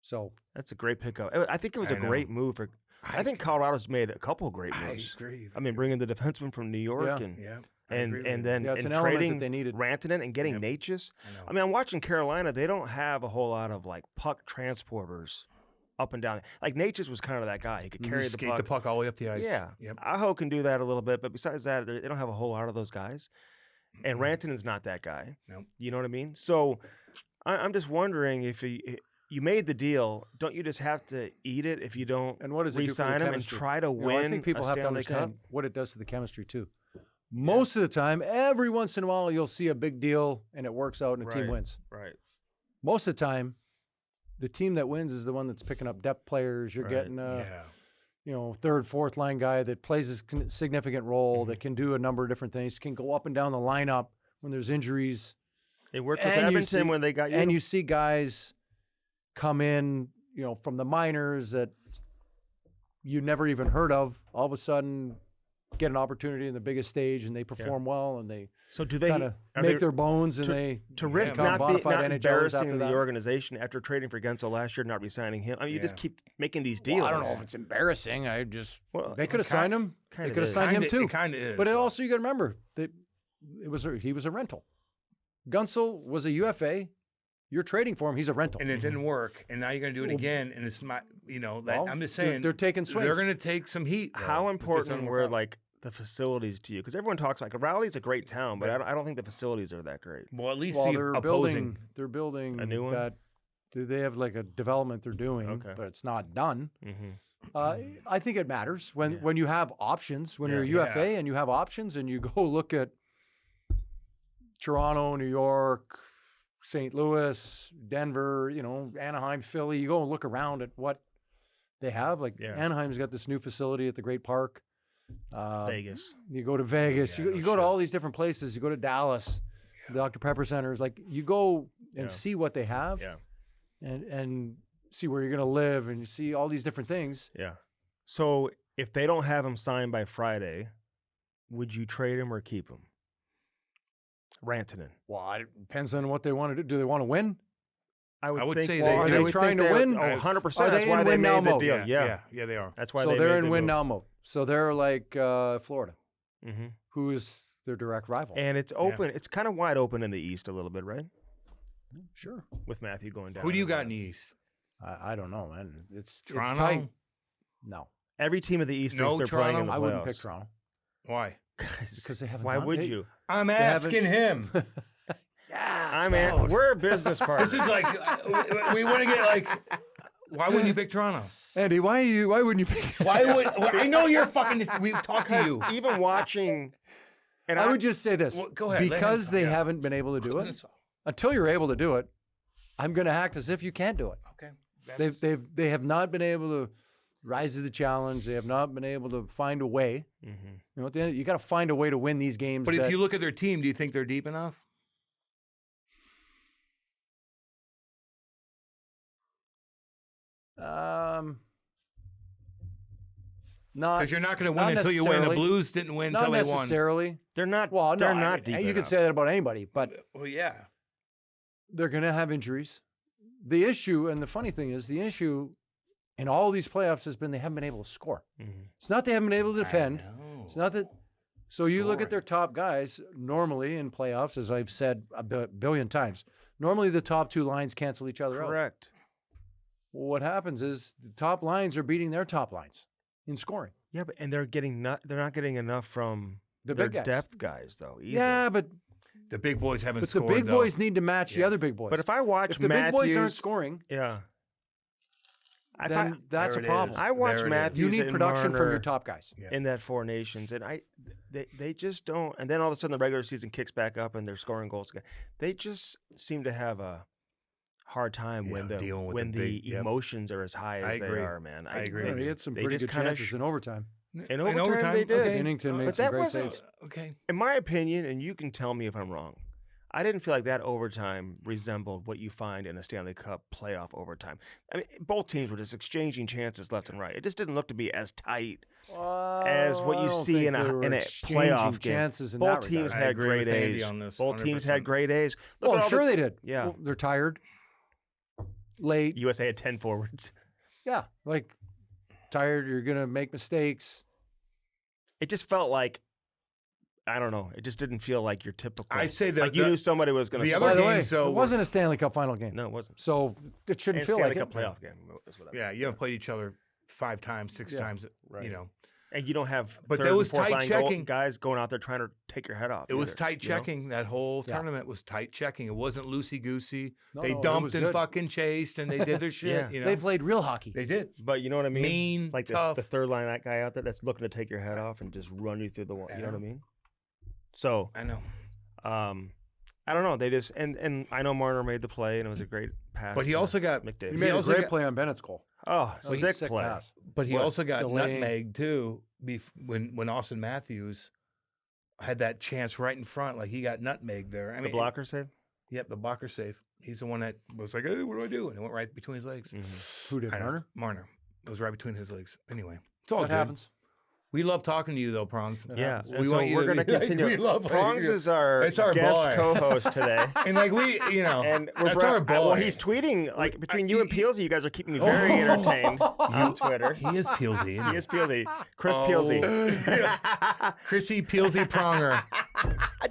So That's a great pickup. I think it was I a know. great move for. I think Colorado's made a couple of great I moves. agree. I mean, bringing the defenseman from New York Yeah. and Yeah. I and agree with and you. then Yeah, it's and an element that trading they needed. Rantanen and getting Yep. Natchez. I know. I mean, I'm watching Carolina. They don't have a whole lot of like puck transporters up and down. Like Natchez was kind of that guy. He could carry the skate puck. the puck all the way up the ice. Yeah. Yep. Aho can do that a little bit, but besides that, they don't have a whole lot of those guys. And Rantanen's not that guy. Nope. You know what I mean? So I'm just wondering if you made the deal, don't you just have to eat it if you don't And what does it do for the re-sign him and chemistry? try to You know, win I think people a have to Stanley understand Cup? what it does to the chemistry too. Most of the time, every once in a while, you'll see a big deal and it works out and the team wins. Right. Most of the time, the team that wins is the one that's picking up depth players. You're getting a third, fourth line guy that plays a significant role, that can do a number of different things, can go up and down the lineup when there's injuries. It worked with Edmonton when they got you. And you see guys come in, from the minors that you never even heard of, all of a sudden get an opportunity in the biggest stage and they perform well and they do they kind of make their bones and to risk become not bona fide NHLers embarrassing after the that? organization after trading for Gensel last year, not re-signing him? I mean, you just keep making these deals. Well, I don't know if it's embarrassing. They could have signed him. They kinda could have is. signed him too. It kind of is. But also you got to remember that he was a rental. Gunsel was a UFA. You're trading for him. He's a rental. And it didn't work. And now you're going to do it again. And it's not, I'm just They're saying. they're taking swings. They're going to take some heat. How though, if this important doesn't were work out. like the facilities to you? Because everyone talks like Raleigh's a great town, but I don't think the facilities are that great. Well, at least Well, the opposing. they're building A new one? that they have like a development they're doing, but it's not done. Mm-hmm. I think it matters when you have options, when you're a Yeah. UFA and you have options and you go look at Toronto, New York, St. Louis, Denver, Anaheim, Philly. You go and look around at what they have. Like Anaheim's got this new facility at the Great Park. Vegas. You go to Vegas. You go to all these different places. You go to Dallas, Dr. Pepper centers. Like you go and see what they have, and see where you're going to live, and you see all these different things. Yeah. So if they don't have him signed by Friday, would you trade him or keep him? Rantanen. Well, it depends on what they want to do. Do they want to win? I would think say they, are they trying to win? 100%. Are That's they why in they win now made the mode? deal. Yeah, they are. That's why So they they're made in the win move. now mode. So they're like Florida, Mm-hmm. who is their direct rival. And it's open. It's kind of wide open in the East a little bit, right? Sure. With Matthew going down. Who do you got in the East? I don't know, man. It's Toronto? tight. No, Every team of the East No thinks they're playing in the playoffs. I wouldn't pick Toronto Why? because they haven't. Why done would it. you? I'm haven't- asking him. We're business partners. This is like we want to get like. Why wouldn't you pick Toronto? Andy, why wouldn't you pick? I know you're fucking. We've talked to you. even watching. And I would just say this. Well, go ahead, let him Because talk, they yeah. haven't been able to do it. Until you're able to do it, I'm going to act as if you can't do it. Okay. They have not been able to rise to the challenge. They have not been able to find a way. Mm-hmm. At the end, you got to find a way to win these games. But if you look at their team, do you think they're deep enough? Not Because you're not going to win not until you win. The necessarily. Blues didn't win not until they won. necessarily. They're not. Well, they're no, not deep. You could enough. say that about anybody, but Well, yeah. they're going to have injuries. The issue, and the funny thing is, the issue in all these playoffs has been they haven't been able to score. Mm-hmm. It's not they haven't been able to defend. I know. It's not that. So you look Scoring. at their top guys. Normally in playoffs, as I've said a billion times, normally the top two lines cancel each other out. Correct. Well, what happens is the top lines are beating their top lines in scoring. Yeah, but they're not getting enough from The their big guys. depth guys though. Either. Yeah, but The big boys haven't the scored. big though. boys need to match the other big boys. But if I watch if the Matthews, big boys aren't scoring, yeah, then that's a There it problem. is. I watch There it is. Matthews. You need and production from your Marner top guys. Yeah. in that Four Nations, and they just don't. And then all of a sudden, the regular season kicks back up, and they're scoring goals again. They just seem to have a hard time when dealing with the the big- yep. emotions are as high as they agree. are, man. I agree. Yeah, he had some They pretty just good kinda chances in overtime. In overtime, they did. Okay. Binnington made But some that great wasn't- saves. Okay. In my opinion, and you can tell me if I'm wrong, I didn't feel like that overtime resembled what you find in a Stanley Cup playoff overtime. I mean, both teams were just exchanging chances left and right. It just didn't look to be as tight as what I you don't see think in they a were playoff exchanging game. chances in Both that teams regard. I had agree great with Andy A's. on this, Both teams 100%. had great A's. Look Oh, at all sure the- they did. Yeah. Well, they're tired. Late. USA had 10 forwards. Yeah, like tired. You're gonna make mistakes. It just felt like I don't know. It just didn't feel like your typical. I say that like you knew somebody was going to. the By other the way, games, so it wasn't a Stanley Cup final game. No, it wasn't. So it shouldn't And feel Stanley like Cup it. playoff game. Is what I meant. Yeah, you haven't played each other 5 times, 6 times. Right. You know, And you don't have. But third there and was fourth tight line checking. guys going out there trying to take your head off. it was either, tight you know? checking. That whole Yeah. tournament was tight checking. It wasn't loosey goosey. No, They no, it dumped was and good. fucking chased, and they did their shit. Yeah. You know, They played real hockey. They did. But you know what I mean? Mean, like tough. the third line, that guy out there that's looking to take your head off and just run you through the wall. You know what I mean? So, I know. I don't know. They just and I know Marner made the play and it was a great pass. But he to also got. McDavid. He made a also great got- play on Bennett's goal. Oh, That was sick, a sick play. pass. But he What? also got Delaying. nutmegged too. When Austin Matthews had that chance right in front, like he got nutmegged there. I The mean, blocker save. Yep, the blocker save. He's the one that was like, "Hey, what do I do?" And it went right between his legs. Who did I know. Marner? Marner. It was right between his legs. Anyway, it's all That good. happens. We love talking to you though, Prongs. That Yeah, happens. and We so want you we're to going to be like, continue. we love Prongs is our It's our guest boy. co-host today. And like we, you know, And we're that's our boy. well, he's tweeting like between you and Peelsy, you guys are keeping me very entertained on Twitter. He is Peelsy. He is Peelsy. Chris Oh. Peelsy. Chrissy Peelsy Pronger.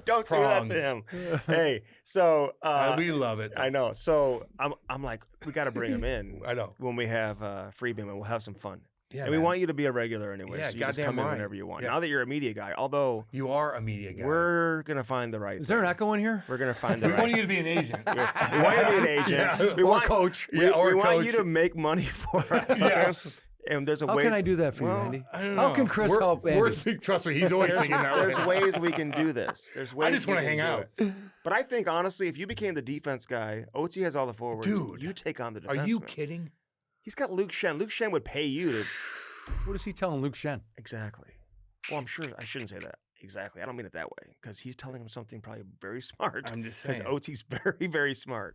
Don't do that to him. Hey, so We love it. I know. So I'm like, we got to bring him in I know. when we have Friedman, and we'll have some fun. Yeah, and we man. want you to be a regular anyway. Yeah, so you just goddamn come in right. whenever you want. Yeah. Now that you're a media guy, although You are a media guy. we're gonna find the right. Is there an thing. echo in here? We're gonna find the We right. want you to be an agent. We want you to be an agent. Yeah. We Or want coach. We, Yeah, or we want coach. you to make money for us. okay? Yes. And there's a How way. can I do that for well, you, Andy? I don't How know. can Chris We're- help we're- Andy? Trust me, he's always thinking that way. There's ways we can do this. There's ways. I just we want to can hang do out. it. But I think honestly, if you became the defense guy, OT has all the forwards. Dude, you take on the Are defenseman. you kidding? He's got Luke Schenn. Luke Schenn would pay you to What is he telling Luke Schenn? exactly. Well, I'm sure I shouldn't say that exactly. I don't mean it that way because he's telling him something probably very smart. I'm just Because saying. OT's very, very smart.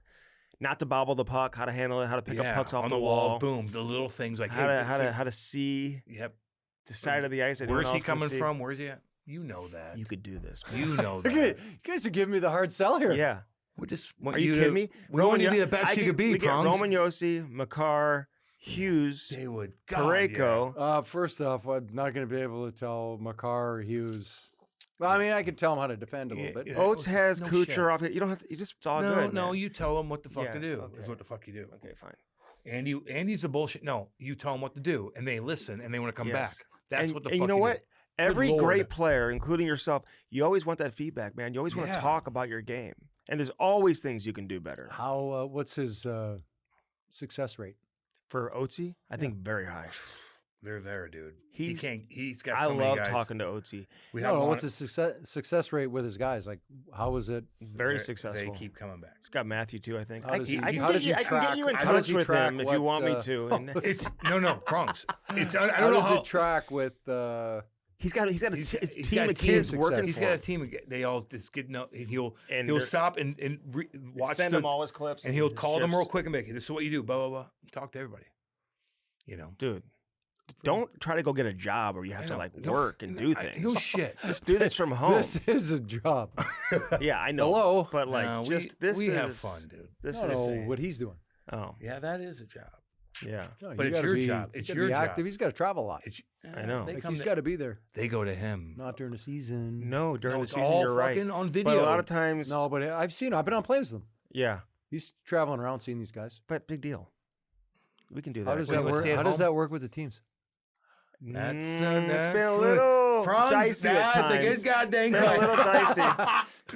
Not to bobble the puck, how to handle it, how to pick up pucks off on the wall, Boom, the little things like how to see Yep. the side of the ice. that no Where's one he else can coming see. from? Where's he at? You know that. You could do this. You know Look at that. it. You guys are giving me the hard sell here. Yeah. We just want Are you to, kidding me? We want you to be Yo- the best I you get- could be, we get Prongs. Roman Yossi, Makar, Hughes, They would. God, Parayko. First off, I'm not going to be able to tell Makar or Hughes. Well, I mean, I can tell him how to defend a little Yeah, bit. yeah. Oates has No Kucherov. You don't have to. You just it's all No, good. no, man. you tell them what the fuck Yeah, to do. okay. Is what the fuck you do. Okay, fine. Andy's a bullshit. No, you tell them what to do, and they listen, and they want to come Yes. back. That's and, what the and fuck you know do. what? Every Lord. great player, including yourself, you always want that feedback, man. You always want to Yeah. talk about your game, and there's always things you can do better. How? What's his success rate? For Oatsy, I think very high. They're there, dude. He's- He's got. I So many love guys. talking to Oatsy. We No, have no, what's his success rate with his guys? Like, how is it? Very They successful. keep coming back. He's got Matthew too, I think. How I does can he- get how does he you- I can get you in track- how does touch he with track him if you what, want me to. And It's no Prongs. It's I How don't know does how it track with? he's got a he's team got of a team kids success. working He's for got a him. team. They all just get no. He'll And they're- stop and watch send the, him all his clips, and he'll his call them gifs. real quick and be like, "This is what you do." Blah blah blah. Talk to everybody. You know. Dude, don't try to go get a job where you have I to know. like Don't- work and do things. No shit. Just do this from home. This is a job. Yeah, I know. Hello. But like, No, just this we is have fun, dude. This No, is no, what he's doing. oh Yeah, that is a job. yeah. No, But you it's gotta your be- job. you It's gotta your be job. active. He's got to travel a lot. It's, I know. They Like, come he's to- got to be there. They go to him. Not during the season. No, during No, the it's season all you're right. fucking on video. But a lot of times, No, but I've seen him. I've been on planes with him. yeah. He's traveling around seeing these guys. But big deal. We can do that. How does Wait, that you wanna work? stay at How does home? that work with the teams? That's, it's that's been a what- little Franz, dicey at that's a times. good goddamn Been a little dicey.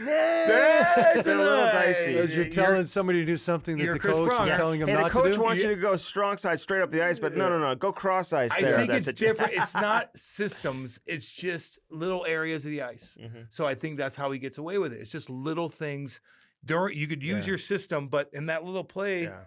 That's been a little dicey. As you're telling somebody to do something that you're the Chris coach Pronger. is telling him Hey, the not coach to do. wants you to go strong side straight up the ice, but no, go cross ice I there. think That's it's it. different. It's not systems. It's just little areas of the ice. Mhm. So I think that's how he gets away with it. It's just little things. During you could use Yeah. your system, but in that little play, Yeah.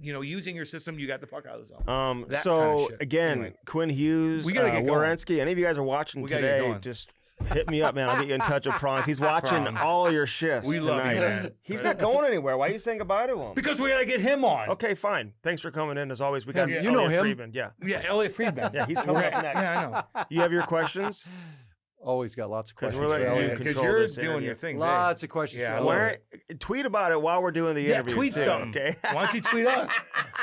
you know, using your system, you got the puck out of the zone. That So kinda shit. again, Anyway. Quinn Hughes, We gotta get going. Werenski, any of you guys are watching We gotta get today, going. just hit me up, man. I'll get you in touch with Prongs. He's watching Prongs. all your shifts We love you, tonight. man. He's not going anywhere. Why are you saying goodbye to him? Because we gotta get him on. Okay, fine. Thanks for coming in. As always, we got Yeah, you know Elliotte him. Friedman. Yeah. Yeah, Elliotte Friedman. Yeah, he's coming up next. Yeah, I know. You have your questions? Always got lots of questions. we're letting for you Elliotte. Because control you're this doing interview. your thing. Lots of questions. Yeah, for I love Elliotte. Tweet about it while we're doing the interview. tweet too, something. Okay. Why don't you tweet us?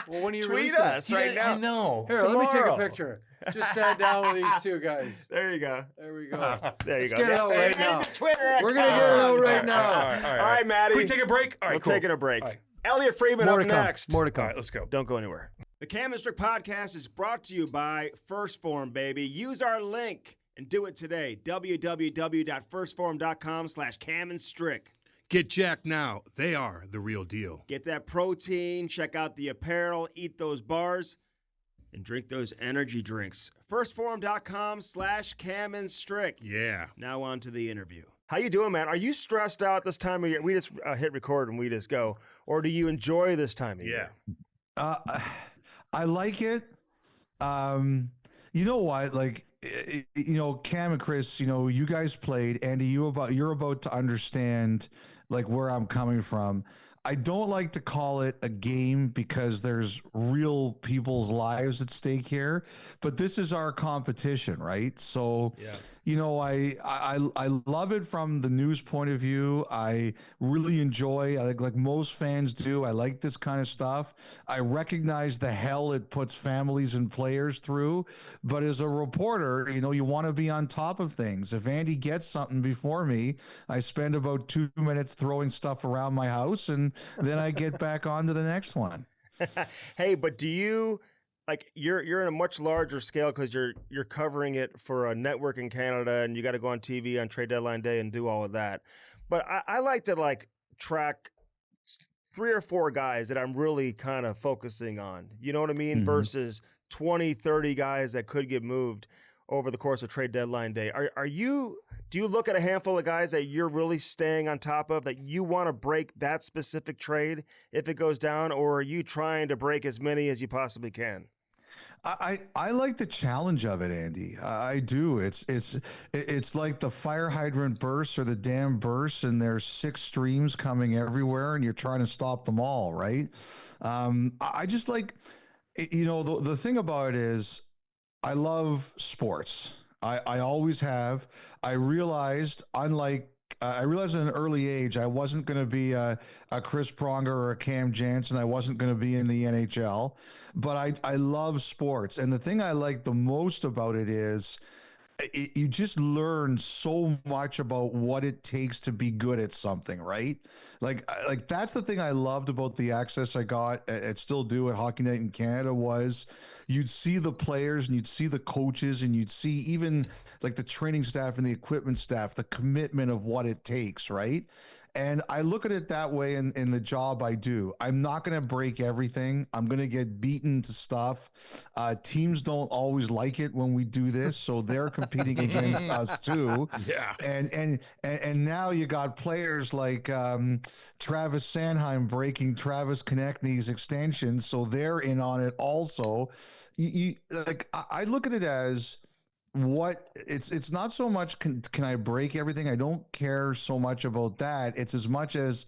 Well, when you Tweet release us it, right now. I know. here, let me take a Tomorrow. picture. Just sat down with these two guys. There you go. There we go. There you Let's go. get it out right That's now. the Twitter We're gonna account. get it out right All now. All right, Maddie. Can we take a break? All right, We're cool. taking a break. All right. Elliotte Friedman More up to come. next. More to All come. right, let's go. Don't go anywhere. The Cam and Strick podcast is brought to you by First Form, baby. Use our link and do it today. www.firstform.com/camandstrick. Get jacked now. They are the real deal. Get that protein, check out the apparel, eat those bars, and drink those energy drinks. Firstform.com/camandstrick. Yeah. Now on to the interview. How you doing, man? Are you stressed out this time of year? We just hit record and we just go. Or do you enjoy this time of year? I like it. You know what? Like, Cam and Chris, you guys played. Andy, you're about to understand like where I'm coming from. I don't like to call it a game because there's real people's lives at stake here, but this is our competition, right? So, I love it from the news point of view. I really enjoy, like most fans do. I like this kind of stuff. I recognize the hell it puts families and players through, but as a reporter, you want to be on top of things. If Andy gets something before me, I spend about 2 minutes throwing stuff around my house, and then I get back on to the next one. Hey, but do you you're in a much larger scale because you're covering it for a network in Canada and you got to go on TV on trade deadline day and do all of that. But I like to track 3 or 4 guys that I'm really kind of focusing on. You know what I mean? Mm-hmm. Versus 20, 30 guys that could get moved over the course of trade deadline day. Do you look at a handful of guys that you're really staying on top of, that you want to break that specific trade if it goes down, or are you trying to break as many as you possibly can? I like the challenge of it, Andy. I do. It's like the fire hydrant bursts or the dam bursts, and there's 6 streams coming everywhere, and you're trying to stop them all, right? I just like, the thing about it is, I love sports. I always have. I realized at an early age, I wasn't going to be a Chris Pronger or a Cam Jansen. I wasn't going to be in the NHL, but I love sports. And the thing I like the most about it is you just learn so much about what it takes to be good at something, right? Like that's the thing I loved about the access I got and still do at Hockey Night in Canada was you'd see the players and you'd see the coaches and you'd see even like the training staff and the equipment staff, the commitment of what it takes, right? And I look at it that way in the job I do. I'm not going to break everything. I'm going to get beaten to stuff. Teams don't always like it when we do this, so they're competing against us too. Yeah. And now you got players like Travis Sanheim breaking Travis Konechny's extension, so they're in on it also. I look at it as it's not so much can I break everything. I don't care so much about that. It's as much as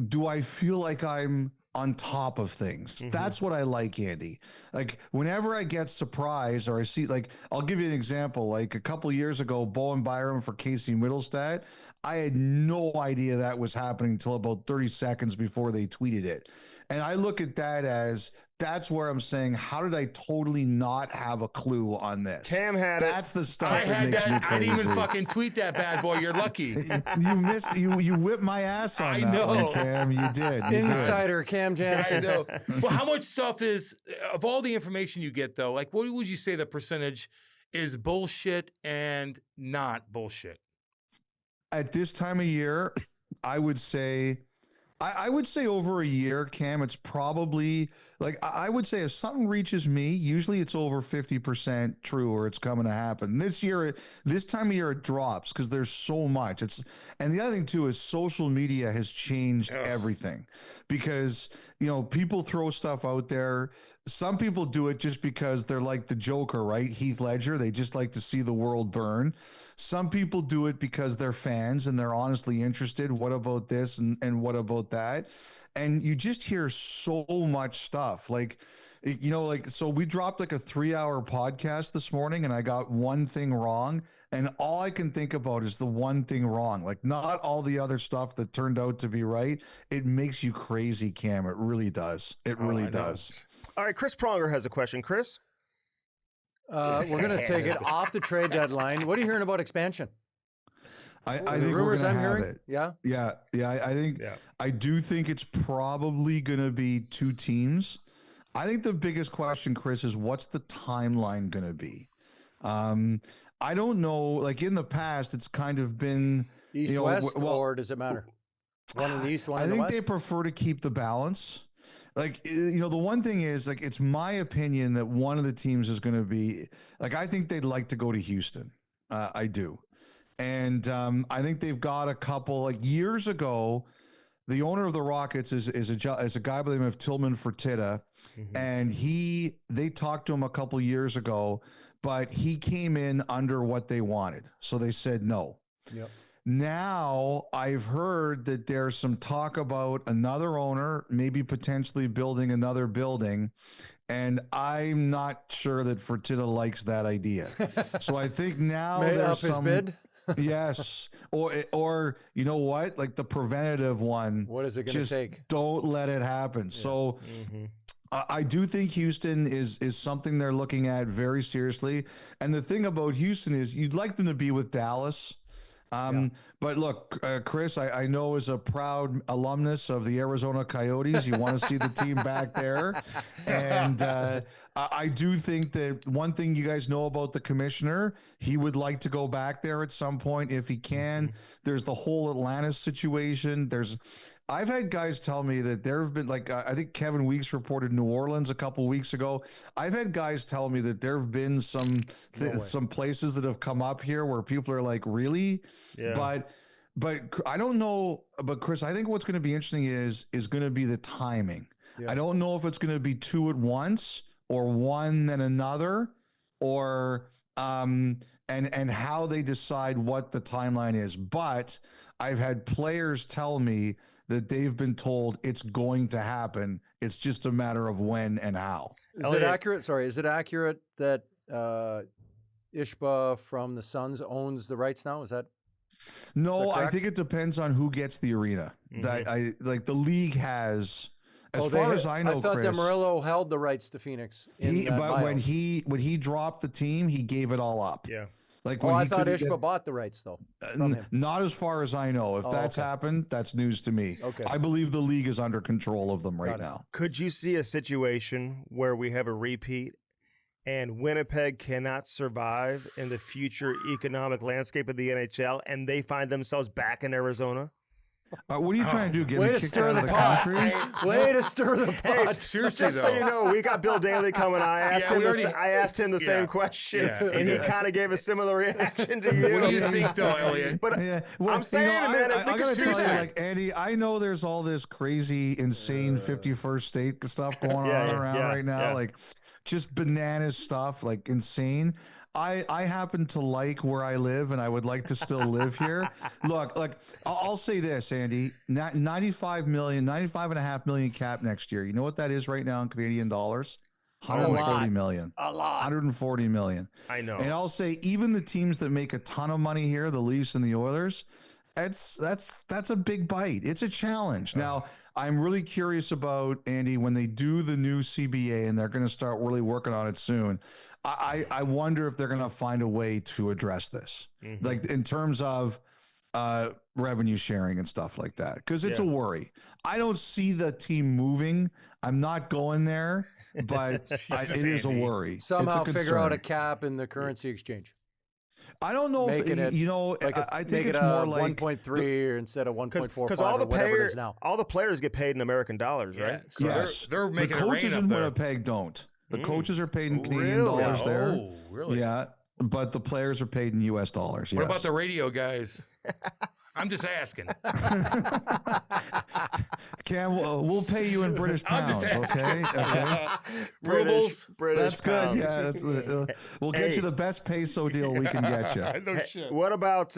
do I feel like I'm on top of things. Mm-hmm. That's what I like, Andy. Like whenever I get surprised or I see, like, I'll give you an example. Like a couple of years ago, Bowen Byram for Casey Middlestat, I had no idea that was happening until about 30 seconds before they tweeted it. And I look at that as that's where I'm saying, how did I totally not have a clue on this? Cam had That's it. the stuff I that had makes that. me I crazy. didn't even fucking tweet that bad boy. You're lucky. You missed. You whipped my ass on that know. one, Cam. You did. You Insider Cam I Jansen. know. Well, how much stuff is of all the information you get though? Like, what would you say the percentage is bullshit and not bullshit? At this time of year, I would say over a year, Cam, it's probably like, I would say if something reaches me, usually it's over 50% true or it's coming to happen. This time of year, it drops because there's so much. And the other thing too is social media has changed everything because, people throw stuff out there. Some people do it just because they're like the Joker, right? Heath Ledger. They just like to see the world burn. Some people do it because they're fans and they're honestly interested. What about this and what about that. And you just hear so much stuff. Like, you know, like, so we dropped like a 3-hour podcast this morning and I got one thing wrong. And all I can think about is the one thing wrong. Like, not all the other stuff that turned out to be right. It makes you crazy, Cam. It really does. It really does. All right, Chris Pronger has a question. Chris? We're going to take it off the trade deadline. What are you hearing about expansion? I think we're going to have it. Yeah. I do think it's probably going to be 2 teams. I think the biggest question, Chris, is what's the timeline going to be? I don't know. Like in the past, it's kind of been East-West, or does it matter? One in the East, one in the West? I think they prefer to keep the balance. Like, you know, the one thing is, like, it's my opinion that one of the teams is going to be, like, I think they'd like to go to Houston. I do. And I think they've got a couple, like years ago, the owner of the Rockets is a guy by the name of Tillman Fertitta. And they talked to him a couple years ago, but he came in under what they wanted. So they said no. Yep. Now I've heard that there's some talk about another owner, maybe potentially building another building. And I'm not sure that Fertitta likes that idea. So I think now there's some bid. Yes. Or you know what? Like the preventative one. What is it going to take? Don't let it happen. Yeah. So I do think Houston is something they're looking at very seriously. And the thing about Houston is you'd like them to be with Dallas. But look, Chris, I know as a proud alumnus of the Arizona Coyotes, you want to see the team back there. And I do think that one thing you guys know about the commissioner, he would like to go back there at some point if he can. There's the whole Atlanta situation. I've had guys tell me that there have been, like, I think Kevin Weeks reported New Orleans a couple weeks ago. I've had guys tell me that there have been some places that have come up here where people are like, really? Yeah. But I don't know. But Chris, I think what's going to be interesting is going to be the timing. Yeah. I don't know if it's going to be 2 at once or one then another, or and how they decide what the timeline is. But I've had players tell me that they've been told it's going to happen. It's just a matter of when and how. Is it accurate? Sorry, is it accurate that Ishba from the Suns owns the rights now? Is that? No, I think it depends on who gets the arena. I like the league has. As far as I know, I thought Chris, Damarillo held the rights to Phoenix. But when he dropped the team, he gave it all up. Yeah. Like I thought Ishba bought the rights though. From him. Not as far as I know. If that's happened, that's news to me. Okay. I believe the league is under control of them right now. Could you see a situation where we have a repeat and Winnipeg cannot survive in the future economic landscape of the NHL and they find themselves back in Arizona? What are you trying to do? Get me kicked out of the country? Way to stir the pot. Seriously, just though. so you know, we got Bill Daly coming. I asked him the same question, and he kind of gave a similar reaction to you. What do you think, though, Elliotte? But I'm saying, man, I'm going to tell you, like, Andy, I know there's all this crazy, insane 51st state stuff going on around right now, like just bananas stuff, like insane. I happen to like where I live, and I would like to still live here. Look, like I'll say this, Andy, 95 and a half million cap next year. You know what that is right now in Canadian dollars? 140 million. A lot. 140 million. I know. And I'll say even the teams that make a ton of money here, the Leafs and the Oilers, that's a big bite. It's a challenge. Now, I'm really curious about, Andy, when they do the new CBA and they're going to start really working on it soon. I wonder if they're going to find a way to address this, like in terms of revenue sharing and stuff like that, because it's a worry. I don't see the team moving. I'm not going there, but it is a worry. Somehow figure out a cap in the currency exchange. I don't know if you know. Like I think it's more like 1.3 instead of 1.45. Because all the players get paid in American dollars, right? So yes, they're making the coaches in there. Winnipeg don't. The coaches are paid in Canadian dollars there. Oh, really? Yeah, but the players are paid in U.S. dollars. What about the radio guys? I'm just asking. Cam, we'll pay you in British pounds, okay? Rubles. British That's pounds. good. Yeah, we'll get you the best peso deal we can get you. What about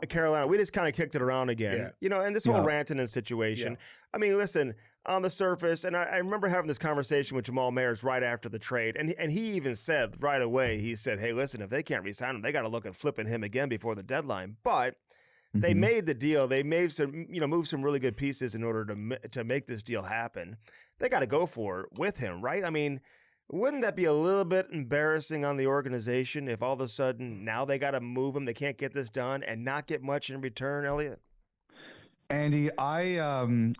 Carolina? We just kind of kicked it around again. You know, and this whole Rantanen situation. I mean, listen, on the surface, and I remember having this conversation with Jamal Mayers right after the trade, and he even said right away, he said, hey, listen, if they can't re-sign him, they got to look at flipping him again before the deadline. But they made the deal. They made some, moved some really good pieces in order to make this deal happen. They got to go for it with him, right? I mean, wouldn't that be a little bit embarrassing on the organization if all of a sudden now they got to move him, they can't get this done, and not get much in return, Elliotte? Andy, I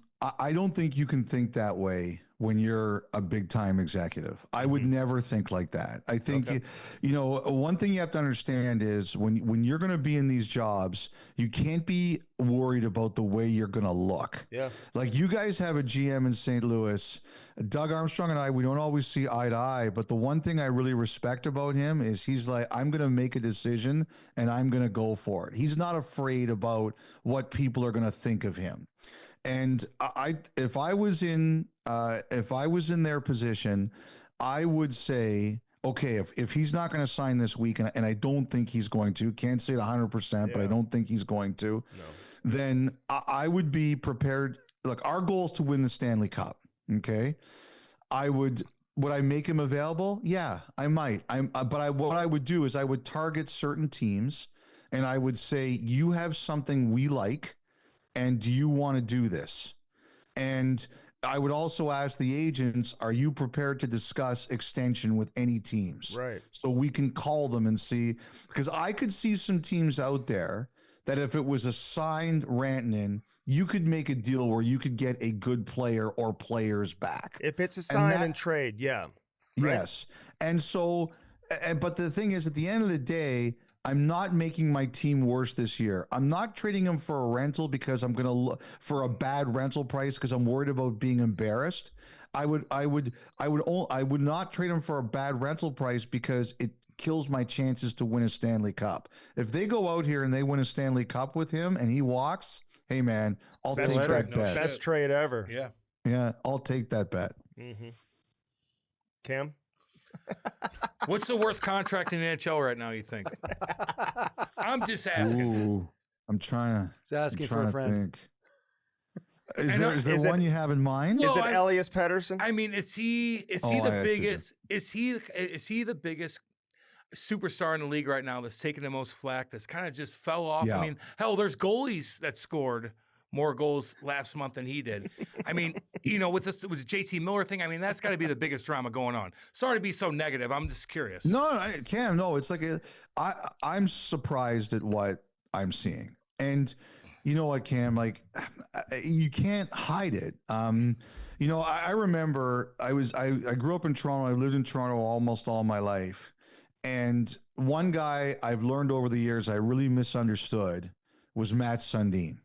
don't think you can think that way when you're a big time executive. I would never think like that. I think, one thing you have to understand is when you're going to be in these jobs, you can't be worried about the way you're going to look. Yeah. Like you guys have a GM in St. Louis, Doug Armstrong and I, we don't always see eye to eye, but the one thing I really respect about him is he's like, I'm going to make a decision and I'm going to go for it. He's not afraid about what people are going to think of him. And if I was in their position, I would say, okay, if he's not going to sign this week, and I don't think he's going to, can't say it 100%, but I don't think he's going to, then I would be prepared. Look, our goal is to win the Stanley Cup. Okay. Would I make him available? Yeah, I might. What I would do is I would target certain teams and I would say, you have something we like. And do you want to do this? And I would also ask the agents, are you prepared to discuss extension with any teams? Right. So we can call them and see, because I could see some teams out there that if it was a signed Rantanen, you could make a deal where you could get a good player or players back. If it's a sign and trade, yeah. Right? Yes. And so, but the thing is, at the end of the day, I'm not making my team worse this year. I'm not trading him for a rental because I'm going to look for a bad rental price because I'm worried about being embarrassed. I would not trade him for a bad rental price because it kills my chances to win a Stanley Cup. If they go out here and they win a Stanley Cup with him and he walks, hey man, I'll take that bet. Best trade ever. Yeah. Yeah, I'll take that bet. Mm-hmm. Cam? What's the worst contract in the NHL right now, you think? I'm just asking. Ooh, I'm trying to. He's asking for a friend. Think. Is there one you have in mind? Is it Elliotte Pettersson? I mean, is he the biggest? Is he the biggest superstar in the league right now that's taking the most flack? That's kind of just fell off. Yeah. I mean, hell, there's goalies that scored more goals last month than he did. I mean, with the JT Miller thing, I mean, that's got to be the biggest drama going on. Sorry to be so negative. I'm just curious. No, Cam, no, it's like I'm surprised at what I'm seeing. And you know what, Cam, like you can't hide it. I remember I grew up in Toronto. I lived in Toronto almost all my life. And one guy I've learned over the years I really misunderstood was Matt Sundin.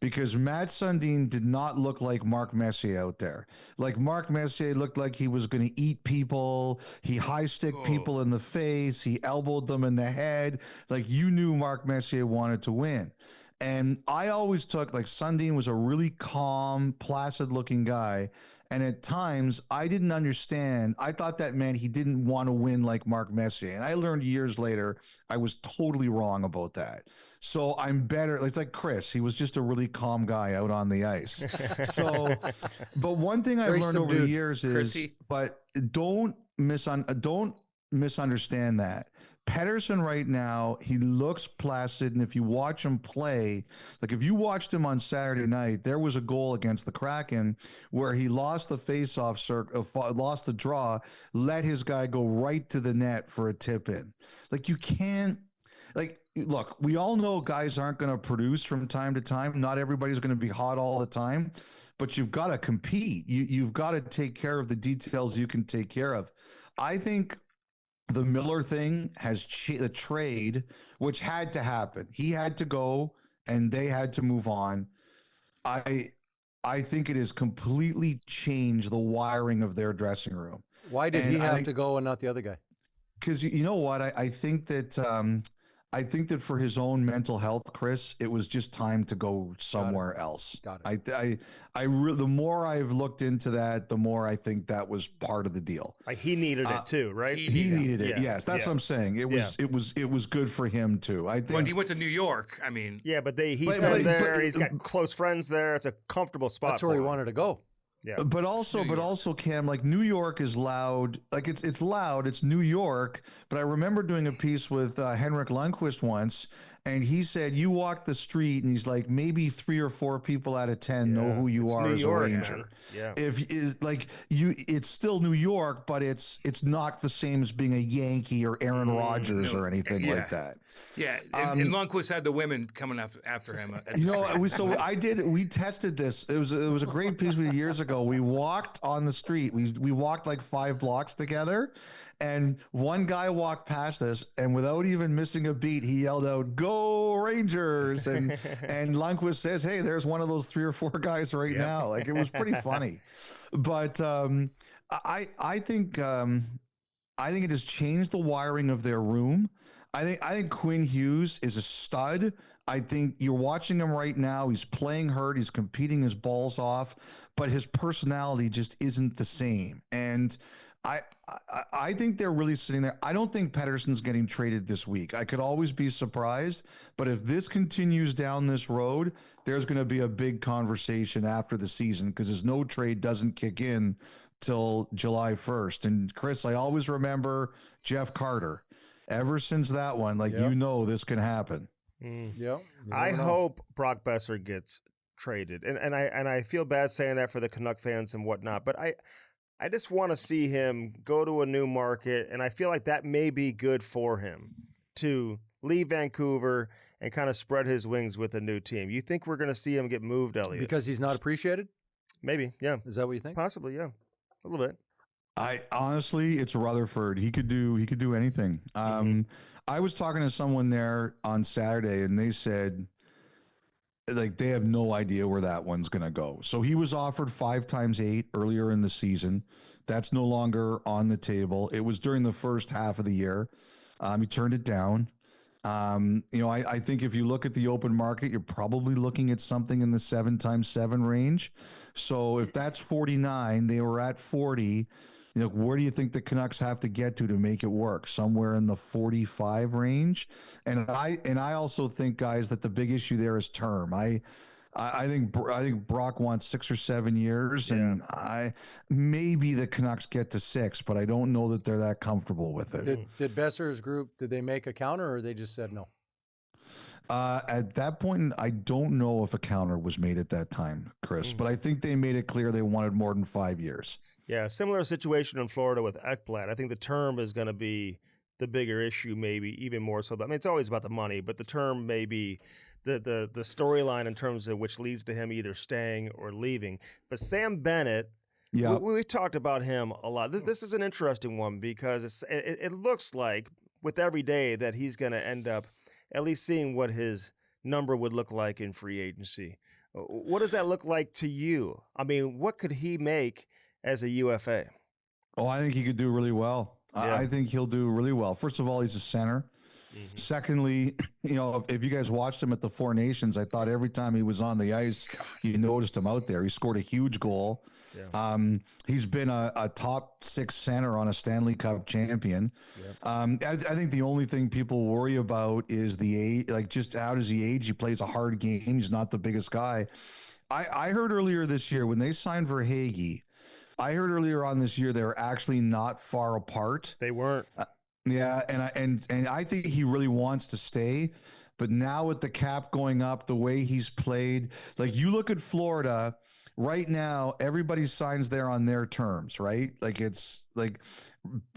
Because Matt Sundin did not look like Mark Messier out there. Like Mark Messier looked like he was going to eat people. He high-stick people in the face. He elbowed them in the head. Like you knew Mark Messier wanted to win. And I always took, like Sundin was a really calm, placid-looking guy. And at times, I didn't understand. I thought that meant he didn't want to win like Mark Messier. And I learned years later, I was totally wrong about that. So I'm better. It's like Chris. He was just a really calm guy out on the ice. So, but one thing I've learned over the years is, Chrissy. but don't misunderstand that. Pettersson right now, he looks placid, and if you watch him play, like if you watched him on Saturday night, there was a goal against the Kraken where he lost the faceoff lost the draw, let his guy go right to the net for a tip in. Like you can't, like, look, we all know guys aren't going to produce from time to time. Not everybody's going to be hot all the time, but you've got to compete. You've got to take care of the details you can take care of. I think the Miller thing has the trade, which had to happen. He had to go and they had to move on. I think it has completely changed the wiring of their dressing room. Why did he have to go and not the other guy? Because you know what? I think that I think that for his own mental health, Chris, it was just time to go somewhere else. Got it. The more I've looked into that, the more I think that was part of the deal. Like he needed it too, right? He needed it. Yeah. Yes, that's what I'm saying. It was good for him too. I think. When he went to New York, I mean, Yeah, but he's been there. He's got close friends there. It's a comfortable spot. That's where he wanted to go. Yeah. But also, Cam, like New York is loud. Like it's loud. It's New York. But I remember doing a piece with Henrik Lundqvist once, and he said you walk the street, and he's like maybe 3 or 4 people out of 10 know who you are New as York, a Ranger. man. Yeah. It's still New York, but it's not the same as being a Yankee or Aaron Rodgers or anything like that. Yeah, and Lundqvist had the women coming after him. We tested this. It was a great piece we did years ago. We walked on the street. We walked like 5 blocks together, and one guy walked past us, and without even missing a beat, he yelled out, "Go Rangers!" And Lundqvist says, "Hey, there's one of those 3 or 4 guys right now." Like it was pretty funny, but I think it has changed the wiring of their room. I think Quinn Hughes is a stud. I think you're watching him right now. He's playing hurt. He's competing his balls off, but his personality just isn't the same. And I think they're really sitting there. I don't think Pettersson's getting traded this week. I could always be surprised, but if this continues down this road, there's going to be a big conversation after the season because his no trade doesn't kick in till July 1st. And Chris, I always remember Jeff Carter. Ever since that one, this can happen. Yeah. I hope Brock Besser gets traded, and I feel bad saying that for the Canuck fans and whatnot, but I just want to see him go to a new market, and I feel like that may be good for him to leave Vancouver and kind of spread his wings with a new team. You think we're going to see him get moved, Elliotte? Because he's not appreciated? Maybe, yeah. Is that what you think? Possibly, yeah. A little bit. I honestly, it's Rutherford. He could do anything. I was talking to someone there on Saturday, and they said like they have no idea where that one's going to go. So he was offered 5 times 8 earlier in the season. That's no longer on the table. It was during the first half of the year. He turned it down. I think if you look at the open market, you're probably looking at something in the 7 times 7 range. So if that's 49, they were at 40. Where do you think the Canucks have to get to make it work? Somewhere in the 45 range. And I also think, guys, that the big issue there is term. I think Brock wants 6 or 7 years, and maybe the Canucks get to 6, but I don't know that they're that comfortable with it. Did Besser's group, did they make a counter, or they just said no? At that point, I don't know if a counter was made at that time, Chris, but I think they made it clear they wanted more than 5 years. Yeah, similar situation in Florida with Ekblad. I think the term is going to be the bigger issue, maybe even more so. It's always about the money, but the term may be the storyline in terms of which leads to him either staying or leaving. But Sam Bennett, we've talked about him a lot. This is an interesting one because it looks like with every day that he's going to end up at least seeing what his number would look like in free agency. What does that look like to you? I mean, what could he make as a UFA? Oh, I think he could do really well. Yeah. I think he'll do really well. First of all, he's a center. Mm-hmm. Secondly, if you guys watched him at the Four Nations, I thought every time he was on the ice, you noticed him out there. He scored a huge goal. Yeah. He's been a top 6 center on a Stanley Cup champion. Yeah. I think the only thing people worry about is the age. Like, just how does he age? He plays a hard game. He's not the biggest guy. I heard earlier this year when they signed Verhaeghe, I heard earlier on this year they were actually not far apart. They weren't. Yeah, and I think he really wants to stay, but now with the cap going up, the way he's played, like you look at Florida right now, everybody signs there on their terms, right? Like it's like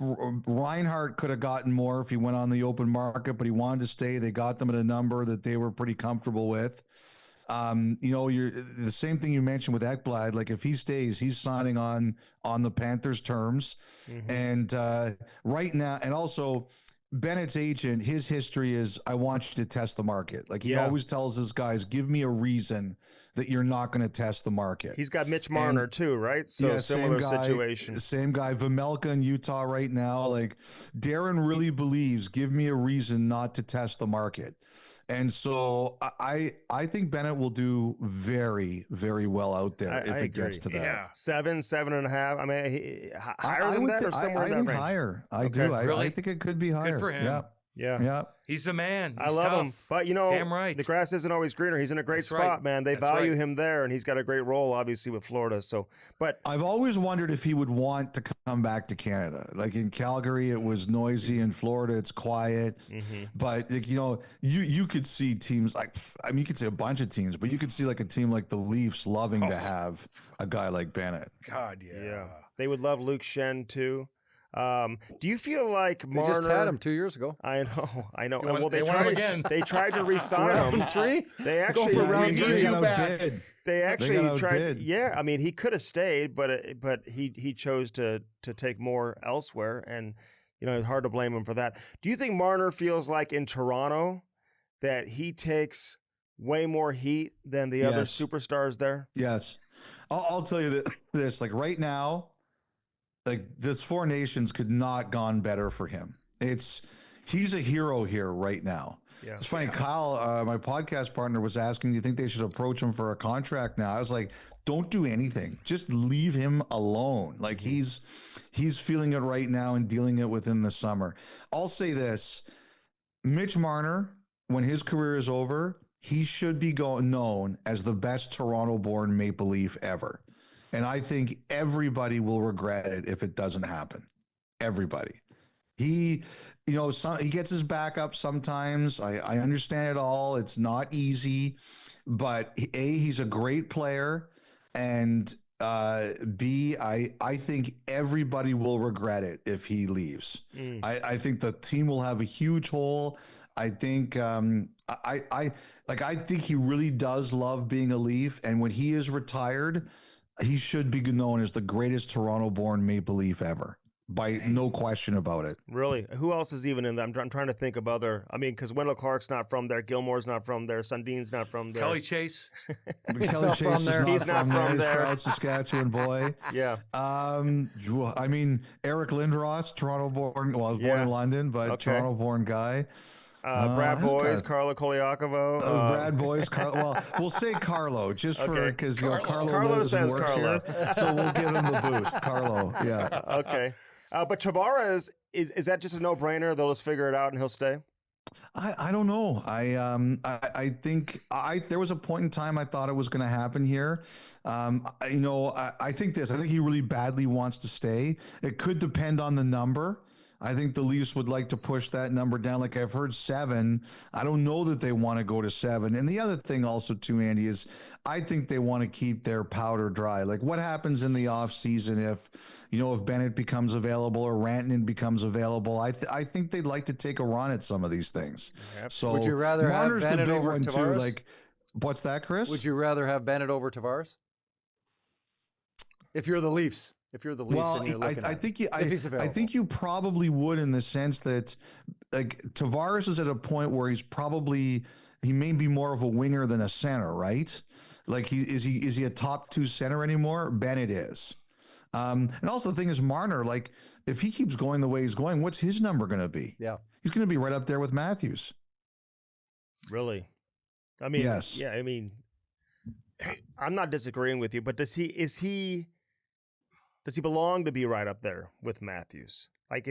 Reinhart could have gotten more if he went on the open market, but he wanted to stay. They got them at a number that they were pretty comfortable with. You're the same thing you mentioned with Ekblad. Like if he stays, he's signing on the Panthers' terms. Mm-hmm. And right now, and also Bennett's agent, his history is, I want you to test the market. Like he always tells his guys, give me a reason that you're not going to test the market. He's got Mitch Marner too, right? So yeah, similar situation. Same guy. Vamelka in Utah right now. Like Darren really believes, give me a reason not to test the market. And so I think Bennett will do very, very well out there if it gets to that. Yeah. 7.5. I mean, higher than that or somewhere in that think range? higher. I do. Really? I think it could be higher. Good for him. Yeah. Yeah. Yeah. He's the man. I He's love tough. him. But, you know, Damn right. the grass isn't always greener. He's in a great That's spot, right. man. They That's value right. him there, and he's got a great role, obviously, with Florida. So, but I've always wondered if he would want to come back to Canada. Like in Calgary, it was noisy. In Florida, it's quiet. But like, you know, you could see teams like, I mean, you could see a bunch of teams, but you could see like a team like the Leafs loving to have a guy like Bennett. God, yeah. they would love Luke Schenn, too. Do you feel like They Marner? just had him 2 years ago. I know. You want- they want him again. They tried to re-sign him. 3? They actually for round need three. you got back. outbid. They actually got tried. outbid. Yeah, I mean, he could have stayed, but he chose to take more elsewhere, and you know it's hard to blame him for that. Do you think Marner feels like in Toronto that he takes way more heat than the other Yes. superstars there? Yes. I'll tell you this, like right now, like this Four Nations could not gone better for him. He's a hero here right now. Yeah. It's funny. Kyle, my podcast partner, was asking, do you think they should approach him for a contract now? I was like, don't do anything. Just leave him alone. Like he's feeling it right now and dealing it within the summer. I'll say this, Mitch Marner, when his career is over, he should be known as the best Toronto-born Maple Leaf ever. And I think everybody will regret it if it doesn't happen. Everybody. He gets his back up sometimes. I understand it all. It's not easy, but he's a great player, and B, I think everybody will regret it if he leaves. I think the team will have a huge hole. I think I think he really does love being a Leaf, and when he is retired, he should be known as the greatest Toronto-born Maple Leaf ever. By no question about it. Really? Who else is even in that? I'm trying to think of other. I mean, because Wendell Clark's not from there, Gilmore's not from there, Sundin's not from there. Kelly Chase. Kelly Chase is there. He's not from He's there. proud Saskatchewan boy. Yeah. I mean, Eric Lindros, Toronto-born. Well, I was born in London, but Okay. Toronto-born guy. Brad I Boyes, got- Carlo Koliakovo. Brad Boyes, well, we'll say Carlo just for Okay. because Carlo. Carlo lives and says works Carlo. here, so we'll give him the boost. Carlo, yeah. Okay. But Tavares, is that just a no-brainer? They'll just figure it out and he'll stay? I don't know. I think there was a point in time I thought it was going to happen here. I think he really badly wants to stay. It could depend on the number. I think the Leafs would like to push that number down. Like I've heard 7. I don't know that they want to go to 7. And the other thing also too, Andy, is I think they want to keep their powder dry. Like what happens in the off season if Bennett becomes available or Rantanen becomes available? I think they'd like to take a run at some of these things. Yep. So Would you rather have Marner's Bennett the big over one Tavares? too. Like what's that, Chris? Would you rather have Bennett over Tavares? If you're the Leafs. If you're the Leafs Well, and you're looking I at think him, if he's I available. think you probably would, in the sense that like Tavares is at a point where he may be more of a winger than a center, right? Like is he a top 2 center anymore? Bennett is. And also the thing is Marner, like if he keeps going the way he's going, what's his number going to be? Yeah. He's going to be right up there with Matthews. Really? I mean, Yes. Yeah, I mean, I'm not disagreeing with you, but does he belong to be right up there with Matthews? Like,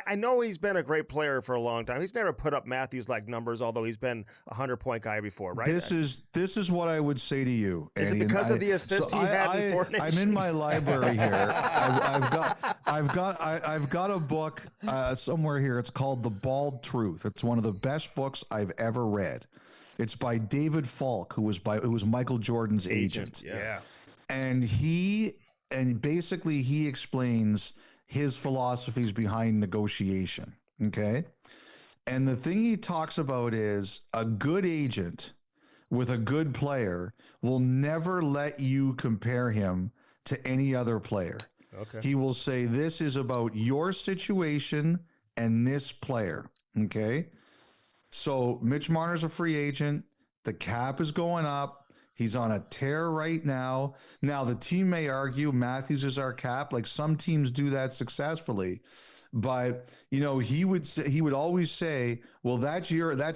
I know he's been a great player for a long time. He's never put up Matthews-like numbers, although he's been a 100-point guy before, right? This is what I would say to you. Is it Andy, and because of the assist he had in Four I'm in Nations? my library here. I've got a book somewhere here. It's called The Bald Truth. It's one of the best books I've ever read. It's by David Falk, who was Michael Jordan's agent. Yeah. And basically he explains his philosophies behind negotiation. Okay. And the thing he talks about is a good agent with a good player will never let you compare him to any other player. Okay. He will say, this is about your situation and this player. Okay. So Mitch Marner's a free agent. The cap is going up. He's on a tear right now. Now, the team may argue Matthews is our cap. Like some teams do that successfully. But, he would always say, well, that's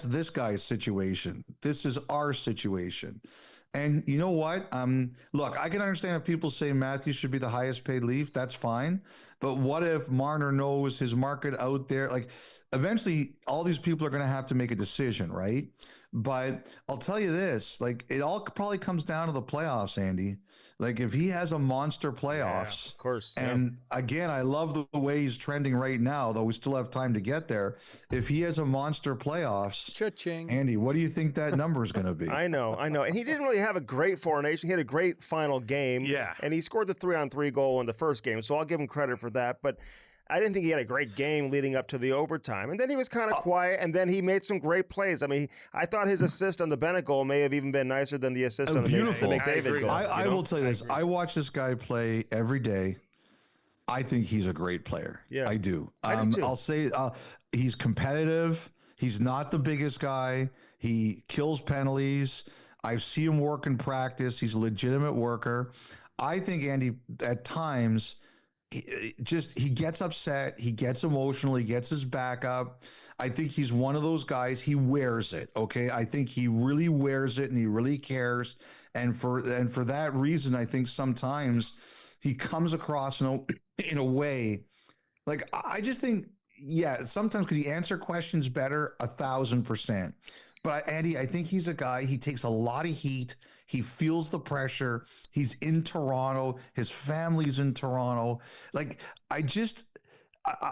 this guy's situation. This is our situation. And you know what? Look, I can understand if people say Matthews should be the highest paid Leaf. That's fine. But what if Marner knows his market out there? Like, eventually, all these people are going to have to make a decision, right? But I'll tell you this: like, it all probably comes down to the playoffs, Andy. Like, if he has a monster playoffs, of course. and again, I love the way he's trending right now, though we still have time to get there. If he has a monster playoffs, Cha-ching. Andy, what do you think that number is going to be? I know. And he didn't really have a great foreign nation. He had a great final game. Yeah. And he scored the 3-on-3 goal in the first game, so I'll give him credit for that. But I didn't think he had a great game leading up to the overtime. And then he was kind of quiet, and then he made some great plays. I mean, I thought his assist on the Bennett goal may have even been nicer than the assist on the McDavid goal. I will tell you this. I watch this guy play every day. I think he's a great player. Yeah. I do. I do too. I'll say he's competitive. He's not the biggest guy. He kills penalties. I see him work in practice. He's a legitimate worker. I think, Andy, at times, he gets upset, he gets emotional, he gets his back up. I think he's one of those guys. He wears it. Okay, I think he really wears it, and he really cares. And for that reason, I think sometimes he comes across in a way, like, I just think, yeah, sometimes could he answer questions better? 1,000%. But Andy, I think he's a guy, he takes a lot of heat. He feels the pressure. He's in Toronto. His family's in Toronto. Like,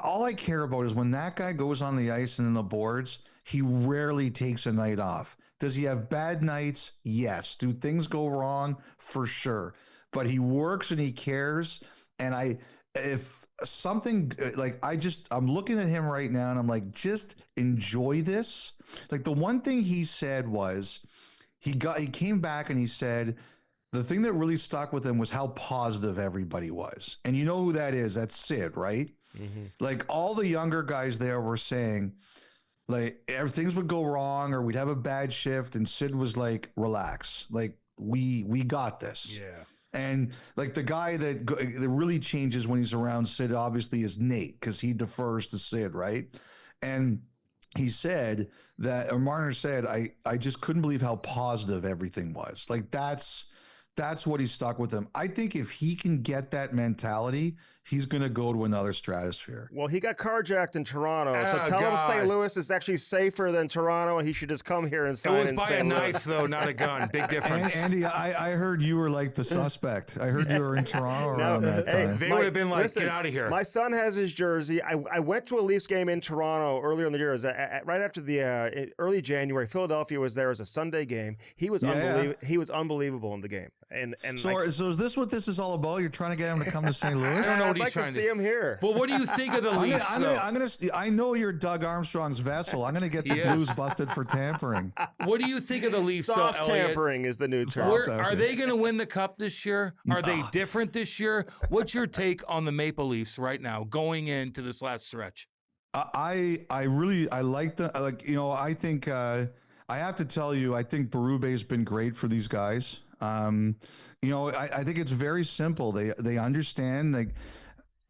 all I care about is when that guy goes on the ice and in the boards, he rarely takes a night off. Does he have bad nights? Yes. Do things go wrong? For sure. But he works and he cares. And if something, like, I'm looking at him right now and I'm like, just enjoy this. Like, the one thing he said was, he came back and he said, the thing that really stuck with him was how positive everybody was. And you know who that is? That's Sid, right? Mm-hmm. Like, all the younger guys there were saying, like, things would go wrong or we'd have a bad shift. And Sid was like, relax. Like, we got this. Yeah. And like, the guy that really changes when he's around Sid, obviously, is Nate, because he defers to Sid, right? And he said that, or Marner said, I just couldn't believe how positive everything was. Like, that's what he stuck with him. I think if he can get that mentality, he's going to go to another stratosphere. Well, he got carjacked in Toronto, so Oh, tell him God. St. Louis is actually safer than Toronto, and he should just come here and sign It was in by St. a Louis. knife, though, not a gun. Big difference. Andy, I heard you were like the suspect. I heard you were in Toronto around that hey, time. They would have been like, get out of here. My son has his jersey. I went to a Leafs game in Toronto earlier in the year. It was right after the early January. Philadelphia was there as a Sunday game. He was He was unbelievable in the game. And so is this what this is all about? You're trying to get him to come to St. Louis? I don't know what I'd he's like trying to see him here. Well, what do you think of the Leafs? I know you're Doug Armstrong's vessel. I'm going to get the Yes. Blues busted for tampering. What do you think of the Leafs? Soft Elliott? tampering is the new term. Are they going to win the Cup this year? Are they different this year? What's your take on the Maple Leafs right now going into this last stretch? I like I think I have to tell you, I think Berube's been great for these guys. I think it's very simple. They understand, like,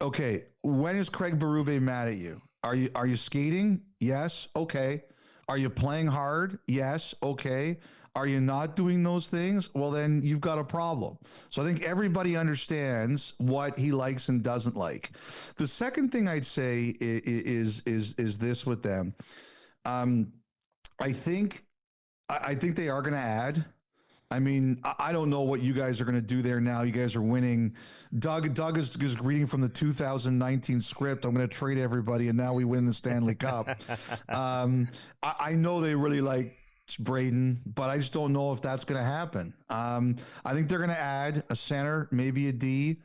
okay, when is Craig Berube mad at you? Are you skating? Yes. Okay. Are you playing hard? Yes. Okay. Are you not doing those things? Well, then you've got a problem. So I think everybody understands what he likes and doesn't like. The second thing I'd say is this with them. I think they are going to add. I mean, I don't know what you guys are going to do there now. You guys are winning. Doug is reading from the 2019 script. I'm going to trade everybody, and now we win the Stanley Cup. I know they really like Braden, but I just don't know if that's going to happen. I think they're going to add a center, maybe a D.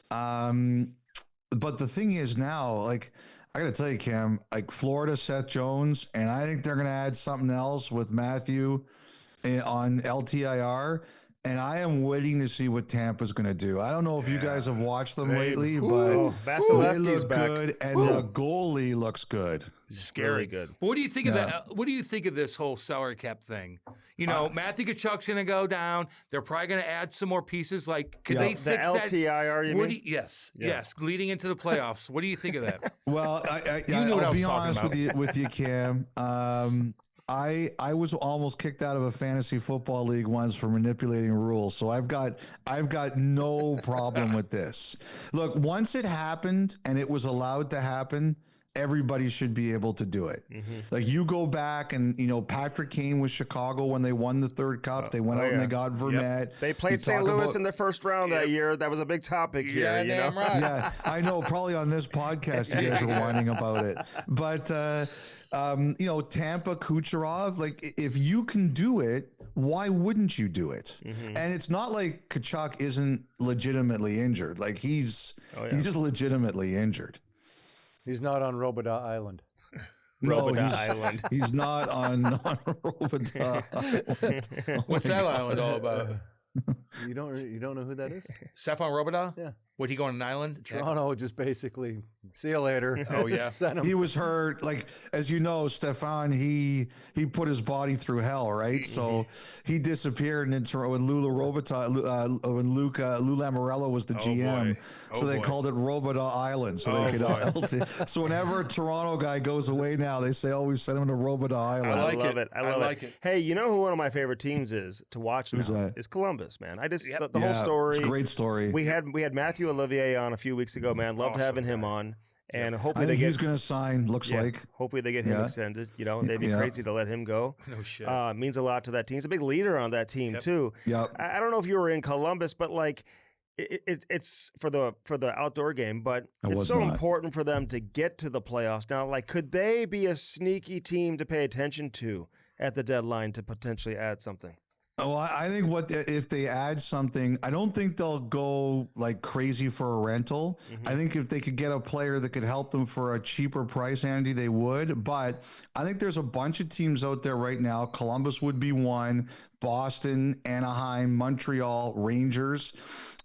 But the thing is now, like, I got to tell you, Cam, like, Florida, Seth Jones, and I think they're going to add something else with Matthew on LTIR. and I am waiting to see what Tampa's going to do. I don't know if you guys have watched them lately, Oh, but they Vasilevsky's look back. good, and the goalie looks good. Scary. Really good. But what do you think of that? What do you think of this whole salary cap thing? You know, Matthew Tkachuk's going to go down. They're probably going to add some more pieces. Like, could they The fix LTIR, you that? mean? Yes, leading into the playoffs. What do you think of that? Well, I'll be honest with you, Cam. I was almost kicked out of a fantasy football league once for manipulating rules, so I've got no problem with this. Look, once it happened and it was allowed to happen, everybody should be able to do it. Like, you go back and, Patrick Kane with Chicago when they won the third cup, they went out and they got Vermette. They played St. Louis in the first round that year. That was a big topic here, you know? Right. Yeah, I know. Probably on this podcast, you guys were whining about it. But, Tampa, Kucherov, like, if you can do it, why wouldn't you do it? And it's not like Tkachuk isn't legitimately injured. Like, he's just legitimately injured. He's not on Robidas Island. Robidas Island. He's not on Robidas Island. What's that island all about? You don't know who that is? Stefan Robidas? Yeah. Would he go on an island? Toronto just basically, see you later. Oh, yeah. Sent him. He was hurt. Like, as you know, Stefan, he put his body through hell, right? So he disappeared, and it's when Lou Lamoriello was the GM. So they called it Robidas Island. So they could So whenever a Toronto guy goes away now, they say, "Oh, we sent him to Robidas Island." I love it. I love it. Hey, you know who one of my favorite teams is to watch now? Is Columbus, man. I just the whole story. It's a great story. We had Matthew Olivier on a few weeks ago, man. Loved having him on. And hopefully I think he's going to sign, looks like. Hopefully they get him extended. They'd be crazy to let him go. No shit. Means a lot to that team. He's a big leader on that team, too. Yep. I don't know if you were in Columbus, but, like, it's for the outdoor game, but it's so important for them to get to the playoffs. Now, like, could they be a sneaky team to pay attention to at the deadline to potentially add something? Well, I think if they add something, I don't think they'll go like crazy for a rental. I think if they could get a player that could help them for a cheaper price, Andy, they would. But I think there's a bunch of teams out there right now. Columbus would be one, Boston, Anaheim, Montreal, Rangers.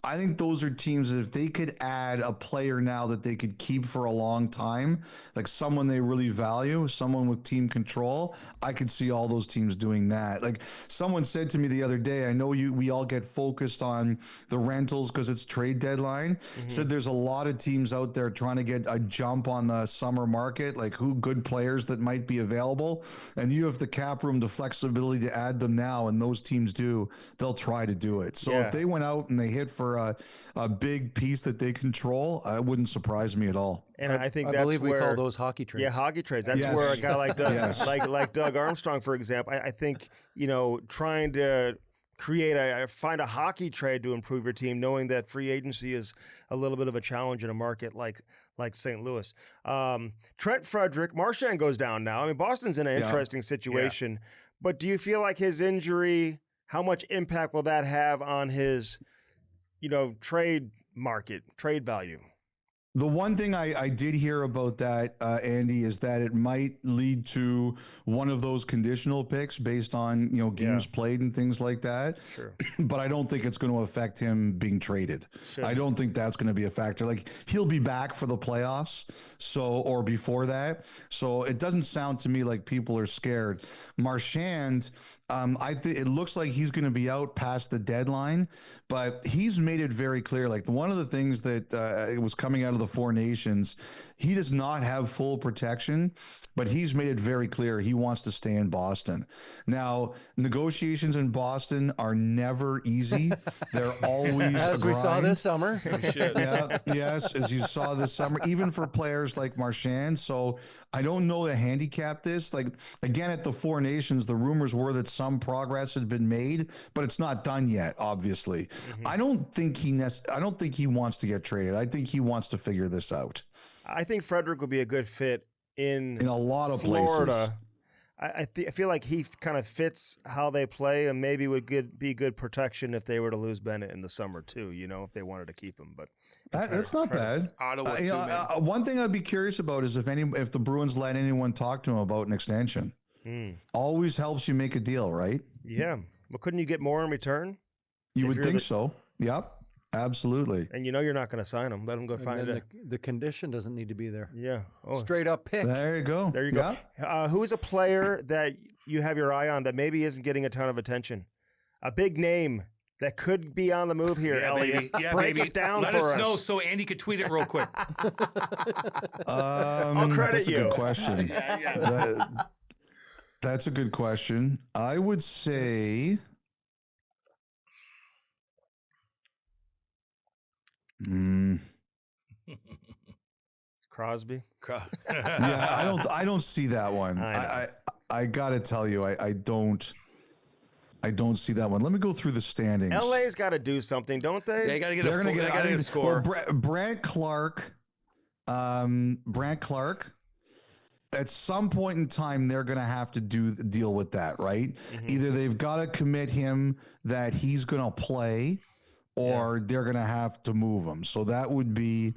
I think those are teams that if they could add a player now that they could keep for a long time, like someone they really value, someone with team control, I could see all those teams doing that. Like someone said to me the other day, I know we all get focused on the rentals because it's trade deadline. Said there's a lot of teams out there trying to get a jump on the summer market, like who good players that might be available. And you have the cap room, the flexibility to add them now, and those teams do, they'll try to do it. So if they went out and they hit for a big piece that they control, it wouldn't surprise me at all. And I think I that's believe we where, call those hockey trades. Yeah, hockey trades. That's where a guy like Doug, like Doug Armstrong, for example, I think, trying to find a hockey trade to improve your team, knowing that free agency is a little bit of a challenge in a market like St. Louis. Trent Frederick, Marchand goes down now. I mean, Boston's in an interesting situation, but do you feel like his injury, how much impact will that have on his trade market, trade value? The one thing I did hear about that, Andy, is that it might lead to one of those conditional picks based on, games played and things like that. Sure. But I don't think it's going to affect him being traded. Sure. I don't think that's going to be a factor. Like, he'll be back for the playoffs, or before that. So it doesn't sound to me like people are scared. Marchand, I think it looks like he's going to be out past the deadline, but he's made it very clear. Like, one of the things that it was coming out of the Four Nations, he does not have full protection, but he's made it very clear he wants to stay in Boston. Now, negotiations in Boston are never easy. They're always as we saw this summer. As you saw this summer, even for players like Marchand. So I don't know to handicap this. Like, again, at the Four Nations, the rumors were that some progress had been made, but it's not done yet, obviously. I don't think he wants to get traded. I think he wants to figure this out. I think Frederick would be a good fit in a lot of Florida. Places. I feel like he kind of fits how they play, and maybe would be good protection if they were to lose Bennett in the summer too. If they wanted to keep him, but that's not bad. Ottawa, one thing I'd be curious about is if the Bruins let anyone talk to him about an extension. Always helps you make a deal, right? Yeah. Well, couldn't you get more in return? You would think so. Yep. Absolutely. And you're not going to sign him. Let him go find it. The condition doesn't need to be there. Yeah. Oh. Straight up pick. There you go. There you go. Who's a player that you have your eye on that maybe isn't getting a ton of attention? A big name that could be on the move here, Elliotte. Yeah, Break baby. it down Let for us us. know so Andy could tweet it real quick. I'll credit that's you. a good question. That's a good question. I would say... Crosby. Yeah, I don't see that one. I gotta tell you, I don't see that one. Let me go through the standings. LA's got to do something, don't they? They got to get a score. Well, Brant Clark. At some point in time, they're going to have to deal with that, right? Mm-hmm. Either they've got to commit him that he's going to play, or they're going to have to move him. So that would be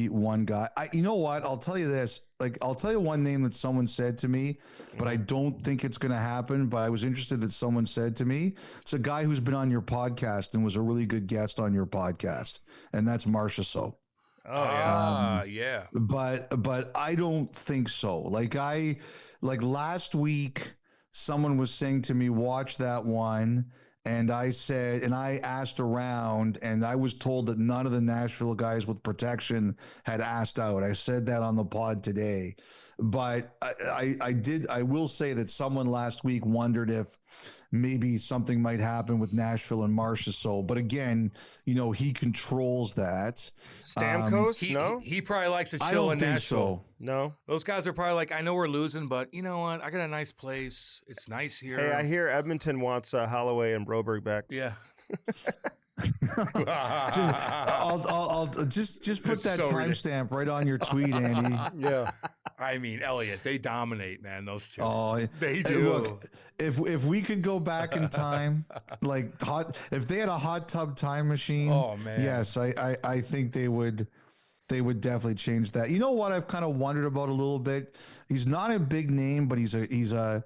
one guy. You know what? I'll tell you this. I'll tell you one name that someone said to me, but I don't think it's going to happen. But I was interested that someone said to me, it's a guy who's been on your podcast and was a really good guest on your podcast, and that's Marchessault. Oh yeah. But I don't think so. Last week, someone was saying to me, watch that one. And I asked around, and I was told that none of the Nashville guys with protection had asked out. I said that on the pod today, but I will say that someone last week wondered if maybe something might happen with Nashville and Marchessault. But again, he controls that. Stamkos, no? He probably likes to chill I don't in think Nashville. so. No. Those guys are probably like, I know we're losing, but you know what? I got a nice place. It's nice here. Hey, I hear Edmonton wants Holloway and Broberg back. Yeah. I'll just put that timestamp right on your tweet, Andy. Yeah. I mean, Elliotte, they dominate, man. Those two. Oh, they do. Look, if we could go back in time, if they had a hot tub time machine, oh man, yes, I think they would definitely change that. You know what I've kind of wondered about a little bit? He's not a big name, but he's a.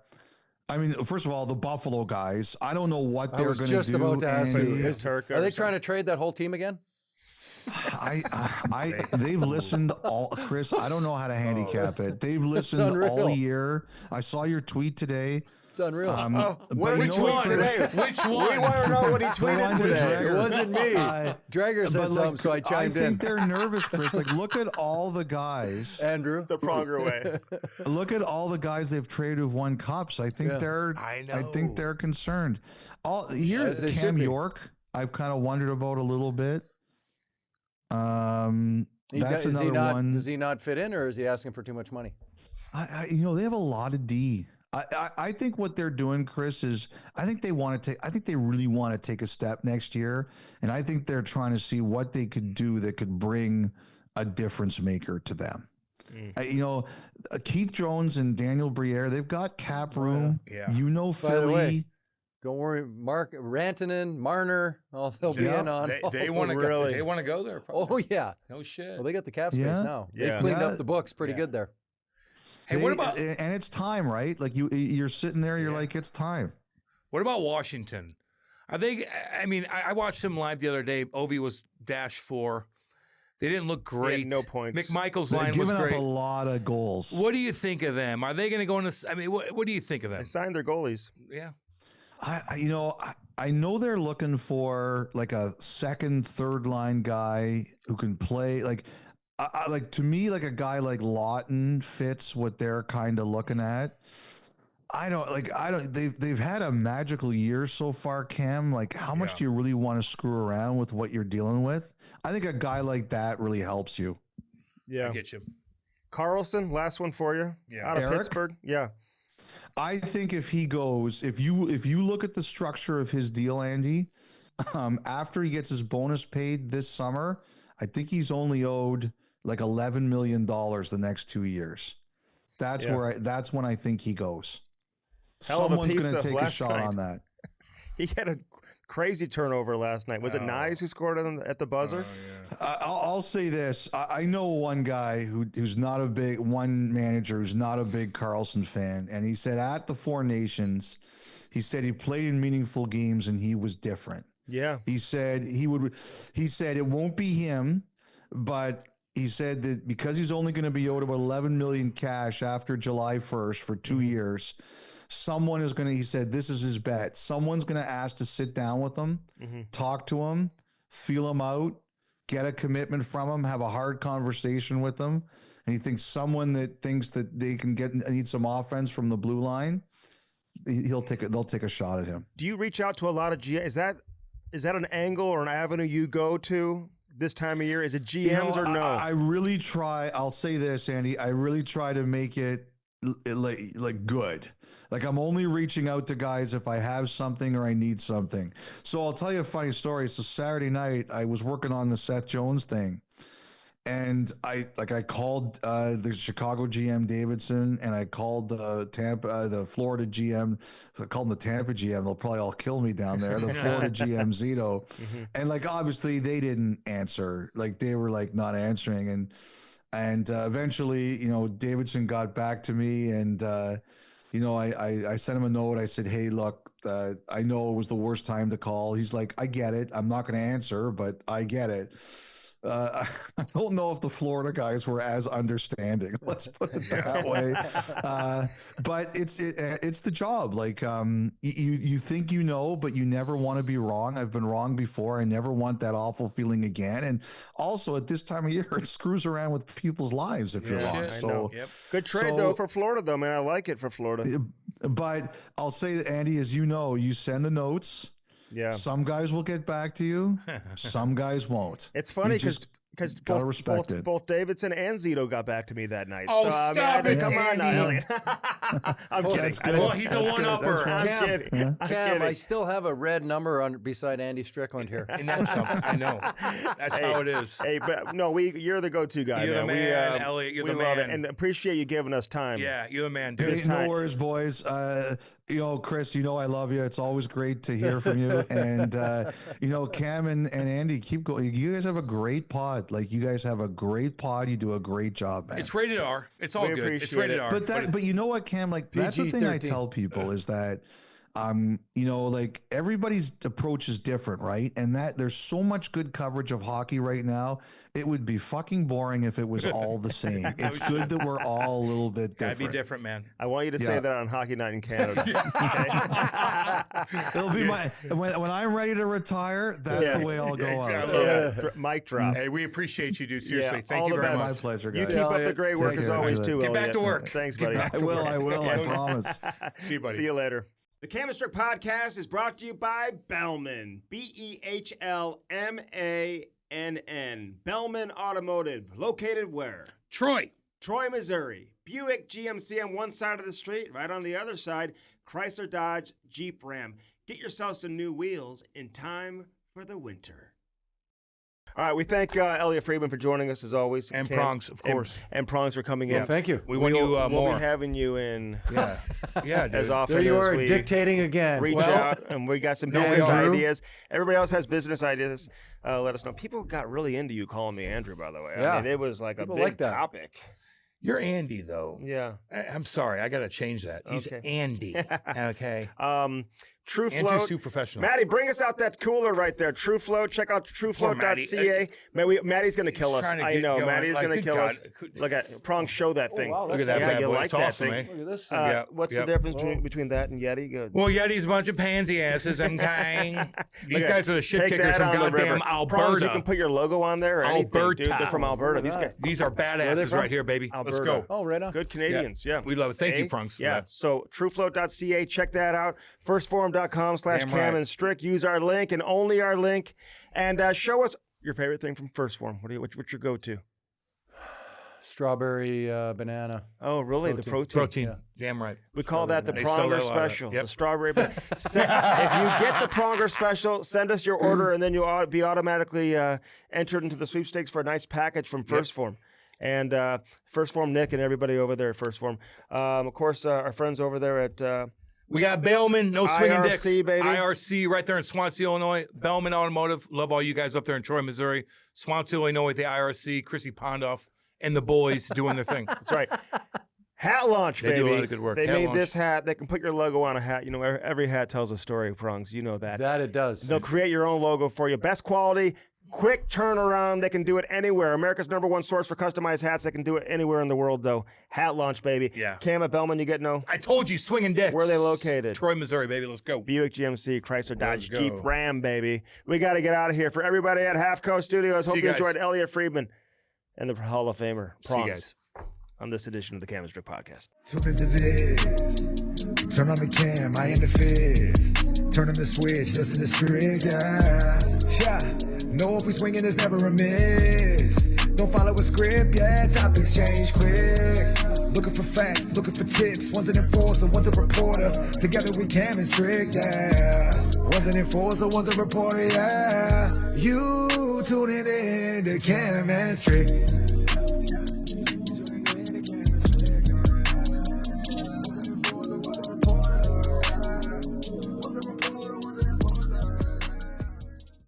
I mean, first of all, the Buffalo guys. I don't know what they're going to do. Just about to ask you, are they trying to trade that whole team again? They've listened all, Chris. I don't know how to handicap it. They've listened all year. I saw your tweet today. It's unreal. Which one today? Which one? We want to know what he tweeted today. It wasn't me. Dragger said something, so I chimed in. I think they're nervous, Chris. Look at all the guys. Andrew, the Pronger way. Look at all the guys they've traded who've won cups. I think I think they're concerned. Cam York, I've kind of wondered about a little bit. That's another one. Does he not fit in, or is he asking for too much money? They have a lot of D. I think what they're doing, Chris, is I think they really want to take a step next year, and I think they're trying to see what they could do that could bring a difference maker to them. Keith Jones and Daniel Briere, they've got cap room. Yeah. By the way, don't worry, Rantanen, Marner, they'll be in on. They want to go. They want to go there. Oh Probably. yeah. No shit. Well, they got the cap space now. They've cleaned up the books pretty good there. Hey, what about? And it's time, right? You're sitting there, you're like, it's time. What about Washington? Are they? I mean, I watched them live the other day. Ovi was -4. They didn't look great. No points. McMichael's They're line was giving great. up a lot of goals. What do you think of them? Are they going to go in? I mean, what do you think of them? They signed their goalies. Yeah. I know they're looking for a second, third line guy who can play to me, a guy like Lawton fits what they're kind of looking at. They've had a magical year so far, Cam. How much do you really want to screw around with what you're dealing with? I think a guy like that really helps you. Yeah. I get you. Carlson, last one for you. Yeah. Out of Eric? Pittsburgh. Yeah. I think if he goes, if you look at the structure of his deal, Andy, after he gets his bonus paid this summer, I think he's only owed $11 million the next 2 years. That's when I think he goes. Someone's going to take a shot on that. He had a crazy turnover last night. Was it Nyes who scored at the buzzer? I'll say this. I know one guy who's not one manager who's not a big Carlson fan. And he said at the Four Nations, He said he played in meaningful games and he was different. Yeah. He said he said it won't be him, but he said that because he's only going to be owed about 11 million cash after July 1st for 2 years, someone is going to, he said, this is his bet. Someone's going to ask to sit down with him, talk to him, feel him out, get a commitment from him, have a hard conversation with him. And he thinks someone that thinks that they can need some offense from the blue line, they'll take a shot at him. Do you reach out to a lot of GMs? Is that an angle or an avenue you go to this time of year? Is it GMs or no? I really try. I'll say this, Andy. I really try to make it like good. Like I'm only reaching out to guys if I have something or I need something. So I'll tell you a funny story. So Saturday night, I was working on the Seth Jones thing. And I called the Chicago GM Davidson, and I called the Florida GM. I called them the Tampa GM. They'll probably all kill me down there. The Florida GM Zito, and like obviously they didn't answer. Like they were like not answering, and eventually Davidson got back to me, and I sent him a note. I said, hey, look, I know it was the worst time to call. He's like, I get it. I'm not going to answer, but I get it. I don't know if the Florida guys were as understanding. Let's put it that way. But it's the job. Like you think but you never want to be wrong. I've been wrong before. I never want that awful feeling again. And also at this time of year, it screws around with people's lives if you're wrong. So good trade though for Florida though, man. I like it for Florida. But I'll say that, Andy, as you know, you send the notes. Yeah. Some guys will get back to you. Some guys won't. It's funny because both Davidson and Zito got back to me that night. Oh, so, stop it! Come on now, Elliot. I'm kidding. Well, he's a one-upper. I'm kidding. Cam, I still have a red number beside Andy Strickland here. And that's something. I know. That's how it is. Hey, but no, you're the go-to guy. You're man. the man, Elliot. You're the man. Love it and appreciate you giving us time. Yeah, you're the man. Hey, no worries, boys. Chris, I love you. It's always great to hear from you. And, Cam and Andy, keep going. You guys have a great pod. Like, you guys have a great pod. You do a great job, man. It's rated R. It's all good. It's rated R. But you know what, Cam? Like, that's the thing I tell people is that, like everybody's approach is different, right? And that there's so much good coverage of hockey right now. It would be fucking boring if it was all the same. It's good that we're all a little bit different. Gotta be different, man. I want you to say that on Hockey Night in Canada. It'll be when I'm ready to retire. That's the way I'll go out. Yeah. Mic drop. Hey, we appreciate you, dude. Seriously, thank all you the very best. much. My pleasure, guys. You keep up the great work as always, too. Get back to work. Thanks, buddy. I will. I promise. See you, buddy. See you later. The Cam and Strick Podcast is brought to you by Bellman. BEHLMANN. Bellman Automotive. Located where? Troy, Missouri. Buick GMC on one side of the street. Right on the other side, Chrysler Dodge Jeep Ram. Get yourself some new wheels in time for the winter. All right, we thank Elliotte Friedman for joining us as always. and Prongs, of course. And Prongs for coming in. Thank you. We want you We'll more. be having you in Yeah, dude. as often There you as are we dictating again. reach out, and we got some No, business Andrew. ideas. Everybody else has business ideas. Let us know. People got really into you calling me Andrew, by the way. Yeah. I mean, it was like People a big like that. topic. You're Andy, though. Yeah. I'm sorry. I got to change that. He's Okay. Andy. Okay. True Andrew's Float. too professional. Maddie, bring us out that cooler right there. True Float. Check out truefloat.ca. Maddie's going to kill us. trying to I get know. going. Maddie's Like, going to good kill us. God. Look at Prong, show that thing. wow, Look at that Yeah, bad you boy. like It's that awesome, thing. eh? Look at this. What's the Yep. difference between that and Yeti? Good. Well, Yeti's a bunch of pansy asses, okay? These Look guys are the shit Take kickers that from on the goddamn river. Prongs, you can Alberta. put your logo on there or anything, dude. Alberta. They're from Alberta. These guys, These are they badasses from? right here, baby. Let's Alberta. go. Oh, right on. good Canadians. Yeah. We love it. Thank you, Eh? Prongs, for Yeah. that. So truefloat.ca, check that out. Firstforum.com/Cam Damn right. and Strick. Use our link and only our link, and show us your favorite thing from First Form. What's your go-to? Strawberry banana. Oh, really? The protein. Protein. Damn right. We call that the They sell Pronger that a lot. special. Yep. The strawberry. If you get the Pronger special, send us your order, and then you'll be automatically entered into the sweepstakes for a nice package from First Form. And First Form Nick and everybody over there at First Form. Of course, our friends over there at We got Bellman, no swinging IRC, dicks. baby. IRC right there in Swansea, Illinois. Bellman Automotive. Love all you guys up there in Troy, Missouri. Swansea, Illinois with the IRC. Chrissy Pondoff and the boys doing their thing. That's right. Hat launch, They baby. do a lot of good work. They Hat made launch. this hat. They can put your logo on a hat. You know, every hat tells a story, Prongs. You know that. That it does. They'll create your own logo for you. Best quality, quick turnaround. They can do it anywhere. America's #1 source for customized hats. They can do it anywhere in the world, though. Hat launch, baby. Yeah. Cam at Bellman, you get no? I told you, swinging dicks. Where are they located? Troy, Missouri, baby. Let's go. Buick GMC, Chrysler, Dodge, Let's Jeep, go. Ram, baby. We got to get out of here. For everybody at Half Coast Studios, hope See you you guys. enjoyed Elliotte Friedman and the Hall of Famer, See you Prongs, guys. on this edition of the Cam and Strick Podcast. Tune into this. Turn on the cam, I am the fizz. Turn on the switch, listen to Strick, yeah. Know if we swinging, there's never a miss. Don't follow a script, yeah. Topics change quick. Looking for facts, looking for tips. One's an enforcer, one's a reporter. Together we Cam and Strick, yeah. One's an enforcer, one's a reporter, yeah. You tuning in to Cam and Strick.